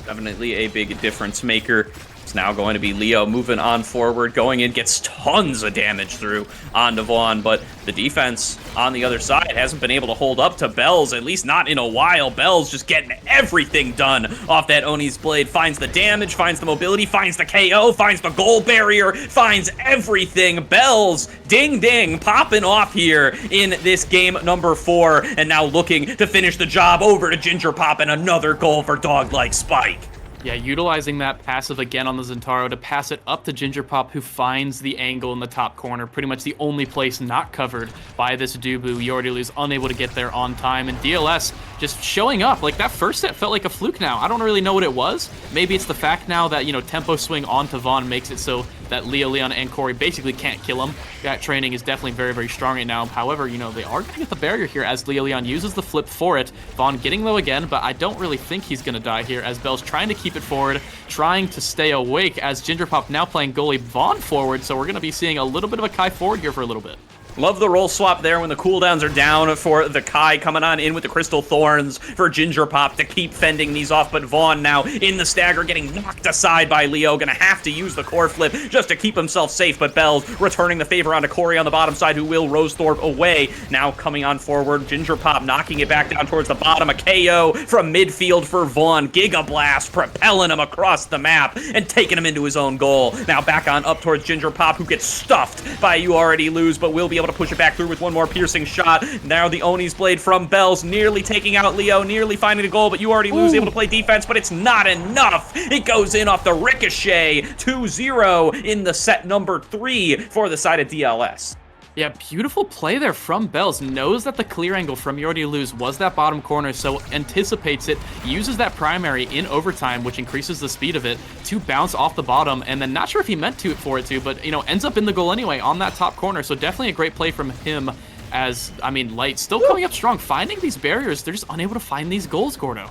S4: Definitely a big difference maker. It's now going to be Leo moving on forward, going in, gets tons of damage through onto Vaughn, but the defense on the other side hasn't been able to hold up to Bells, at least not in a while. Bells just getting everything done off that Oni's blade, finds the damage, finds the mobility, finds the KO, finds the goal barrier, finds everything. Bells, ding ding, popping off here in this game number 4, and now looking to finish the job over to Ginger Pop, and another goal for Dog Like Spike.
S5: Yeah, utilizing that passive again on the Zentaro to pass it up to Ginger Pop, who finds the angle in the top corner. Pretty much the only place not covered by this Dubu. You Already Lose, unable to get there on time. And DLS just showing up. Like, that first set felt like a fluke now. I don't really know what it was. Maybe it's the fact now that, tempo swing onto Vaughn makes it so that Leon, and Corey basically can't kill him. That training is definitely very, very strong right now. However, they are going to get the barrier here as Leon uses the flip for it. Vaughn getting low again, but I don't really think he's going to die here as Bell's trying to keep it forward, trying to stay awake as Ginger Pop now playing goalie Vaughn forward. So we're going to be seeing a little bit of a Kai forward here for a little bit.
S4: Love the roll swap there when the cooldowns are down for the Kai, coming on in with the Crystal Thorns for Ginger Pop to keep fending these off, but Vaughn now in the stagger getting knocked aside by Leo, gonna have to use the core flip just to keep himself safe, but Bells returning the favor onto Corey on the bottom side, who will Rosethorpe away. Now coming on forward, Ginger Pop knocking it back down towards the bottom, a KO from midfield for Vaughn, Giga Blast propelling him across the map and taking him into his own goal. Now back on up towards Ginger Pop, who gets stuffed by You Already Lose, but will be able to push it back through with one more piercing shot. Now the Oni's blade from Bells, nearly taking out Leo, nearly finding the goal, but You Already Lose able to play defense, but it's not enough. It goes in off the ricochet. 2-0 in the set number 3 for the side of DLS.
S5: Yeah, beautiful play there from Bells. Knows that the clear angle from You Already Lose was that bottom corner, so anticipates it, uses that primary in overtime, which increases the speed of it, to bounce off the bottom, and then not sure if he meant for it to, but, ends up in the goal anyway on that top corner, so definitely a great play from him as, LYTE still coming up strong, finding these barriers. They're just unable to find these goals, Gordo.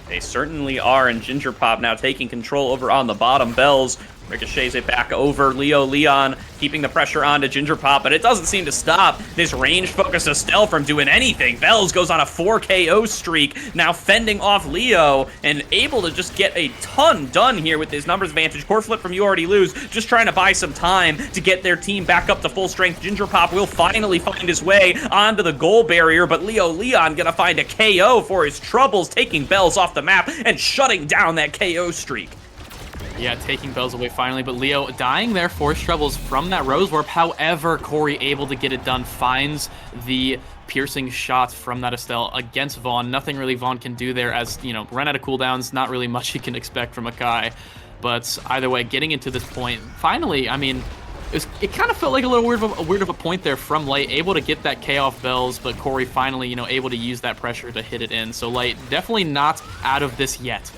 S4: They certainly are, and Ginger Pop now taking control over on the bottom. Bells ricochets it back over. Leon keeping the pressure on to Ginger Pop, but it doesn't seem to stop this range-focused Estelle from doing anything. Bells goes on a 4 KO streak, now fending off Leo, and able to just get a ton done here with his numbers advantage. Core flip from You Already Lose, just trying to buy some time to get their team back up to full strength. Ginger Pop will finally find his way onto the goal barrier, but Leon gonna find a KO for his troubles, taking Bells off the map and shutting down that KO streak.
S5: Yeah, taking Bells away finally, but Leo dying there for his troubles from that Rose Warp. However, Corey able to get it done, finds the piercing shot from that Estelle against Vaughn. Nothing really Vaughn can do there as, run out of cooldowns, not really much you can expect from a Kai. But either way, getting into this point, finally, it kind of felt like a little weird of a point there from LYTE, able to get that K off Bells, but Corey finally, able to use that pressure to hit it in. So LYTE definitely not out of this yet.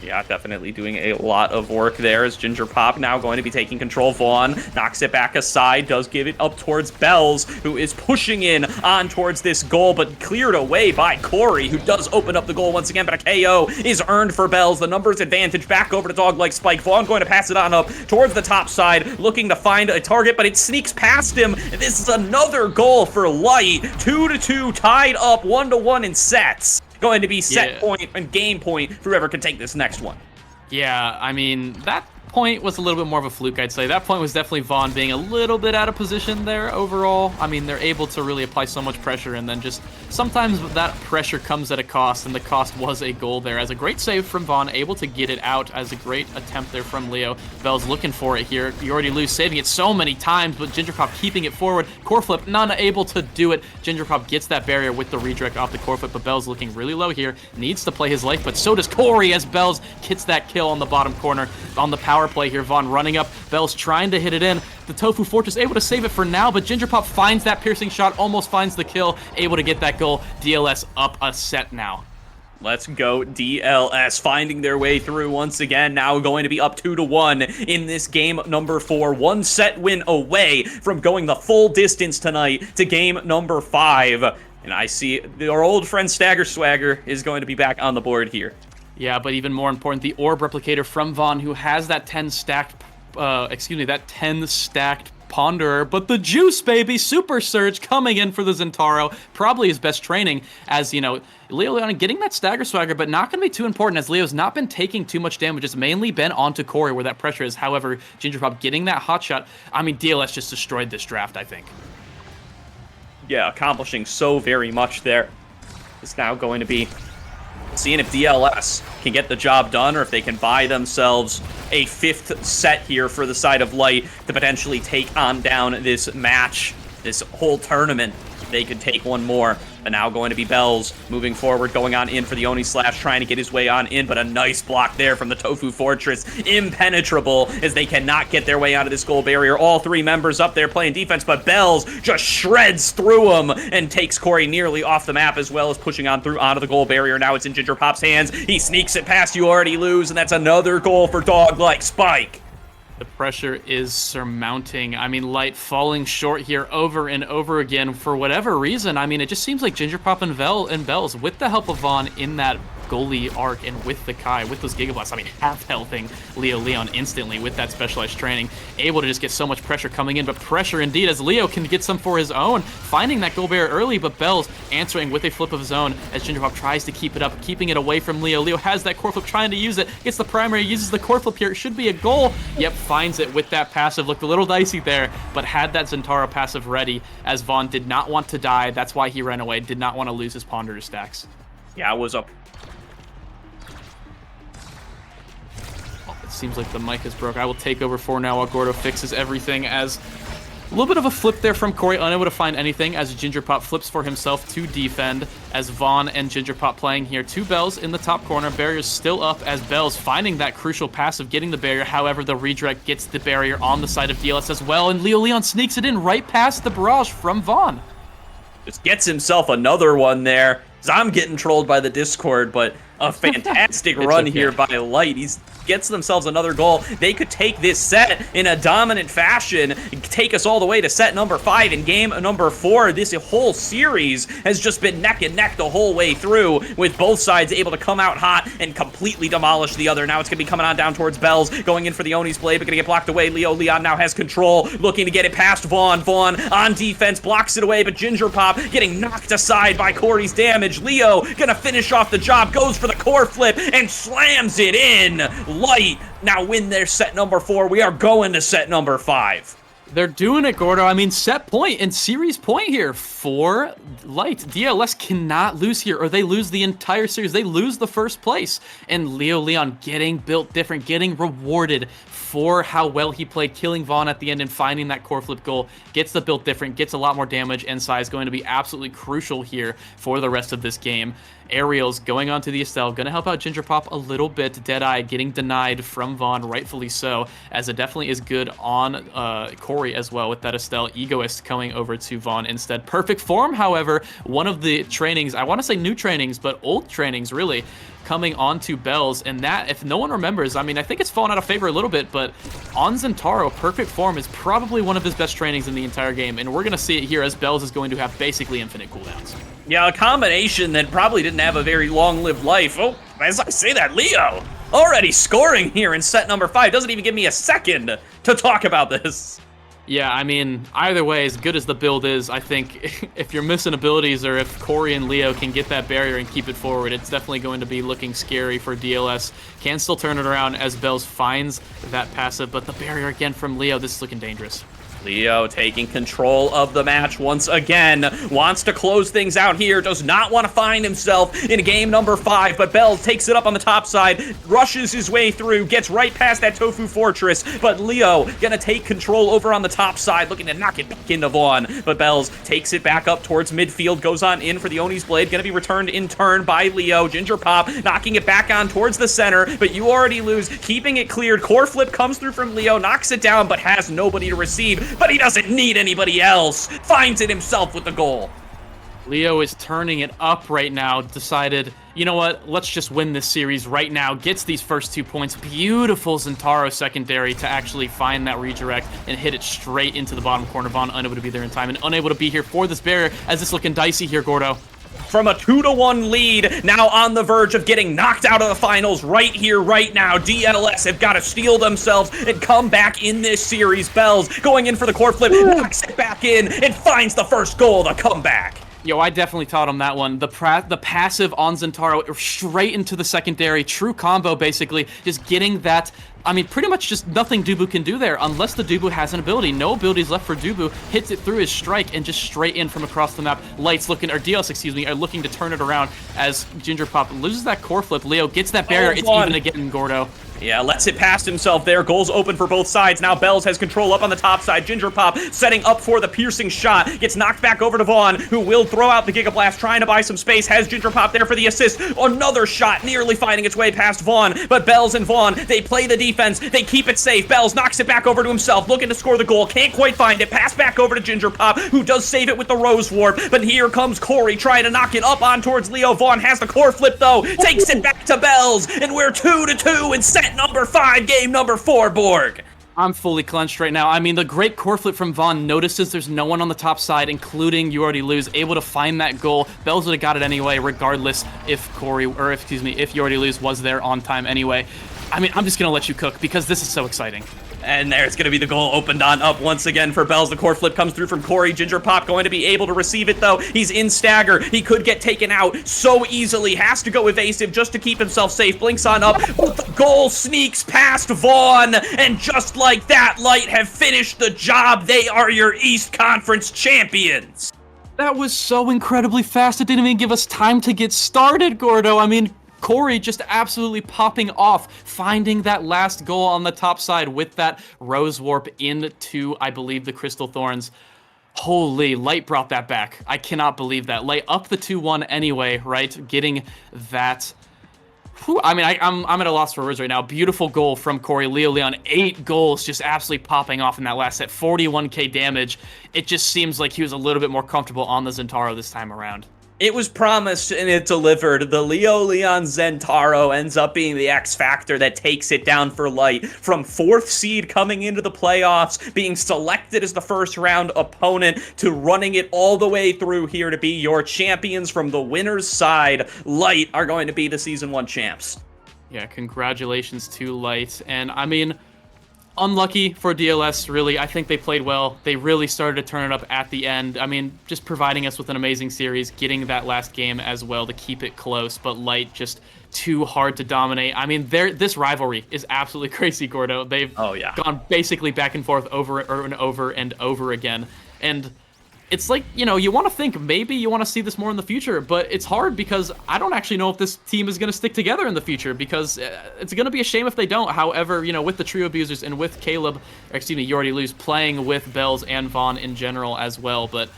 S4: Yeah, definitely doing a lot of work there as Ginger Pop now going to be taking control. Vaughn knocks it back aside, does give it up towards Bells, who is pushing in on towards this goal, but cleared away by Corey, who does open up the goal once again, but a KO is earned for Bells. The numbers advantage back over to Dog Like Spike. Vaughn going to pass it on up towards the top side, looking to find a target, but it sneaks past him. This is another goal for LYTE. 2-2, tied up 1-1 in sets. Going to be set point and game point for whoever can take this next one.
S5: Yeah, that point was a little bit more of a fluke, I'd say. That point was definitely Vaughn being a little bit out of position there overall. They're able to really apply so much pressure, and then just sometimes that pressure comes at a cost, and the cost was a goal there. As a great save from Vaughn, able to get it out as a great attempt there from Leo. Bell's looking for it here. You Already Lose, saving it so many times, but Ginger Pop keeping it forward. Core flip, not able to do it. Ginger Pop gets that barrier with the redirect off the core flip, but Bell's looking really low here. Needs to play his life, but so does Corey as Bells gets that kill on the bottom corner on the power power play here. Vaughn running up, Bells trying to hit it in. The Tofu Fortress able to save it for now, but Ginger Pop finds that piercing shot, almost finds the kill, able to get that goal. DLS up a set now.
S4: Let's go DLS, finding their way through once again, now going to be up 2-1 in this game number 4. 1 set win away from going the full distance tonight to game number 5. And I see our old friend Stagger Swagger is going to be back on the board here.
S5: Yeah, but even more important, the Orb Replicator from Vaughn, who has that 10 stacked, that 10 stacked Ponderer, but the Juice, baby, Super Surge coming in for the Zentaro, probably his best training, as, you know, Leo Leon getting that Stagger Swagger, but not going to be too important, as Leo's not been taking too much damage. It's mainly been onto Corey where that pressure is. However, Ginger Pop getting that hot shot, I mean, DLS just destroyed this draft, I think.
S4: Yeah, accomplishing so very much there. It's now going to be seeing if DLS can get the job done, or if they can buy themselves a 5th set here for the side of LYTE to potentially take on down this match, this whole tournament. They could take one more. But now going to be Bells moving forward, going on in for the Oni Slash, trying to get his way on in, but a nice block there from the Tofu Fortress. Impenetrable, as they cannot get their way out of this goal barrier. All 3 members up there playing defense, but Bells just shreds through them and takes Corey nearly off the map, as well as pushing on through onto the goal barrier. Now it's in Ginger Pop's hands. He sneaks it past You Already Lose, and that's another goal for Dog Like Spike.
S5: The pressure is surmounting. I mean, LYTE falling short here over and over again for whatever reason. I mean, it just seems like Ginger Pop and Bells, with the help of Vaughn in that goalie arc and with the Kai, with those Giga Blasts, I mean, half-healthing Leo Leon instantly with that specialized training, able to just get so much pressure coming in, but pressure indeed, as Leo can get some for his own, finding that goal barrier early, but Bells answering with a flip of his own as Ginger Pop tries to keep it up, keeping it away from Leo. Leo has that core flip, trying to use it, gets the primary, uses the core flip here, it should be a goal, yep, finds it with that passive, looked a little dicey there, but had that Zentaro passive ready, as Vaughn did not want to die, that's why he ran away, did not want to lose his Ponderer stacks.
S4: Yeah, it was a
S5: It seems like the mic is broke. I will take over for now while Gordo fixes everything, as a little bit of a flip there from Corey, unable to find anything, as Ginger Pop flips for himself to defend, as Vaughn and Ginger Pop playing here. 2 Bells in the top corner, barrier's still up, as Bells finding that crucial pass of getting the barrier. However, the redirect gets the barrier on the side of DLS as well, and Leo Leon sneaks it in right past the barrage from Vaughn.
S4: just gets himself another one there. I'm getting trolled by the Discord, but a fantastic run here by LYTE. He gets themselves another goal. They could take this set in a dominant fashion, take us all the way to set number 5 in game number 4. This whole series has just been neck and neck the whole way through, with both sides able to come out hot and completely demolish the other. Now it's going to be coming on down towards Bells, going in for the Oni's blade, but going to get blocked away. Leo Leon now has control, looking to get it past Vaughn. Vaughn on defense, blocks it away, but Ginger Pop getting knocked aside by Corey's damage. Leo going to finish off the job, goes for the core flip, and slams it in. LYTE now win their set number 4. We are going to set number 5.
S5: They're doing it, Gordo. I mean, set point and series point here for LYTE. DLS cannot lose here, or they lose the entire series. They lose the first place. And Leo Leon getting built different, getting rewarded for how well he played, killing Vaughn at the end and finding that core flip goal. Gets the built different, gets a lot more damage and size, going to be absolutely crucial here for the rest of this game. Aerials going on to the Estelle, going to help out Ginger Pop a little bit. Deadeye getting denied from Vaughn, rightfully so, as it definitely is good on Corey as well with that Estelle. Egoist coming over to Vaughn instead. Perfect form, however, one of the trainings, I want to say new trainings, but old trainings really, coming onto Bells, and that, if no one remembers, I mean, I think it's fallen out of favor a little bit, but on Zentaro, Perfect Form is probably one of his best trainings in the entire game, and we're going to see it here as Bells is going to have basically infinite cooldowns.
S4: Yeah, a combination that probably didn't have a very long-lived life. Oh, as I say that, Leo already scoring here in set number 5. Doesn't even give me a second to talk about this.
S5: Yeah, I mean, either way, as good as the build is, I think if you're missing abilities, or if Corey and Leo can get that barrier and keep it forward, it's definitely going to be looking scary for DLS. Can still turn it around as Bells finds that passive, but the barrier again from Leo, this is looking dangerous.
S4: Leo taking control of the match once again, wants to close things out here, does not want to find himself in game number 5, but Bells takes it up on the top side, rushes his way through, gets right past that Tofu Fortress, but Leo gonna take control over on the top side, looking to knock it back into Vaughn, but Bells takes it back up towards midfield, goes on in for the Oni's Blade, gonna be returned in turn by Leo. Ginger Pop knocking it back on towards the center, but you already lose, keeping it cleared. Core flip comes through from Leo, knocks it down, but has nobody to receive. But he doesn't need anybody else. Finds it himself with the goal.
S5: Leo is turning it up right now. Decided, you know what? Let's just win this series right now. Gets these first 2 points. Beautiful Zentaro secondary to actually find that redirect and hit it straight into the bottom corner. Vaughn unable to be there in time and unable to be here for this barrier as it's looking dicey here, Gordo.
S4: From a 2-1 lead, now on the verge of getting knocked out of the finals right here, right now. DLS have got to steel themselves and come back in this series. Bells going in for the core flip, knocks it back in, and finds the first goal to come back.
S5: Yo, I definitely taught him that one. The passive on Zentaro straight into the secondary. True combo, basically. Just getting that... I mean, pretty much just nothing Dubu can do there unless the Dubu has an ability. No abilities left for Dubu. Hits it through his strike and just straight in from across the map. LYTE's looking, or DLS, excuse me, are looking to turn it around as Ginger Pop loses that core flip. Leo gets that barrier. It's even again, Gordo.
S4: Yeah, lets it past himself there. Goals open for both sides. Now Bells has control up on the top side. Ginger Pop setting up for the piercing shot. Gets knocked back over to Vaughn, who will throw out the Giga Blast, trying to buy some space. Has Ginger Pop there for the assist. Another shot nearly finding its way past Vaughn. But Bells and Vaughn, they play the defense. They keep it safe. Bells knocks it back over to himself, looking to score the goal. Can't quite find it. Pass back over to Ginger Pop, who does save it with the Rose Warp. But here comes Corey trying to knock it up on towards Leo. Vaughn has the core flip, though. Takes it back to Bells. And we're 2-2 in set number 5. Game number 4, Borg.
S5: I'm fully clenched right now. I mean, the great core flip from Vaughn notices there's no one on the top side, including You Already Lose, able to find that goal. Bells would have got it anyway, regardless if if You Already Lose was there on time anyway. I mean, I'm just gonna let you cook because this is so exciting.
S4: And there's going to be the goal opened on up once again for Bells. The core flip comes through from Corey. Ginger Pop going to be able to receive it, though. He's in stagger. He could get taken out so easily. Has to go evasive just to keep himself safe. Blinks on up, but the goal sneaks past Vaughn. And just like that, LYTE have finished the job. They are your East Conference champions.
S5: That was so incredibly fast. It didn't even give us time to get started, Gordo. I mean, Corey just absolutely popping off, finding that last goal on the top side with that Rose Warp into, I believe, the Crystal Thorns. Holy, LYTE brought that back. I cannot believe that. LYTE up the 2-1 anyway, right? Getting that... Whew, I mean, I'm at a loss for words right now. Beautiful goal from Corey. Leo Leon, 8 goals just absolutely popping off in that last set. 41k damage. It just seems like he was a little bit more comfortable on the Zentaro this time around.
S4: It was promised and it delivered. The Leo Leon Zentaro ends up being the X factor that takes it down for LYTE. From 4th seed coming into the playoffs, being selected as the first round opponent, to running it all the way through here to be your champions from the winner's side. LYTE are going to be the Season 1 champs.
S5: Yeah, congratulations to LYTE. And I mean, unlucky for DLS, really. I think they played well. They really started to turn it up at the end. I mean, just providing us with an amazing series, getting that last game as well to keep it close, but LYTE just too hard to dominate. I mean, this rivalry is absolutely crazy, Gordo. They've gone basically back and forth over and over and over again. And it's like, you know, you want to think maybe you want to see this more in the future, but it's hard because I don't actually know if this team is going to stick together in the future, because it's going to be a shame if they don't. However, you know, with the trio abusers and with Caleb, You Already Lose, playing with Bells and Vaughn in general as well, but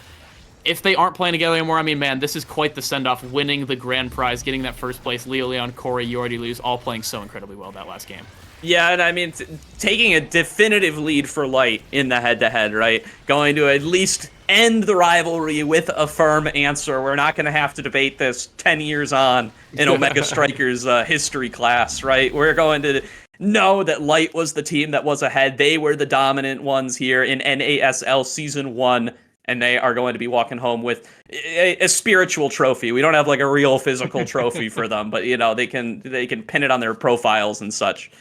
S5: if they aren't playing together anymore, I mean, man, this is quite the send-off, winning the grand prize, getting that first place. Leo Leon, Corey, You Already Lose, all playing so incredibly well that last game.
S4: Yeah, and I mean, taking a definitive lead for LYTE in the head-to-head, right? Going to at least end the rivalry with a firm answer. We're not going to have to debate this 10 years on in Omega Strikers history class, right? We're going to know that LYTE was the team that was ahead. They were the dominant ones here in NASL Season 1. And they are going to be walking home with a spiritual trophy. We don't have like a real physical trophy for them, but you know, they can pin it on their profiles and such.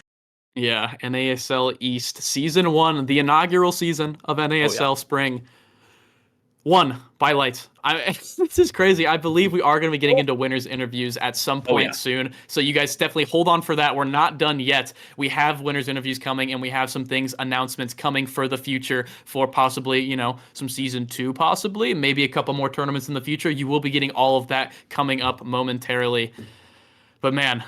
S5: Yeah, NASL East Season 1, the inaugural season of NASL Spring. One, by LYTE. This is crazy. I believe we are going to be getting into winners interviews at some point soon. So you guys definitely hold on for that. We're not done yet. We have winners interviews coming, and we have some announcements coming for the future for possibly, some season 2, possibly, maybe a couple more tournaments in the future. You will be getting all of that coming up momentarily. But man,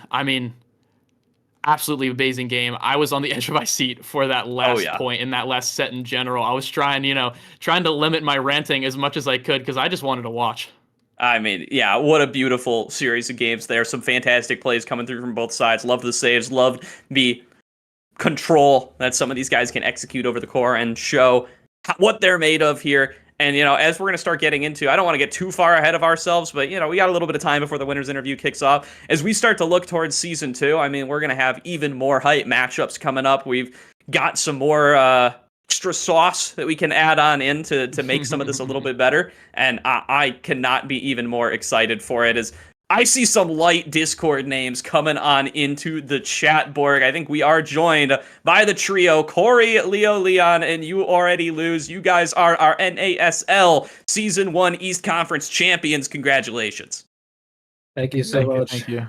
S5: absolutely amazing game. I was on the edge of my seat for that last point in that last set in general. I was trying to limit my ranting as much as I could because I just wanted to watch.
S4: What a beautiful series of games there. Some fantastic plays coming through from both sides. Loved the saves, loved the control that some of these guys can execute over the core and show what they're made of here. And, as we're going to start getting into, I don't want to get too far ahead of ourselves, but, we got a little bit of time before the winners interview kicks off. As we start to look towards season 2, we're going to have even more hype matchups coming up. We've got some more extra sauce that we can add on in to make some of this a little bit better. And I cannot be even more excited for it as I see some LYTE Discord names coming on into the chat, Borg. I think we are joined by the trio, Corey, Leo, Leon, and You Already Lose. You guys are our NASL Season 1 East Conference champions. Congratulations.
S6: Thank you so much.
S5: Thank you.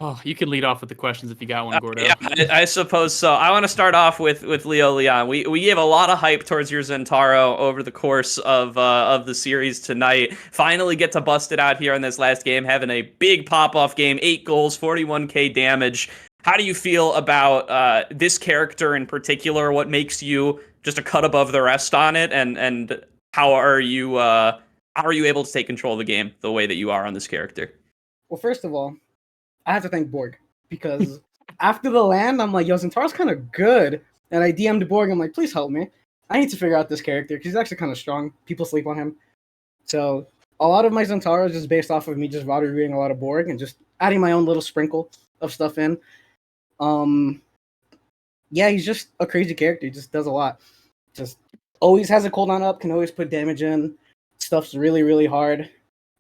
S5: Oh, you can lead off with the questions if you got one, Gordo.
S4: I suppose so. I want to start off with Leo Leon. We gave a lot of hype towards your Zentaro over the course of the series tonight. Finally get to bust it out here in this last game, having a big pop-off game, 8 goals, 41k damage. How do you feel about this character in particular? What makes you just a cut above the rest on it? And how are you able to take control of the game the way that you are on this character?
S6: Well, first of all, I have to thank Borg because after the land, I'm like, yo, Zentaro's kind of good. And I DM'd Borg. I'm like, please help me. I need to figure out this character because he's actually kind of strong. People sleep on him. So a lot of my Zentaro is just based off of me just Valkyrie reading a lot of Borg and just adding my own little sprinkle of stuff in. Yeah, he's just a crazy character. He just does a lot. Just always has a cooldown up, can always put damage in. Stuff's really, really hard.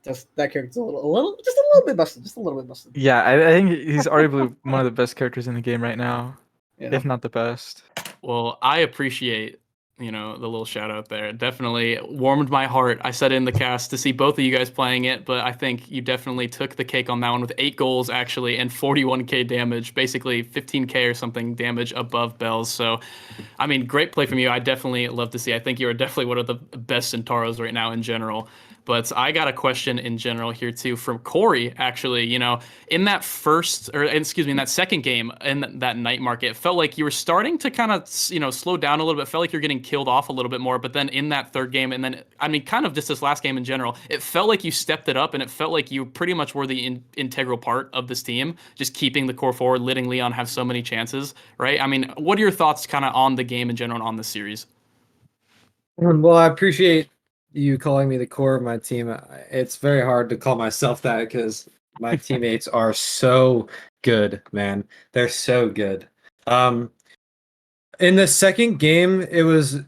S6: Just that character's a little bit busted. Just a little bit busted.
S7: Yeah, I think he's arguably one of the best characters in the game right now, if not the best.
S5: Well, I appreciate, the little shout out there. It definitely warmed my heart. I said in the cast to see both of you guys playing it, but I think you definitely took the cake on that one with 8 goals actually and 41k damage, basically 15k or something damage above Bells. So, great play from you. I definitely love to see. I think you're definitely one of the best Zentaros right now in general. But I got a question in general here too from Corey, actually. In that second game in that night market, it felt like you were starting to kind of, slow down a little bit. It felt like you're getting killed off a little bit more. But then in that third game, and then, kind of just this last game in general, it felt like you stepped it up and it felt like you pretty much were the integral part of this team, just keeping the core forward, letting Leon have so many chances, right? What are your thoughts kind of on the game in general and on the series?
S8: Well, I appreciate you calling me the core of my team. It's very hard to call myself that because my teammates are so good, man. They're so good. In the second game, it was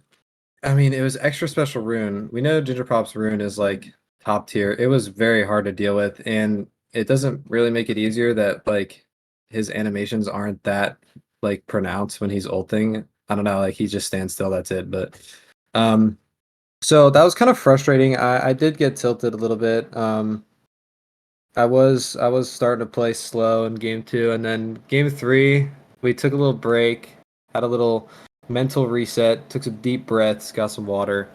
S8: extra special rune. We know Ginger Pop's rune is like top tier. It was very hard to deal with, and it doesn't really make it easier that like his animations aren't that like pronounced when he's ulting. I don't know, like he just stands still, that's it. But so that was kind of frustrating. I did get tilted a little bit. I was starting to play slow in game 2, and then game 3 we took a little break, had a little mental reset, took some deep breaths, got some water,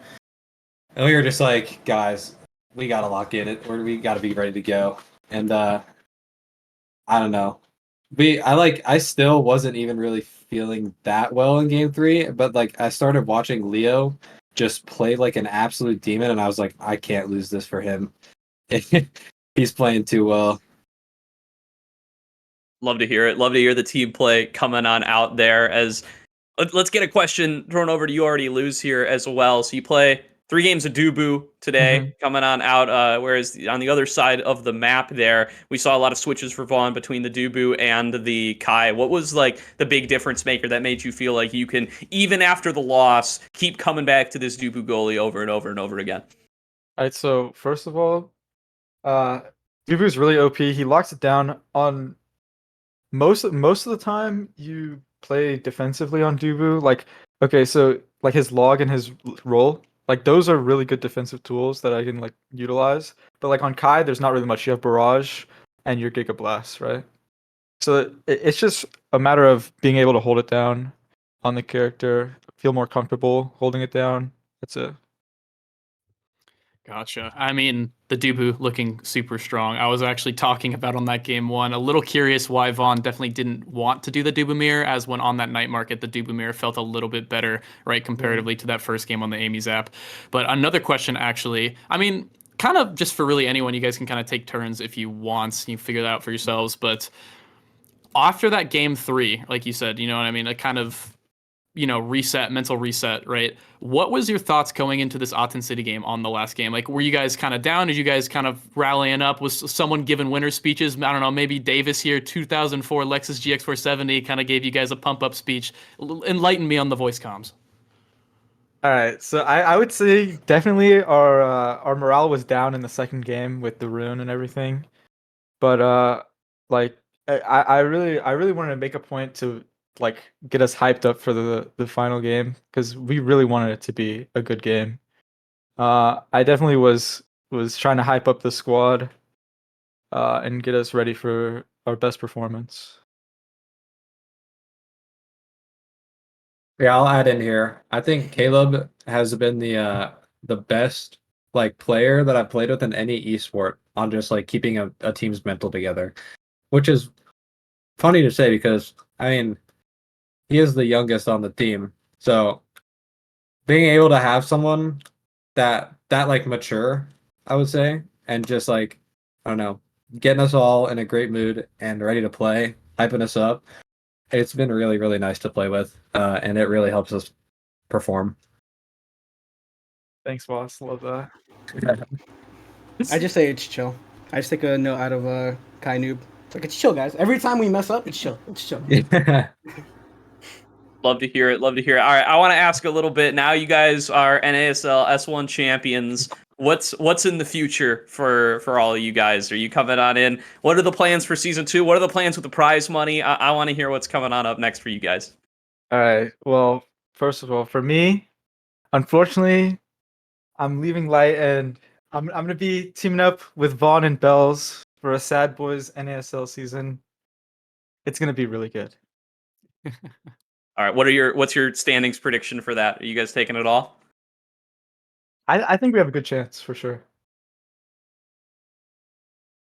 S8: and we were just like, guys, we gotta lock in it, or we gotta be ready to go. And I don't know, I still wasn't even really feeling that well in game 3, but like I started watching Leo just play like an absolute demon, and I was like, I can't lose this for him. He's playing too well.
S4: Love to hear it. Love to hear the team play coming on out there. As let's get a question thrown over to You Already Lose here as well. So you play 3 games of Dubu today, coming on out, whereas on the other side of the map there, we saw a lot of switches for Vaughn between the Dubu and the Kai. What was like the big difference maker that made you feel like you can, even after the loss, keep coming back to this Dubu goalie over and over and over again?
S7: All right, so first of all, Dubu's really OP. He locks it down on most of the time. You play defensively on Dubu. Like, okay, so like his log and his roll Like those are really good defensive tools that I can like utilize. But like on Kai, there's not really much. You have Barrage and your Giga Blast, right? So it's just a matter of being able to hold it down on the character, feel more comfortable holding it down. That's it.
S5: Gotcha. I mean, the Dubu looking super strong. I was actually talking about on that game one. A little curious why Vaughn definitely didn't want to do the Dubu mirror, as when on that night market, the Dubu mirror felt a little bit better, right, comparatively to that first game on the Amy Zap. But another question, actually, I mean, kind of just for really anyone, you guys can kind of take turns if you want. You figure that out for yourselves. But after that game 3, like you said, you know what I mean, a kind of mental reset, right? What was your thoughts going into this Aten City game on the last game? Like, were you guys kind of down? Did you guys kind of rallying up? Was someone giving winner speeches? I don't know, maybe Davis here, 2004 Lexus GX470 kind of gave you guys a pump up speech. Enlighten me on the voice comms.
S7: All right, so I would say definitely our morale was down in the second game with the rune and everything, but like I really wanted to make a point to like get us hyped up for the final game because we really wanted it to be a good game. I definitely was trying to hype up the squad and get us ready for our best performance.
S8: Yeah, I'll add in here. I think Caleb has been the best like player that I've played with in any esport on just like keeping a team's mental together, which is funny to say because I mean he is the youngest on the team, so being able to have someone that like mature, I would say, and just like I don't know, getting us all in a great mood and ready to play, hyping us up. It's been really, really nice to play with, and it really helps us perform.
S7: Thanks, boss. Love that.
S6: I just say it's chill. I just take a note out of Kai Noob. It's like it's chill, guys. Every time we mess up, it's chill. It's chill.
S4: Love to hear it. Love to hear it. All right, I want to ask a little bit. Now you guys are NASL S1 champions. What's in the future for all of you guys? Are you coming on in? What are the plans for season 2? What are the plans with the prize money? I want to hear what's coming on up next for you guys.
S7: All right. Well, first of all, for me, unfortunately, I'm leaving LYTE and I'm gonna be teaming up with Vaughn and Bells for a Sad Boys NASL season. It's gonna be really good.
S4: All right, what's your standings prediction for that? Are you guys taking it all?
S7: I think we have a good chance for sure.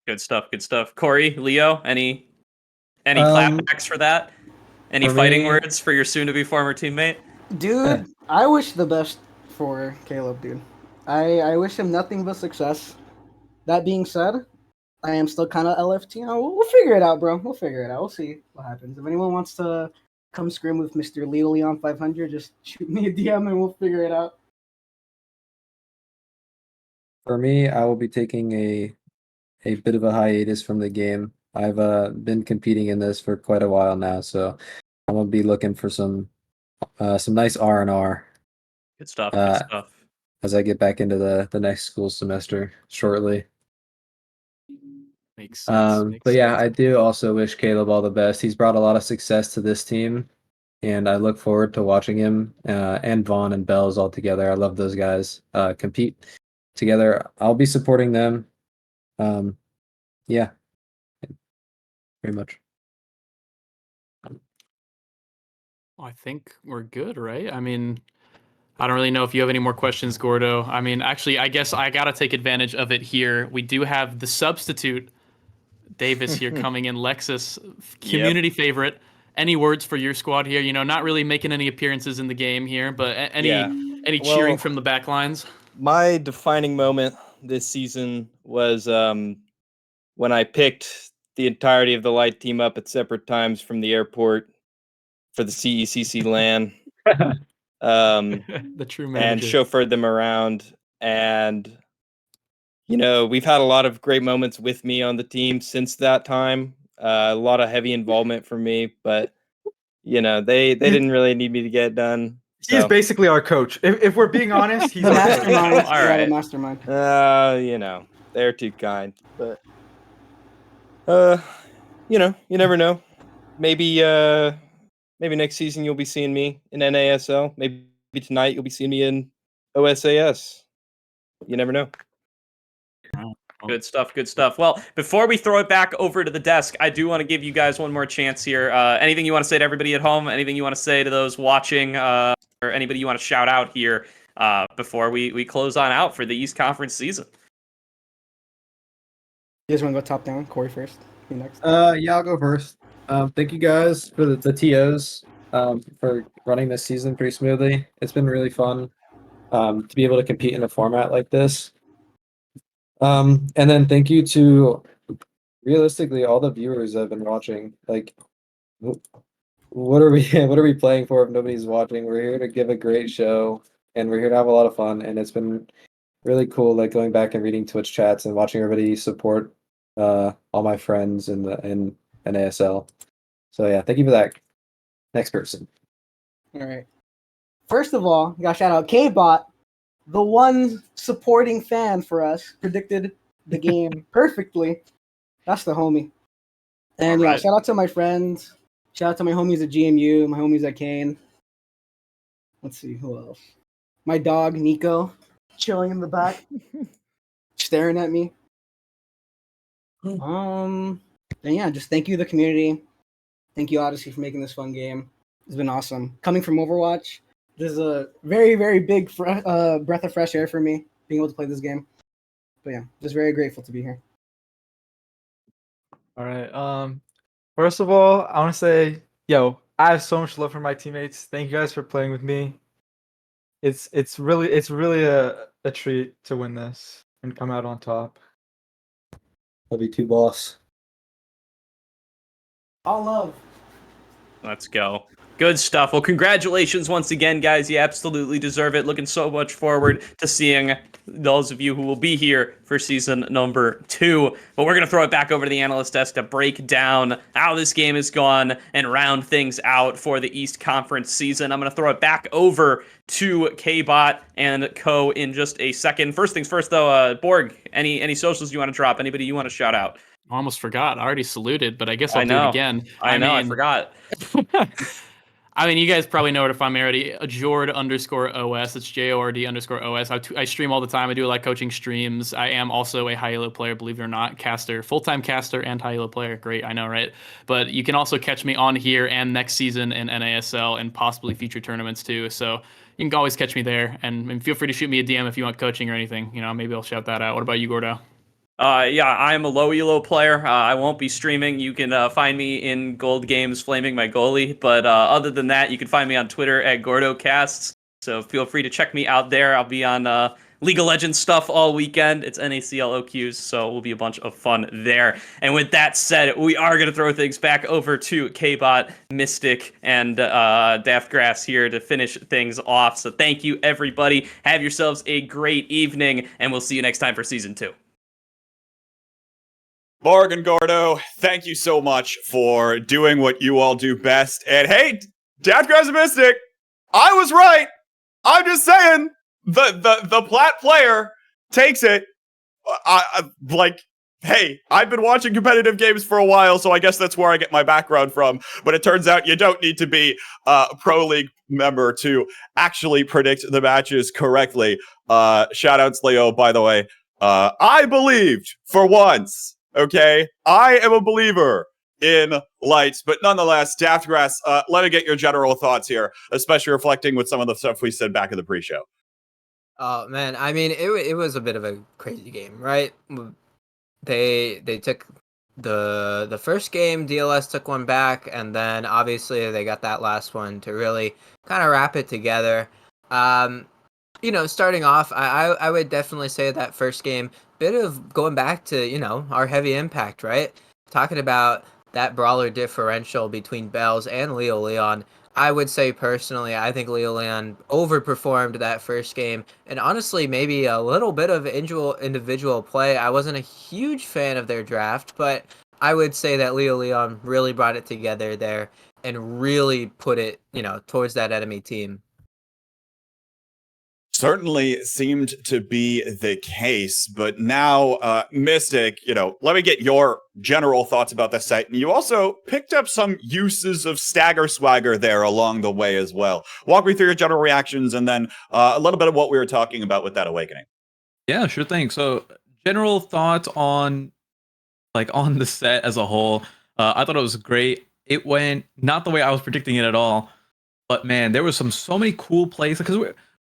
S4: Good stuff. Good stuff. Corey, Leo, any
S8: Um,
S4: clapbacks for that? Any
S8: for
S4: fighting
S8: me-
S4: words for your soon-to-be former teammate?
S6: Dude, I wish the best for Caleb, dude. I wish him nothing but success. That being said, I am still kind of LFT. We'll figure it out, bro. We'll figure it out. We'll see what happens. If anyone wants to come scrim with Mr. Leo Leon 500, just shoot me a DM and we'll figure it out.
S8: For me, I will be taking a bit of a hiatus from the game. I've been competing in this for quite a while now, so I'm gonna be looking for some nice R&R
S4: Good stuff. Good
S8: uh,
S4: stuff.
S8: as I get back into the next school semester shortly.
S5: Makes sense.
S8: But yeah, I do also wish Caleb all the best. He's brought a lot of success to this team, and I look forward to watching him and Vaughn and Bells all together. I love those guys compete together. I'll be supporting them. Yeah, pretty much.
S5: I think we're good, right? I mean, I don't really know if you have any more questions, Gordo. I mean, actually, I guess I got to take advantage of it here. We do have the substitute, Davis, here coming in. Lexus, community favorite. Any words for your squad here? You know, not really making any appearances in the game here, but any cheering
S9: Well,
S5: from the back lines?
S9: my defining moment this season was when I picked the entirety of the LYTE team up at separate times from the airport for the CECC LAN,
S5: The true
S9: and
S5: manager.
S9: chauffeured them around. And we've had a lot of great moments with me on the team since that time. A lot of heavy involvement from me, but they didn't really need me to get it done.
S7: He's
S9: So,
S7: basically our coach. If we're being honest, he's
S6: The
S7: our coach.
S6: mastermind.
S4: All
S6: Yeah, the
S4: right.
S6: mastermind.
S9: they're too kind. But you never know. Maybe next season you'll be seeing me in NASL. Maybe tonight you'll be seeing me in OSAS. You never know.
S4: Good stuff. Good stuff. Well, before we throw it back over to the desk, I do want to give you guys one more chance here. Anything you want to say to everybody at home? Anything you want to say to those watching? Or anybody you want to shout out here before we close on out for the East Conference season?
S6: You guys want to go top down? Corey first. You next.
S8: Yeah, I'll go first. Thank you guys for the TOs for running this season pretty smoothly. It's been really fun to be able to compete in a format like this. And then thank you to realistically all the viewers that have been watching. Like, what are we what are we playing for if nobody's watching? We're here to give a great show, and we're here to have a lot of fun. And it's been really cool, like going back and reading Twitch chats and watching everybody support all my friends in NASL. So yeah, thank you for that. Next person.
S6: All right. First of all, I got to shout out K-Bot, the one supporting fan for us, predicted the game perfectly. That's the homie. And
S4: All
S6: yeah,
S4: right.
S6: shout out to my friends. Shout out to my homies at GMU, my homies at Kane. Let's see, who else? My dog, Nico, chilling in the back, staring at me. And yeah, just thank you, the community. Thank you, Odyssey, for making this fun game. It's been awesome. Coming from Overwatch, this is a very, very big breath of fresh air for me, being able to play this game. But yeah, just very grateful to be here.
S7: All right. First of all, I want to say, yo, I have so much love for my teammates. Thank you guys for playing with me. It's really a treat to win this and come out on top.
S8: Love you too, boss.
S6: All love.
S4: Let's go. Good stuff. Well, congratulations once again, guys. You absolutely deserve it. Looking so much forward to seeing those of you who will be here for season number 2. But we're going to throw it back over to the analyst desk to break down how this game has gone and round things out for the East Conference season. I'm going to throw it back over to K-Bot and Co. in just a second. First things first, though, Borg, any socials you want to drop? Anybody you want to shout out?
S5: I almost forgot. I already saluted, but I guess I'll
S4: I
S5: do
S4: know.
S5: it again.
S4: I forgot.
S5: I mean, you guys probably know where to find me already. Jord_OS. It's JORD_OS. I stream all the time. I do like coaching streams. I am also a high elo player, believe it or not. Caster, full-time caster and high elo player. Great, I know, right? But you can also catch me on here and next season in NASL and possibly future tournaments too. So you can always catch me there. And feel free to shoot me a DM if you want coaching or anything. You know, maybe I'll shout that out. What about you, Gordo?
S4: Yeah, I'm a low elo player. I won't be streaming. You can find me in Gold Games flaming my goalie. But other than that, you can find me on Twitter at GordoCasts. So feel free to check me out there. I'll be on League of Legends stuff all weekend. It's NACL OQs, so it will be a bunch of fun there. And with that said, we are going to throw things back over to K-Bot, Mystic, and Daftgrass here to finish things off. So thank you, everybody. Have yourselves a great evening, and we'll see you next time for Season 2.
S1: Morgan Gordo, thank you so much for doing what you all do best. And hey, Dadgrass Mystic, I was right. I'm just saying, the plat player takes it. Hey, I've been watching competitive games for a while, so I guess that's where I get my background from. But it turns out you don't need to be a Pro League member to actually predict the matches correctly. Shout outs, Leo, by the way. I believed for once. Okay, I am a believer in LYTE, but nonetheless, Daftgrass, let me get your general thoughts here, especially reflecting with some of the stuff we said back in the pre-show.
S3: Oh man, I mean, it was a bit of a crazy game, right? They took the first game, DLS took one back, and then obviously they got that last one to really kind of wrap it together. You know, starting off, I would definitely say that first game, bit of going back to, you know, our heavy impact, right? Talking about that brawler differential between Bells and Leo Leon. I would say personally, I think Leo Leon overperformed that first game. And honestly, maybe a little bit of individual play. I wasn't a huge fan of their draft, but I would say that Leo Leon really brought it together there and really put it, you know, towards that enemy team.
S1: certainly seemed to be the case. But now, Mystic, let me get your general thoughts about the set. And you also picked up some uses of Stagger Swagger there along the way as well. Walk me through your general reactions and then a little bit of what we were talking about with that awakening.
S2: Yeah, sure thing. So, general thoughts on the set as a whole. I thought it was great. It went not the way I was predicting it at all, but man, there was so many cool plays because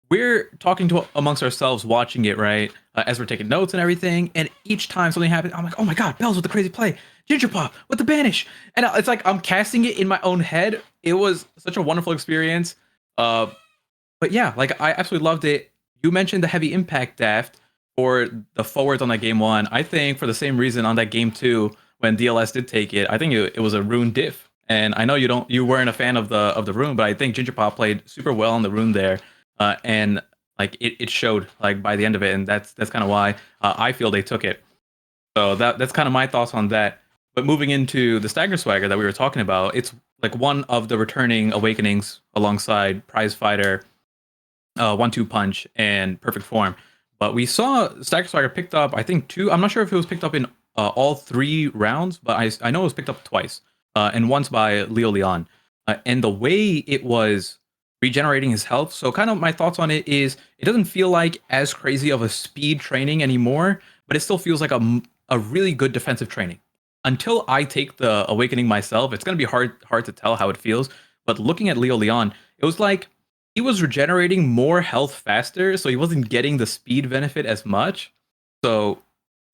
S2: we're talking to amongst ourselves, watching it right as we're taking notes and everything. And each time something happens, I'm like, oh my god, Bells with the crazy play, Ginger Pop with the banish, and it's like I'm casting it in my own head. It was such a wonderful experience. But yeah, like I absolutely loved it. You mentioned the heavy impact daft for the forwards on that game one. I think for the same reason on that game two, when DLS did take it, I think it was a rune diff. And I know you weren't a fan of the rune, but I think Ginger Pop played super well on the rune there, and like it showed like by the end of it, and that's kind of why I feel they took it. So that's kind of my thoughts on that. But moving into the Stagger Swagger that we were talking about, it's like one of the returning awakenings alongside Prize Fighter, 1-2 Punch, and Perfect Form. But we saw Stagger Swagger picked up, I think, two. I'm not sure if it was picked up in all 3 rounds, but I know it was picked up twice, and once by Leo Leon. And the way it was regenerating his health. So kind of my thoughts on it is it doesn't feel like as crazy of a speed training anymore, but it still feels like a really good defensive training. Until I take the awakening myself, it's going to be hard to tell how it feels. But looking at Leo Leon, it was like he was regenerating more health faster, so he wasn't getting the speed benefit as much. So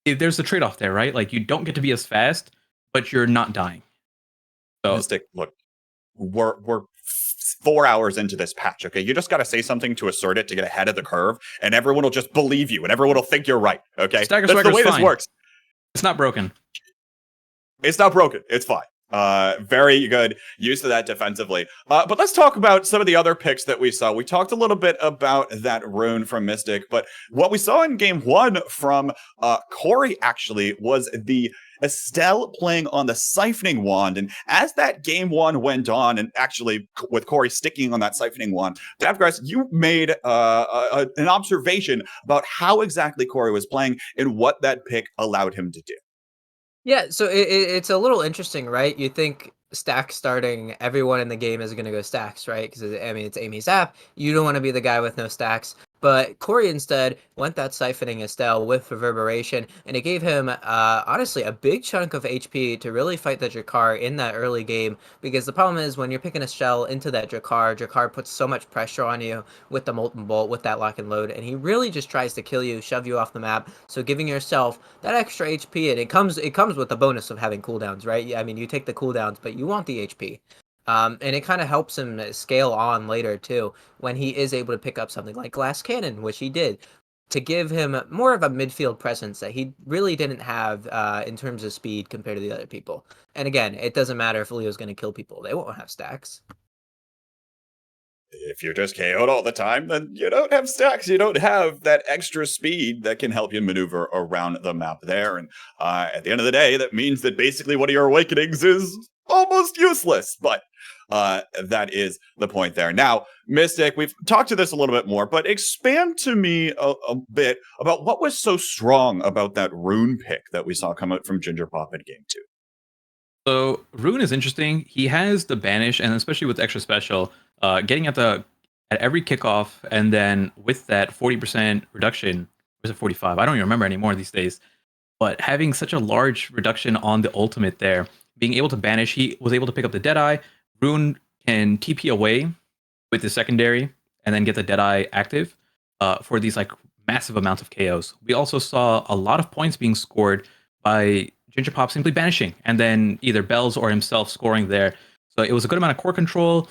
S2: there's a trade-off there, right? Like you don't get to be as fast, but you're not dying. So
S1: Mystic, look, we're 4 hours into this patch, okay? You just got to say something to assert it to get ahead of the curve, and everyone will just believe you, and everyone will think you're right, okay?
S2: Stagger
S1: That's the
S2: Swagger's
S1: way this
S2: fine.
S1: works.
S2: It's not broken.
S1: It's not broken. It's fine. Very good use of that defensively. But let's talk about some of the other picks that we saw. We talked a little bit about that rune from Mystic, but what we saw in game one from Corey actually was the Estelle playing on the Siphoning Wand. And as that game one went on, and actually with Corey sticking on that Siphoning Wand, Davgrass, you made an observation about how exactly Corey was playing and what that pick allowed him to do.
S3: Yeah, so it's a little interesting, right? You think stack starting, everyone in the game is going to go stacks, right? Because, I mean, it's Amy's app. You don't want to be the guy with no stacks. But Corey instead went that Siphoning Estelle with Reverberation, and it gave him, honestly, a big chunk of HP to really fight the Jakar in that early game, because the problem is when you're picking a shell into that Jakar puts so much pressure on you with the Molten Bolt, with that lock and load, and he really just tries to kill you, shove you off the map, so giving yourself that extra HP, and it comes with the bonus of having cooldowns, right? I mean, you take the cooldowns, but you want the HP. And it kind of helps him scale on later, too, when he is able to pick up something like Glass Cannon, which he did, to give him more of a midfield presence that he really didn't have in terms of speed compared to the other people. And again, it doesn't matter if Leo's going to kill people. They won't have stacks.
S1: If you're just KO'd all the time, then you don't have stacks. You don't have that extra speed that can help you maneuver around the map there. And at the end of the day, that means that basically one of your awakenings is almost useless. But that is the point there. Now, Mystic, we've talked to this a little bit more, but expand to me a bit about what was so strong about that rune pick that we saw come out from Ginger Pop in game two.
S2: So Rune is interesting. He has the banish, and especially with extra special, getting at every kickoff, and then with that 40% reduction, or is it 45? I don't even remember anymore these days. But having such a large reduction on the ultimate there, being able to banish, he was able to pick up the Deadeye. Rune can TP away with the secondary, and then get the Deadeye active for these like massive amounts of KOs. We also saw a lot of points being scored by Ginger Pop simply banishing, and then either Bells or himself scoring there. So it was a good amount of core control.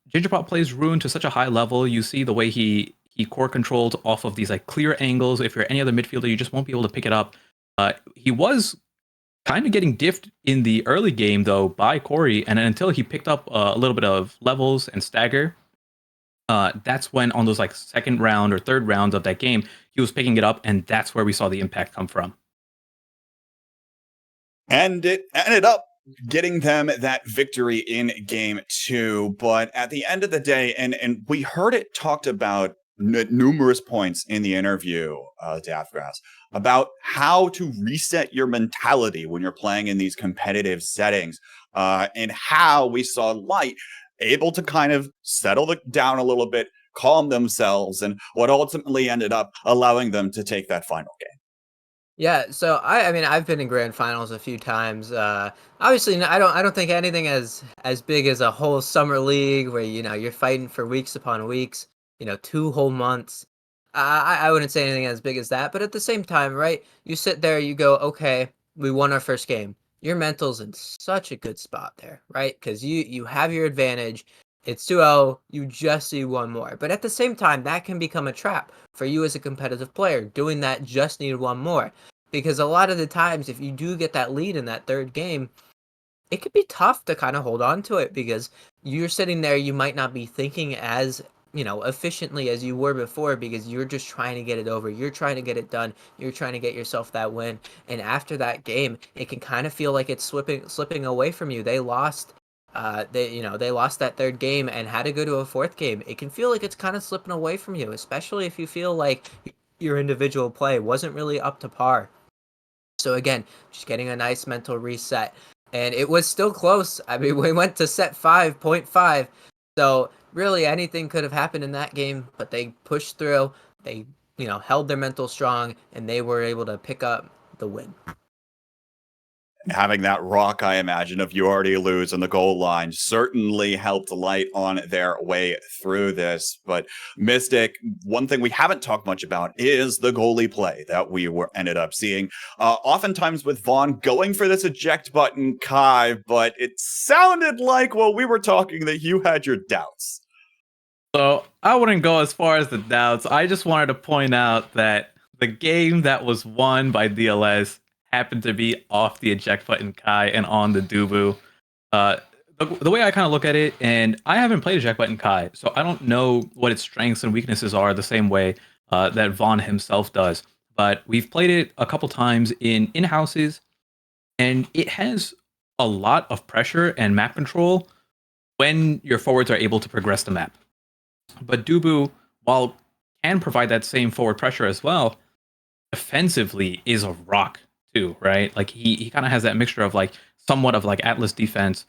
S2: Ginger Pop plays Rune to such a high level. You see the way he core controlled off of these like clear angles. If you're any other midfielder, you just won't be able to pick it up. He was kind of getting diffed in the early game though by Corey, and then until he picked up a little bit of levels and stagger, that's when on those like second round or third rounds of that game, he was picking it up, and that's where we saw the impact come from.
S1: And it ended up getting them that victory in game two. But at the end of the day, and we heard it talked about numerous points in the interview, Daphgrass, about how to reset your mentality when you're playing in these competitive settings, and how we saw LYTE able to kind of settle down a little bit, calm themselves, and what ultimately ended up allowing them to take that final game.
S3: Yeah, so I mean I've been in grand finals a few times. Obviously I don't think anything as big as a whole summer league where you're fighting for weeks upon weeks, 2 whole months. I wouldn't say anything as big as that, but at the same time, right? You sit there, you go, okay, we won our first game. Your mental's in such a good spot there, right? Because you have your advantage. It's 2-0. You just need one more. But at the same time, that can become a trap for you as a competitive player, doing that just need one more. Because a lot of the times, if you do get that lead in that third game, it could be tough to kind of hold on to it because you're sitting there, you might not be thinking as, efficiently as you were before because you're just trying to get it over. You're trying to get it done. You're trying to get yourself that win. And after that game, it can kind of feel like it's slipping away from you. They lost. They lost that third game and had to go to a fourth game. It can feel like it's kind of slipping away from you, especially if you feel like your individual play wasn't really up to par. So again, just getting a nice mental reset. And it was still close. I mean, we went to set 5.5. So really anything could have happened in that game, but they pushed through. They, held their mental strong and they were able to pick up the win.
S1: Having that rock, I imagine, of you already lose on the goal line certainly helped LYTE on their way through this. But Mystic, one thing we haven't talked much about is the goalie play that we ended up seeing. Oftentimes with Vaughn going for this eject button, Kai, but it sounded like while we were talking that you had your doubts.
S2: So I wouldn't go as far as the doubts. I just wanted to point out that the game that was won by DLS happened to be off the eject button Kai and on the Dubu. The way I kind of look at it, and I haven't played eject button Kai, so I don't know what its strengths and weaknesses are the same way that Vaughn himself does. But we've played it a couple times in houses, and it has a lot of pressure and map control when your forwards are able to progress the map. But Dubu, while can provide that same forward pressure as well, defensively is a rock too, right? Like he kind of has that mixture of like somewhat of like Atlas defense,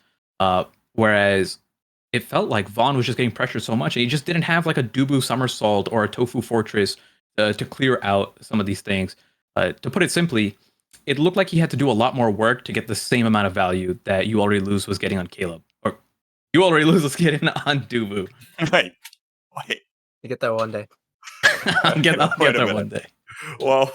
S2: whereas it felt like Vaughn was just getting pressured so much, and he just didn't have like a Dubu somersault or a Tofu fortress to clear out some of these things. To put it simply, it looked like he had to do a lot more work to get the same amount of value that You Already Lose was getting on Caleb, or You Already Lose was getting on Dubu.
S1: Wait.
S3: You get there one day.
S2: I'll get there one day.
S1: Well,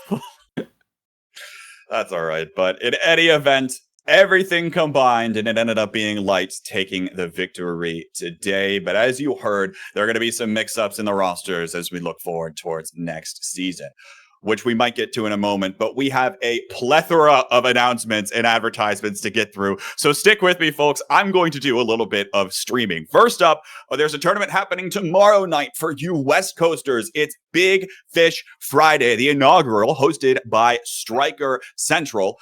S1: that's all right. But in any event, everything combined, and it ended up being LYTE taking the victory today. But as you heard, there are going to be some mix-ups in the rosters as we look forward towards next season, which we might get to in a moment. But we have a plethora of announcements and advertisements to get through. So stick with me, folks. I'm going to do a little bit of streaming. First up, there's a tournament happening tomorrow night for you West Coasters. It's Big Fish Friday, the inaugural, hosted by Striker Central,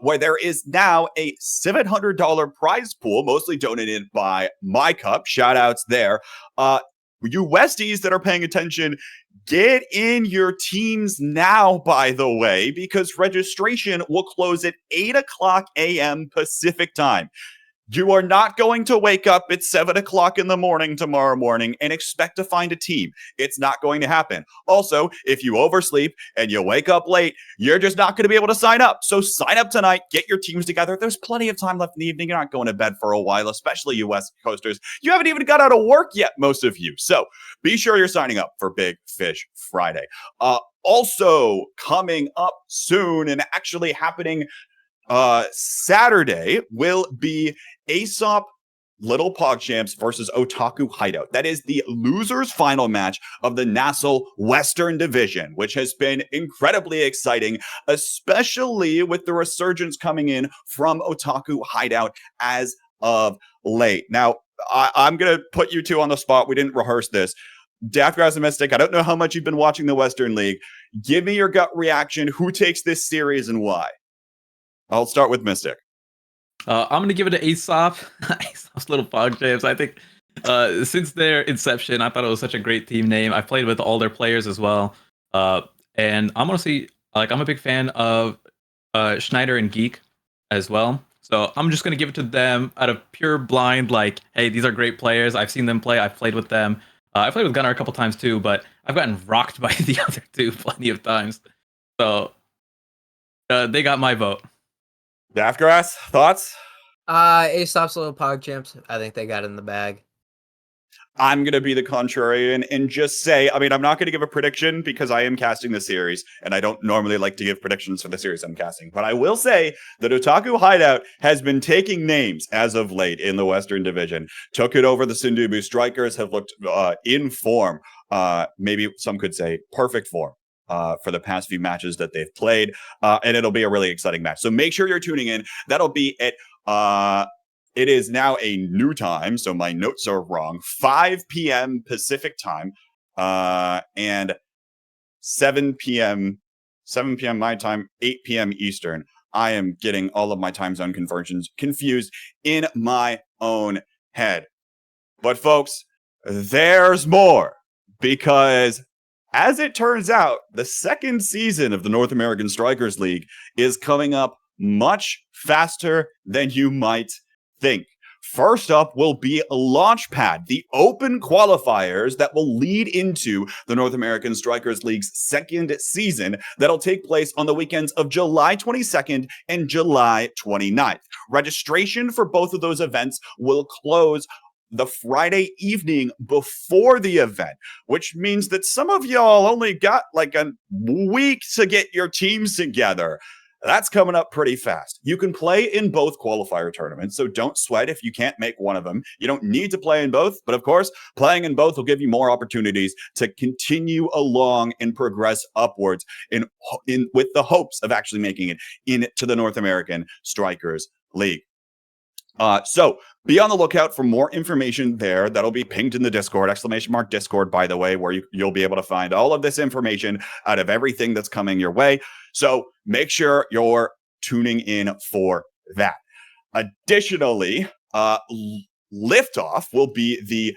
S1: where there is now a $700 prize pool, mostly donated by My Cup. Shout outs there. You Westies that are paying attention, get in your teams now, by the way, because registration will close at 8 o'clock a.m. Pacific time. You are not going to wake up at 7 o'clock in the morning tomorrow morning and expect to find a team. It's not going to happen. Also, if you oversleep and you wake up late, you're just not going to be able to sign up. So sign up tonight, get your teams together. There's plenty of time left in the evening. You're not going to bed for a while, especially you West Coasters. You haven't even got out of work yet, most of you. So be sure you're signing up for Big Fish Friday. Also coming up soon and actually happening Saturday will be Aesop Little PogChamps versus Otaku Hideout. That is the losers final match of the NASL Western Division, which has been incredibly exciting, especially with the resurgence coming in from Otaku Hideout as of late. Now, I'm going to put you two on the spot. We didn't rehearse this. Daphgrass and Mystic, I don't know how much you've been watching the Western League. Give me your gut reaction. Who takes this series and why? I'll start with Mystic.
S2: I'm going to give it to Aesop. Aesop's Little PogChamps. I think Since their inception, I thought it was such a great team name. I've played with all their players as well. And I'm honestly, like, I'm a big fan of Schneider and Geek as well. So I'm just going to give it to them out of pure blind, like, hey, these are great players. I've seen them play. I've played with them. I played with Gunnar a couple times too, but I've gotten rocked by the other two plenty of times. So they got my vote.
S1: Daftgrass, thoughts?
S3: Aesop's little pog champs. I think they got it in the bag.
S1: I'm going to be the contrarian and just say, I mean, I'm not going to give a prediction because I am casting the series, and I don't normally like to give predictions for the series I'm casting. But I will say that Otaku Hideout has been taking names as of late in the Western Division. Took it over the Sundubu Strikers, have looked in form, maybe some could say perfect form. For the past few matches that they've played, and it'll be a really exciting match. So make sure you're tuning in. That'll be at it is now a new time, so my notes are wrong. 5 p.m. Pacific time, and 7 p.m. my time, 8 p.m. Eastern. I am getting all of my time zone conversions confused in my own head. But folks, there's more, because as it turns out, the second season of the North American Strikers League is coming up much faster than you might think. First up will be Launchpad, the open qualifiers that will lead into the North American Strikers League's second season that'll take place on the weekends of July 22nd and July 29th. Registration for both of those events will close the Friday evening before the event, which means that some of y'all only got like a week to get your teams together. That's coming up pretty fast. You can play in both qualifier tournaments, so don't sweat if you can't make one of them. You don't need to play in both, but of course, playing in both will give you more opportunities to continue along and progress upwards in with the hopes of actually making it into the North American Strikers League. So be on the lookout for more information there. That'll be pinged in the Discord, !Discord, by the way, where you'll be able to find all of this information out of everything that's coming your way. So make sure you're tuning in for that. Additionally, Liftoff will be the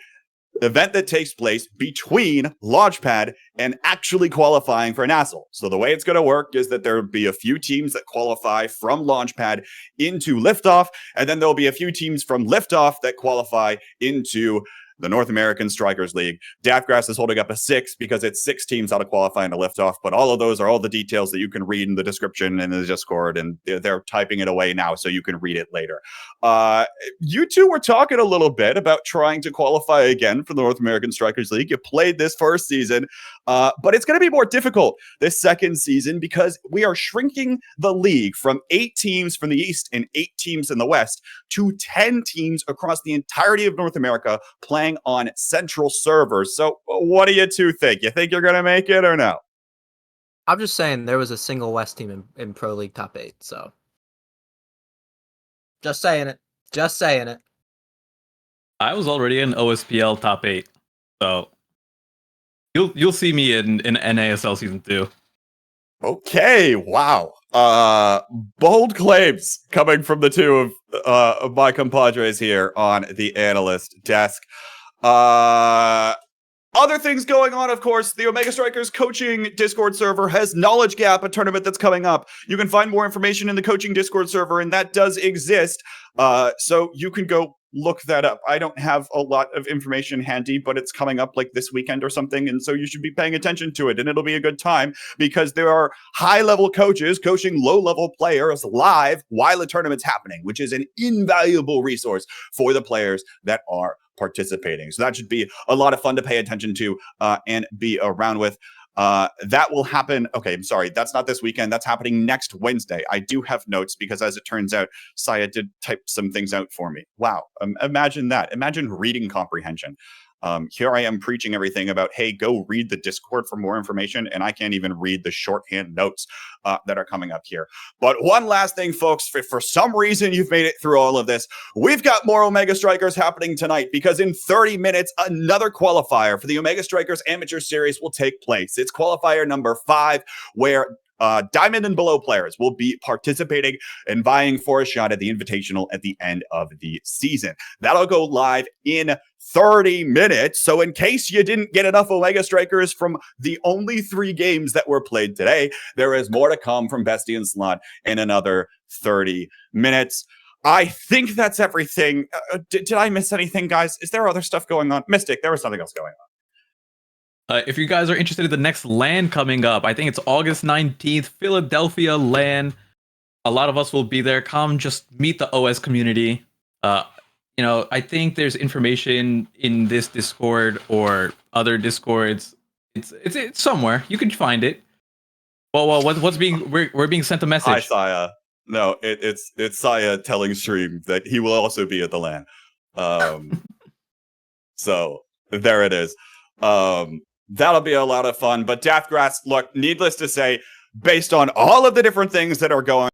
S1: event that takes place between Launchpad and actually qualifying for NASL. So the way it's going to work is that there'll be a few teams that qualify from Launchpad into Liftoff, and then there'll be a few teams from Liftoff that qualify into the North American Strikers League. Daftgrass is holding up a 6 because it's 6 teams out of qualifying to Liftoff, but all of those are all the details that you can read in the description and in the Discord, and they're typing it away now so you can read it later. You two were talking a little bit about trying to qualify again for the North American Strikers League. You played this first season, but it's going to be more difficult this second season because we are shrinking the league from 8 teams from the East and 8 teams in the West to 10 teams across the entirety of North America playing on central servers. So what do you two think? You think you're going to make it or no?
S3: I'm just saying there was a single West team in Pro League top 8, so just saying it. Just saying it.
S2: I was already in OSPL top 8, so you'll see me in NASL season 2.
S1: Okay, wow. Bold claims coming from the two of my compadres here on the analyst desk. Other things going on, of course, the Omega Strikers coaching Discord server has Knowledge Gap, a tournament that's coming up. You can find more information in the coaching Discord server, and that does exist. So you can go look that up. I don't have a lot of information handy, but it's coming up like this weekend or something, and so you should be paying attention to it, and it'll be a good time because there are high-level coaches coaching low-level players live while the tournament's happening, which is an invaluable resource for the players that are participating. So that should be a lot of fun to pay attention to and be around with. That will happen. Okay, I'm sorry. That's not this weekend. That's happening next Wednesday. I do have notes because, as it turns out, Saya did type some things out for me. Wow. Imagine that. Imagine reading comprehension. Here I am preaching everything about, hey, go read the Discord for more information, and I can't even read the shorthand notes that are coming up here. But one last thing, folks, for some reason you've made it through all of this, we've got more Omega Strikers happening tonight because in 30 minutes, another qualifier for the Omega Strikers Amateur Series will take place. It's qualifier number 5, where Diamond and below players will be participating and vying for a shot at the Invitational at the end of the season. That'll go live in 30 minutes. So in case you didn't get enough Omega Strikers from the only 3 games that were played today, there is more to come from Bestie and Slot in another 30 minutes. I think that's everything. Did I miss anything, guys? Is there other stuff going on? Mystic, there was something else going on.
S2: If you guys are interested in the next LAN coming up, I think it's August 19th, Philadelphia LAN. A lot of us will be there. Come just meet the OS community. I think there's information in this Discord or other Discords. It's somewhere. You can find it. Well, what's being we're being sent a message.
S1: Hi, Saya. No, it's Saya telling Stream that he will also be at the LAN. So there it is. That'll be a lot of fun. But Deathgrass, look, needless to say, based on all of the different things that are going